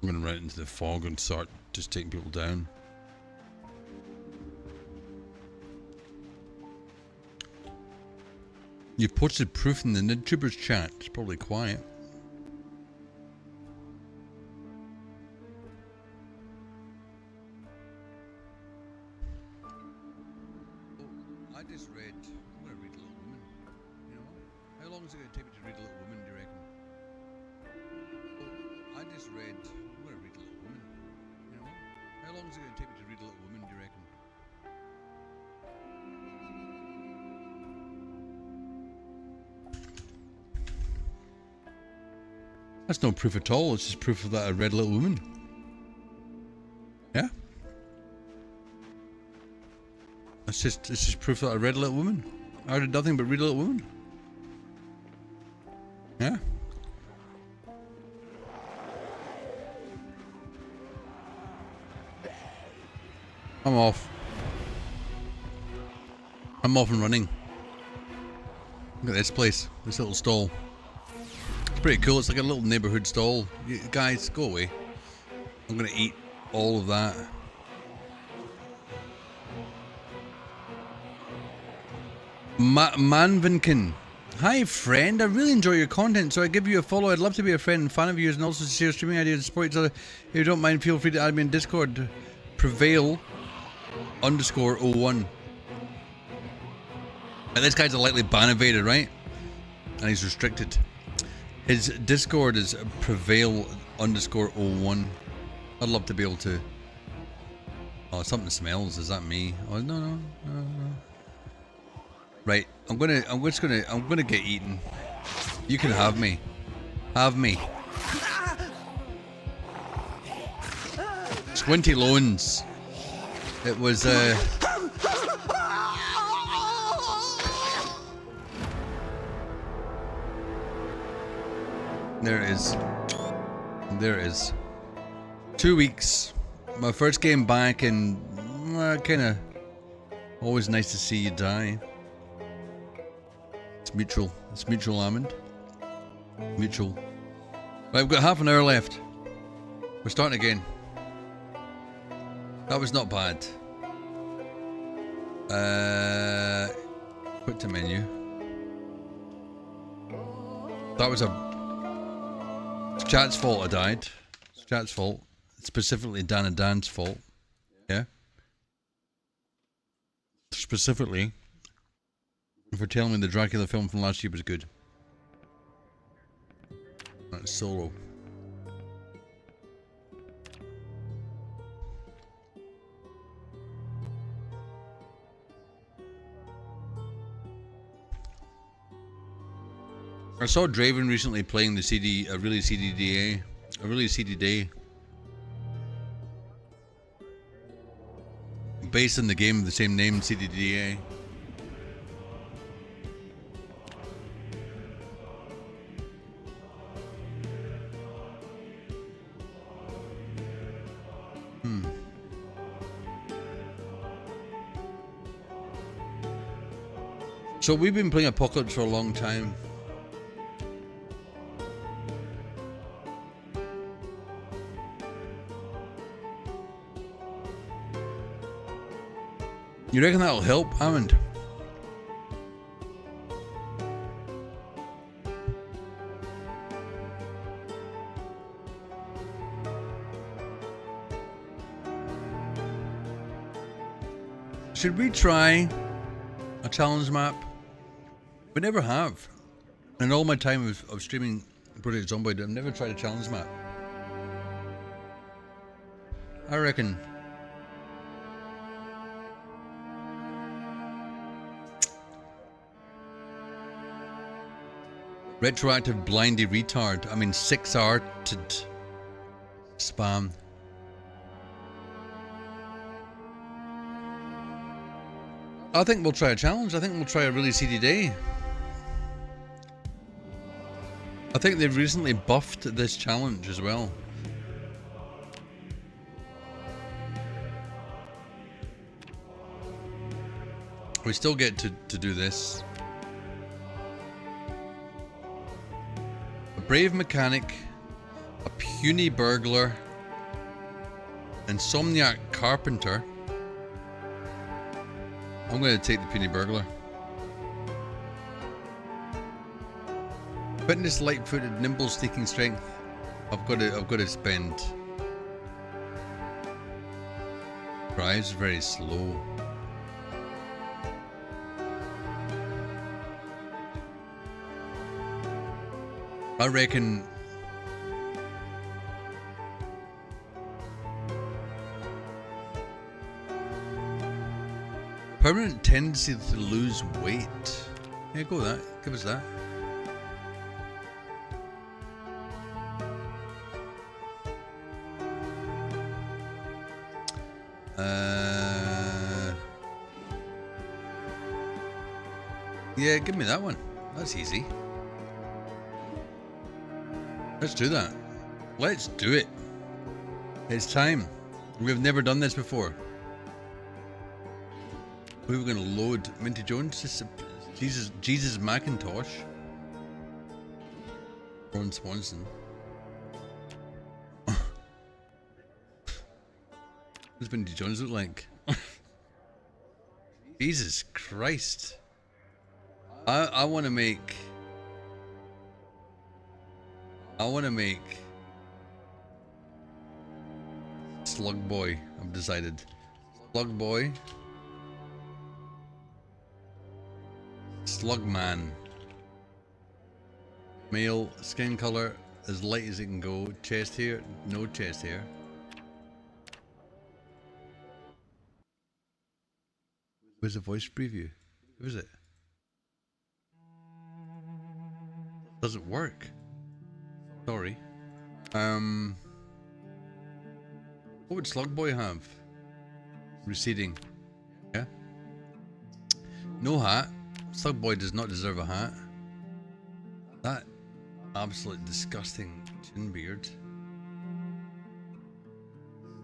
I'm gonna run into the fog and start just taking people down. You've posted proof in the NidTubers chat. It's probably quiet. Oh, I just read. I'm gonna read Little Woman. You know what? How long is it gonna take me to read Little Woman, do you reckon? Oh, I just read. I'm gonna read Little Woman. You know what? How long is it gonna take me to read Little Woman, do you reckon? That's no proof at all. It's just proof that I read Little Woman. Yeah. It's just proof that I read Little Woman. I did nothing but read Little Woman. Yeah. I'm off. I'm off and running. Look at this place. This little stall. It's pretty cool. It's like a little neighborhood stall. You guys, go away. I'm gonna eat all of that. Manvinkin. Hi friend, I really enjoy your content, so I give you a follow. I'd love to be a friend and fan of yours and also to share streaming ideas and support each other. If you don't mind, feel free to add me in Discord. Prevail_01. And this guy's a likely ban evaded, right? And he's restricted. His Discord is Prevail_01. I'd love to be able to. Oh, something smells. Is that me? Oh no. Right, I'm gonna get eaten. You can have me. Have me. Squinty loans. It was there it is. There it is. 2 weeks. My first game back, and kinda always nice to see you die. It's mutual. It's mutual, Almond. Mutual. Right, we've got half an hour left. We're starting again. That was not bad. Quit to menu. That was it's chat's fault I died. It's chat's fault. It's specifically Dan and Dan's fault. Yeah? Specifically for telling me the Dracula film from last year was good. That's Solo. I saw Draven recently playing the CD, a really CD day. Based on the game of the same name, CDDA. So we've been playing Apocalypse for a long time. You reckon that'll help, Hammond? Should we try a challenge map? We never have. In all my time of streaming Project Zomboid, I've never tried a challenge map. I reckon. Retroactive blindy retard. I mean 6-hearted spam. I think we'll try a challenge. I think we'll try a really seedy day. I think they've recently buffed this challenge as well. We still get to do this. A brave mechanic, a puny burglar, insomniac carpenter. I'm going to take the puny burglar. Fitness, light-footed, nimble, sneaking strength. I've got to spend. Drives very slow. I reckon permanent tendency to lose weight. Yeah, go with that. Give us that. Yeah, give me that one. That's easy. Let's do that. Let's do it. It's time. We've never done this before. We were going to load Minty Jones. Jesus Macintosh. Ron Swanson. What does Minty Jones look like? Jesus Christ. I want to make Slug Boy. I've decided. Slug Boy. Slug Man. Male, skin color as light as it can go. Chest hair, no chest hair. Where's the voice preview? Who is it? Doesn't work. Sorry. What would Slug Boy have? Receding. Yeah. No hat. Slug Boy does not deserve a hat. That absolute disgusting chin beard.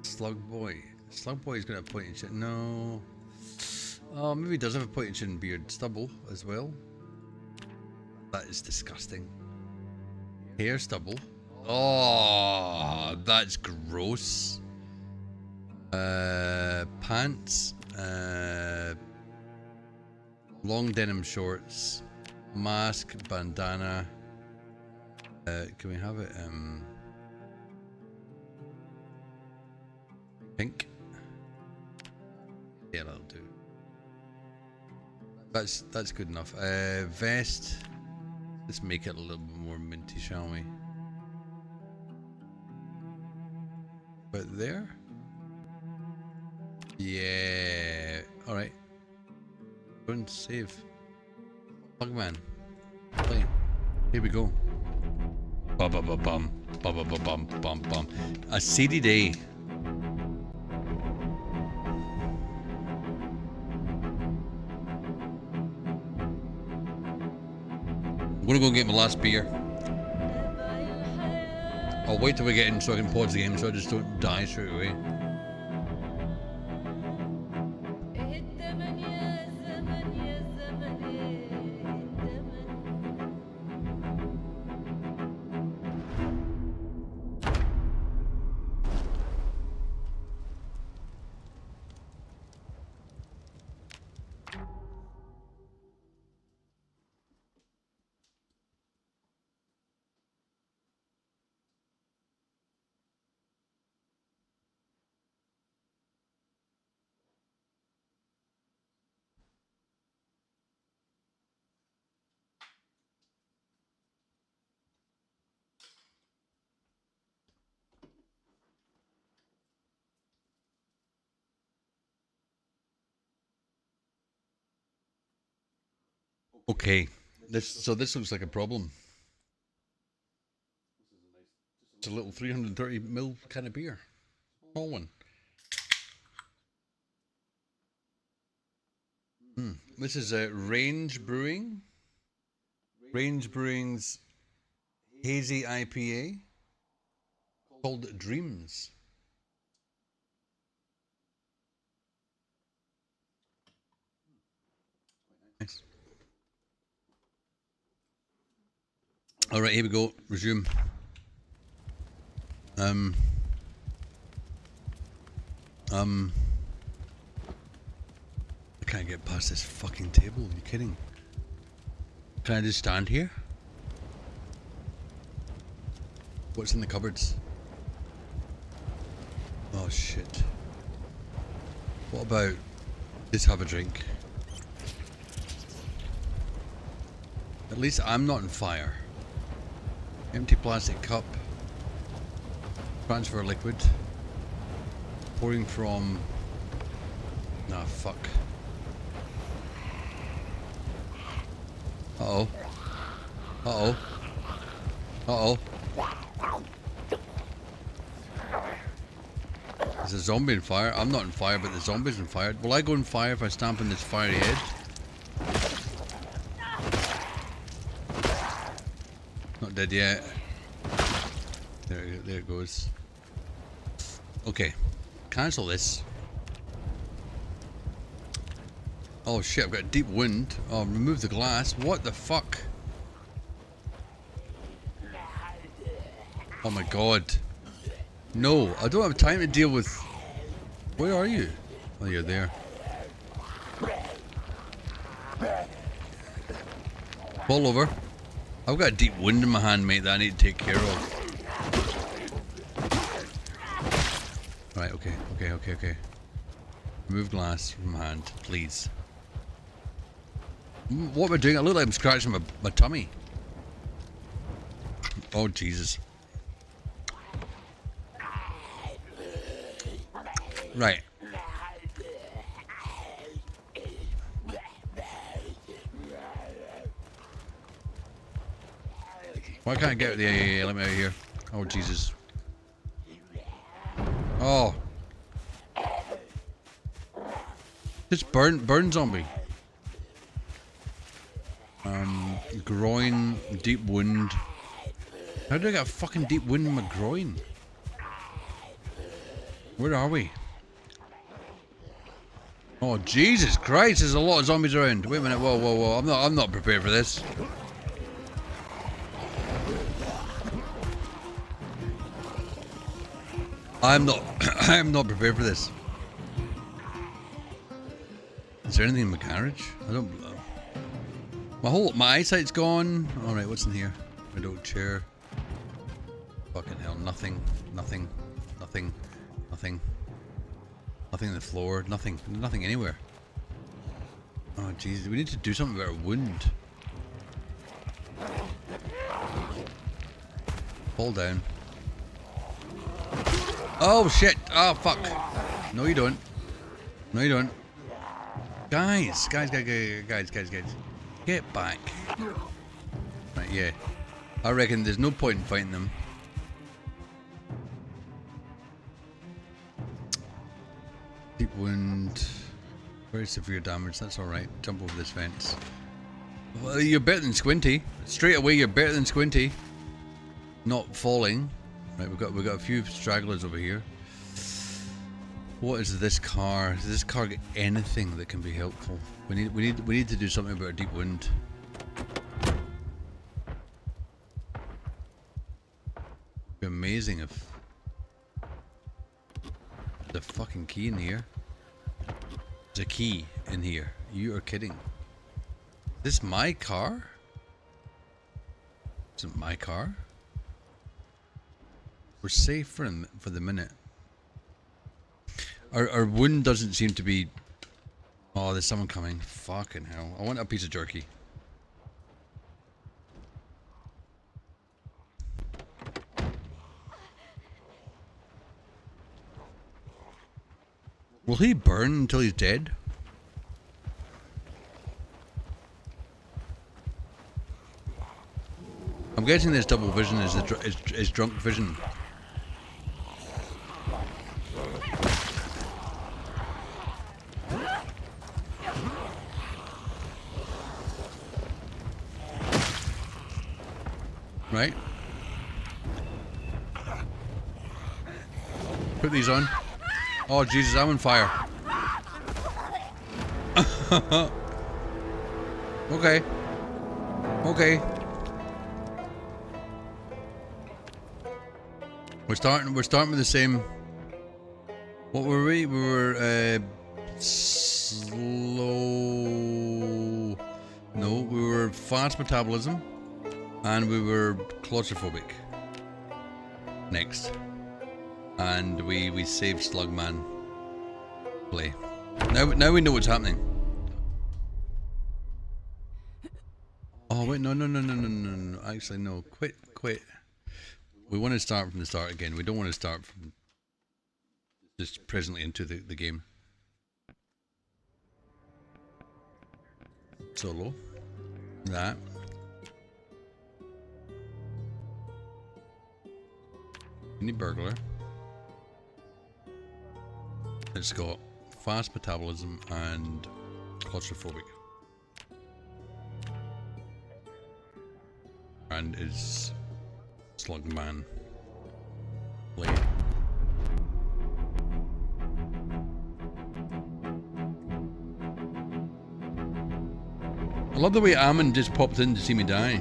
Slug Boy. Slug Boy's got a pointy chin. No. Oh, maybe he does have a pointy chin beard. Stubble as well. That is disgusting. Hair stubble. Oh, that's gross. Pants. Long denim shorts. Mask, bandana. Can we have it? Pink. Yeah, that'll do. That's good enough. Vest. Let's make it a little bit more minty, shall we? But there. Yeah. All right. Go and save. Bugman. Play. Here we go. Bum bum bum bum bum bum bum bum bum. A seedy day. I'm gonna go get my last beer. I'll wait till we get in so I can pause the game so I just don't die straight away. Okay, this looks like a problem. It's a little 330ml kind of beer, small one. This is a Range Brewing. Range Brewing's hazy IPA called Dreams. Alright, here we go. Resume. I can't get past this fucking table. Are you kidding? Can I just stand here? What's in the cupboards? Oh shit. What about just have a drink? At least I'm not on fire. Empty plastic cup. Transfer liquid. Pouring from... Nah, fuck. Uh-oh. Uh-oh. Uh-oh. There's a zombie in fire. I'm not in fire, but the zombie's in fire. Will I go in fire if I stamp on this fiery head? Not dead yet. There it goes. Okay. Cancel this. Oh shit, I've got a deep wound. Oh, remove the glass. What the fuck? Oh my god. No, I don't have time to deal with... Where are you? Oh, you're there. Fall over. I've got a deep wound in my hand, mate, that I need to take care of. Right, okay. Remove glass from my hand, please. What am I doing? I look like I'm scratching my tummy. Oh, Jesus. Right. Why can't I get the... Yeah, let me out of here. Oh, Jesus. Oh. Just burn zombie. Groin, deep wound. How did I get a fucking deep wound in my groin? Where are we? Oh, Jesus Christ, there's a lot of zombies around. Wait a minute, whoa. I'm not prepared for this. I am not prepared for this. Is there anything in my garage? I don't... My eyesight's gone. Alright, what's in here? Window, chair. Fucking hell, nothing on the floor, nothing anywhere. Oh Jesus, we need to do something about our wound. Fall down. Oh shit! Oh fuck! No you don't. No you don't. Guys. Get back. Right, yeah. I reckon there's no point in fighting them. Deep wound. Very severe damage, that's alright. Jump over this fence. Well, you're better than Squinty. Straight away you're better than Squinty. Not falling. Right, we've got a few stragglers over here. What is this car? Does this car get anything that can be helpful? We need to do something about a deep wound. It'd be amazing if the fucking key in here. There's a key in here. You are kidding. Is this my car? Isn't my car? We're safe for the minute. Our wound doesn't seem to be... Oh, there's someone coming. Fucking hell. I want a piece of jerky. Will he burn until he's dead? I'm guessing this double vision is drunk vision. Right? Put these on. Oh Jesus, I'm on fire. Okay. Okay. We're starting with the same. What were we? We were slow. No, we were fast metabolism, and we were claustrophobic. Next, and we saved Slugman. Play. Now we know what's happening. Oh wait, no. Actually, no. Quit. We want to start from the start again. We don't want to start from just presently into the game. Solo. That. Any burglar. It's got fast metabolism and claustrophobic. And is Slugman. Play. I love the way Ammon just popped in to see me die.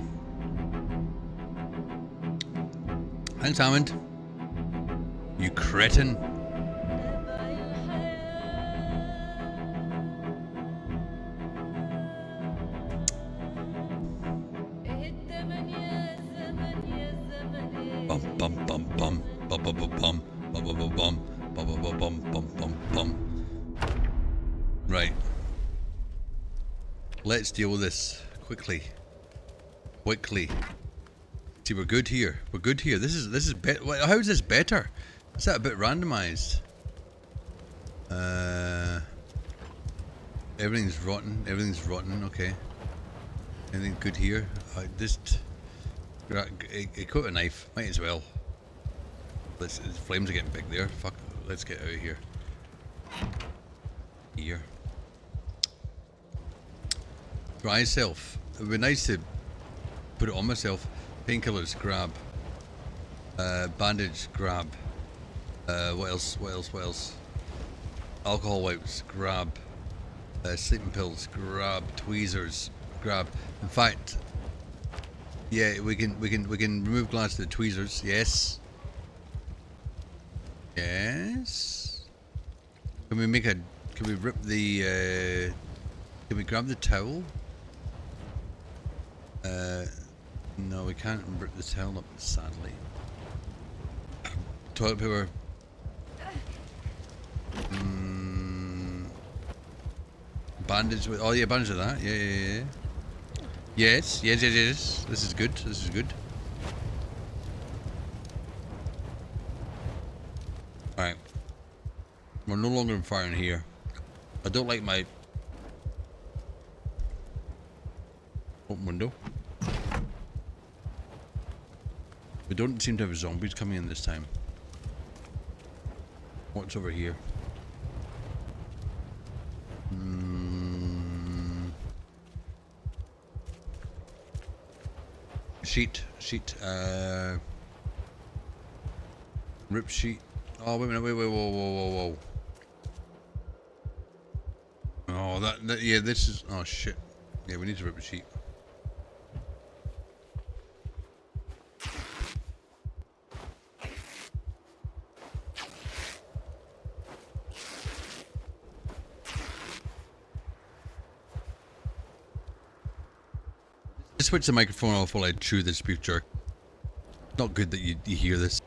Thanks, Ammon. You cretin. Right. Let's deal with this quickly. See, we're good here. This is better. How is this better? Is that a bit randomized? Everything's rotten. Okay. Anything good here? Just equip a knife. Might as well. The flames are getting big there. Fuck. Let's get out of here. Dry self. It would be nice to put it on myself. Painkillers, grab. Bandage, grab. What else? Alcohol wipes, grab. Sleeping pills, grab. Tweezers, grab. In fact, yeah, we can remove glass to the tweezers. Yes. Can we rip the? Can we grab the towel? No, we can't rip the towel up, sadly. Toilet paper. Bandage with. Oh yeah, bandage with that. Yeah. Yes. This is good. Alright. We're no longer firing here. I don't like my open window. We don't seem to have zombies coming in this time. What's over here? Sheet. Rip sheet. Oh, wait a minute, whoa. Oh, that, yeah, this is, oh shit. Yeah, we need to rip a sheet. Just switch the microphone off while I chew this beef jerk. Not good that you hear this.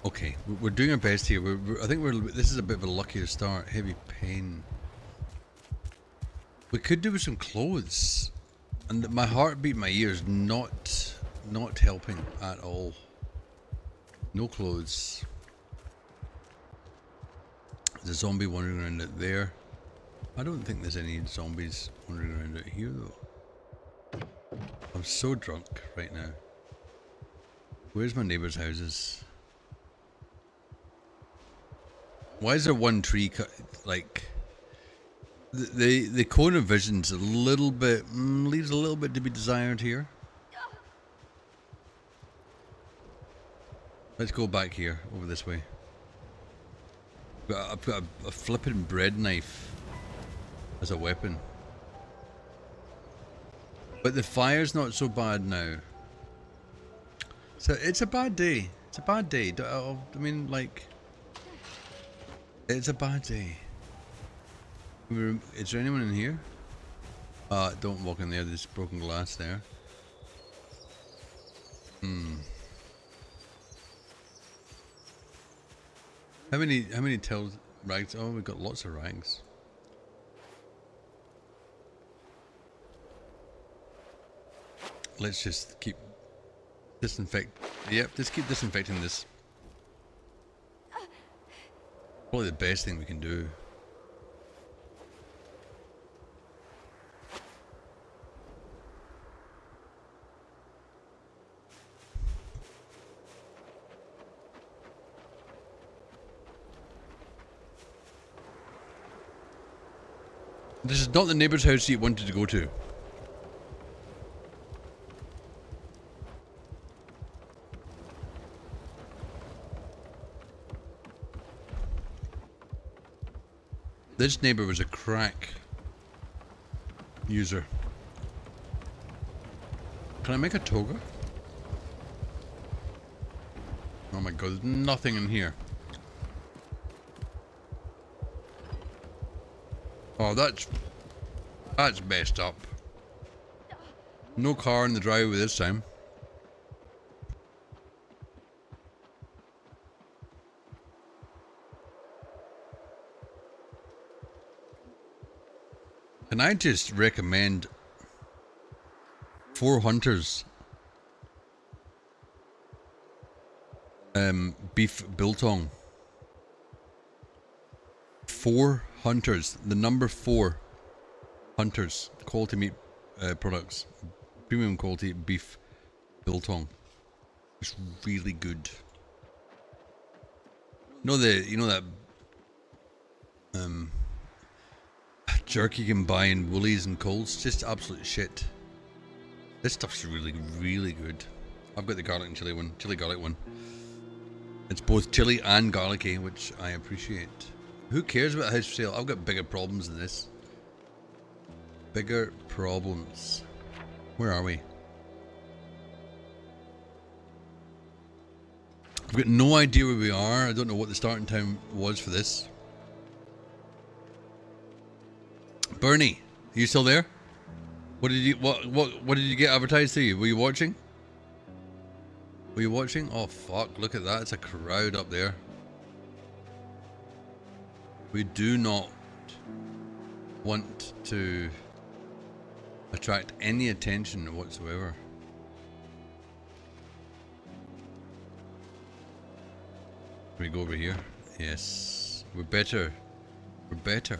Okay, we're doing our best here. I think this is a bit of a luckier start. Heavy pain. We could do with some clothes, and my heartbeat in my ears not helping at all. No clothes. There's a zombie wandering around out there. I don't think there's any zombies wandering around out here though. I'm so drunk right now. Where's my neighbours' houses? Why is there one tree cut? Like the cone of vision's a little bit leaves a little bit to be desired here. Let's go back here over this way. I've got a flippin' bread knife as a weapon. But the fire's not so bad now. So it's a bad day. It's a bad day. I mean, like, it's a bad day. Is there anyone in here? Don't walk in there. There's broken glass there. How many rags? Oh, we've got lots of rags. Let's just keep Yep, just keep disinfecting this. Probably the best thing we can do. This is not the neighbour's house you wanted to go to. This neighbour was a crack user. Can I make a toga? Oh my god, there's nothing in here. Oh, that's messed up. No car in the driveway this time. Can I just recommend 4 hunters beef biltong? 4 hunters, the number 4 hunters quality meat products, premium quality beef biltong. It's really good. You know that jerky you can buy in Woolies and Coles, just absolute shit. This stuff's really, really good. I've got the garlic and chili garlic one. It's both chili and garlicky, which I appreciate. Who cares about a house for sale? I've got bigger problems than this. Bigger problems. Where are we? I've got no idea where we are. I don't know what the starting time was for this. Bernie, are you still there? What did you get advertised to you? Were you watching? Were you watching? Oh fuck, look at that. It's a crowd up there. We do not want to attract any attention whatsoever. Can we go over here? Yes. We're better. We're better.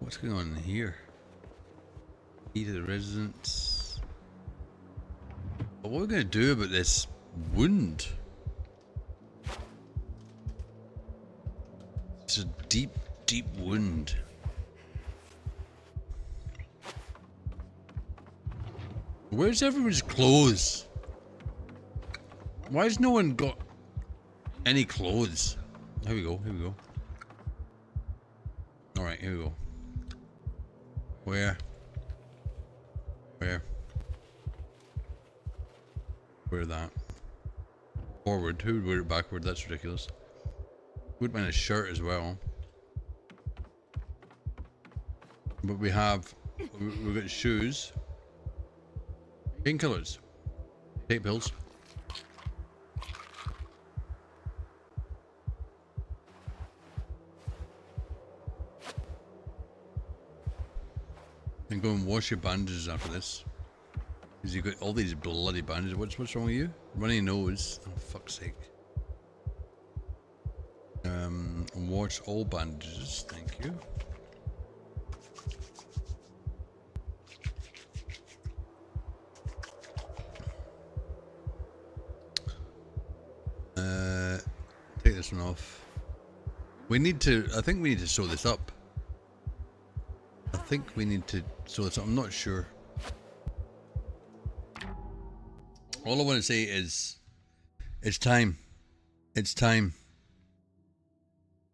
What's going on in here? Key to the residence. But what are we going to do about this wound? It's a deep, deep wound. Where's everyone's clothes? Why has no one got any clothes? Here we go, here we go. Alright, here we go. Where? Where that? Forward. Who would wear it backward? That's ridiculous. Wouldn't mind a shirt as well. But we've got shoes. Painkillers. Take pills. And go and wash your bandages after this. Because you've got all these bloody bandages. What's wrong with you? Runny nose. Oh, fuck's sake. Wash all bandages. Thank you. Take this one off. I think we need to sew this up. I'm not sure. All I want to say is, it's time. It's time.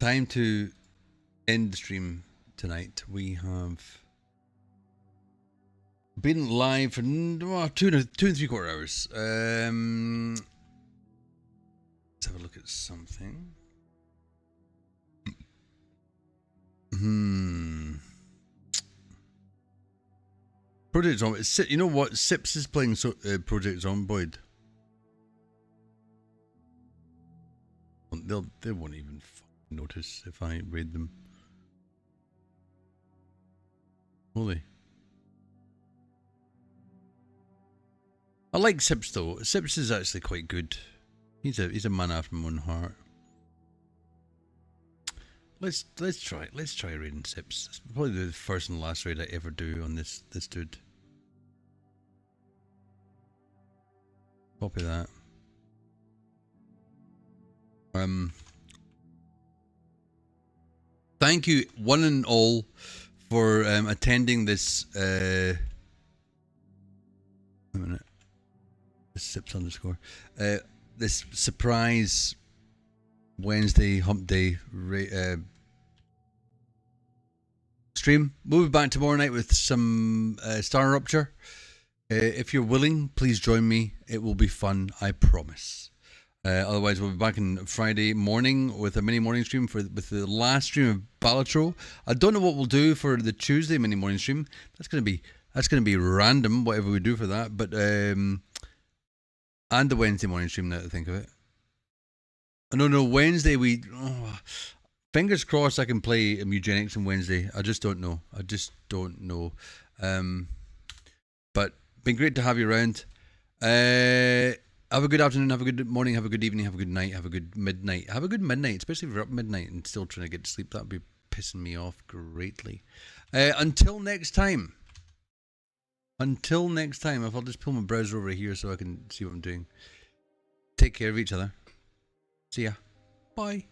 Time to end the stream tonight. We have been live for 2 and 3/4 hours. Let's have a look at something. Project Zomboid. You know what? Sips is playing Project Zomboid. They won't even notice if I raid them. Will they? I like Sips though. Sips is actually quite good. He's a man after my own heart. Let's try raiding Sips. It's probably the first and last raid I ever do on this dude. Copy that. Thank you one and all for attending this a minute. Sips underscore this surprise Wednesday hump day stream. We'll be back tomorrow night with some Star Rupture. If you're willing, please join me. It will be fun, I promise. Otherwise, we'll be back on Friday morning with a mini morning stream with the last stream of Balatro. I don't know what we'll do for the Tuesday mini morning stream. That's gonna be random, whatever we do for that. But and the Wednesday morning stream. Now that I think of it. No, Wednesday we. Fingers crossed I can play Eugenics on Wednesday. I just don't know. But been great to have you around. Have a good afternoon, have a good morning, have a good evening, have a good night, have a good midnight. Have a good midnight, especially if you're up midnight and still trying to get to sleep. That'd be pissing me off greatly. Until next time. If I'll just pull my browser over here so I can see what I'm doing. Take care of each other. See ya. Bye.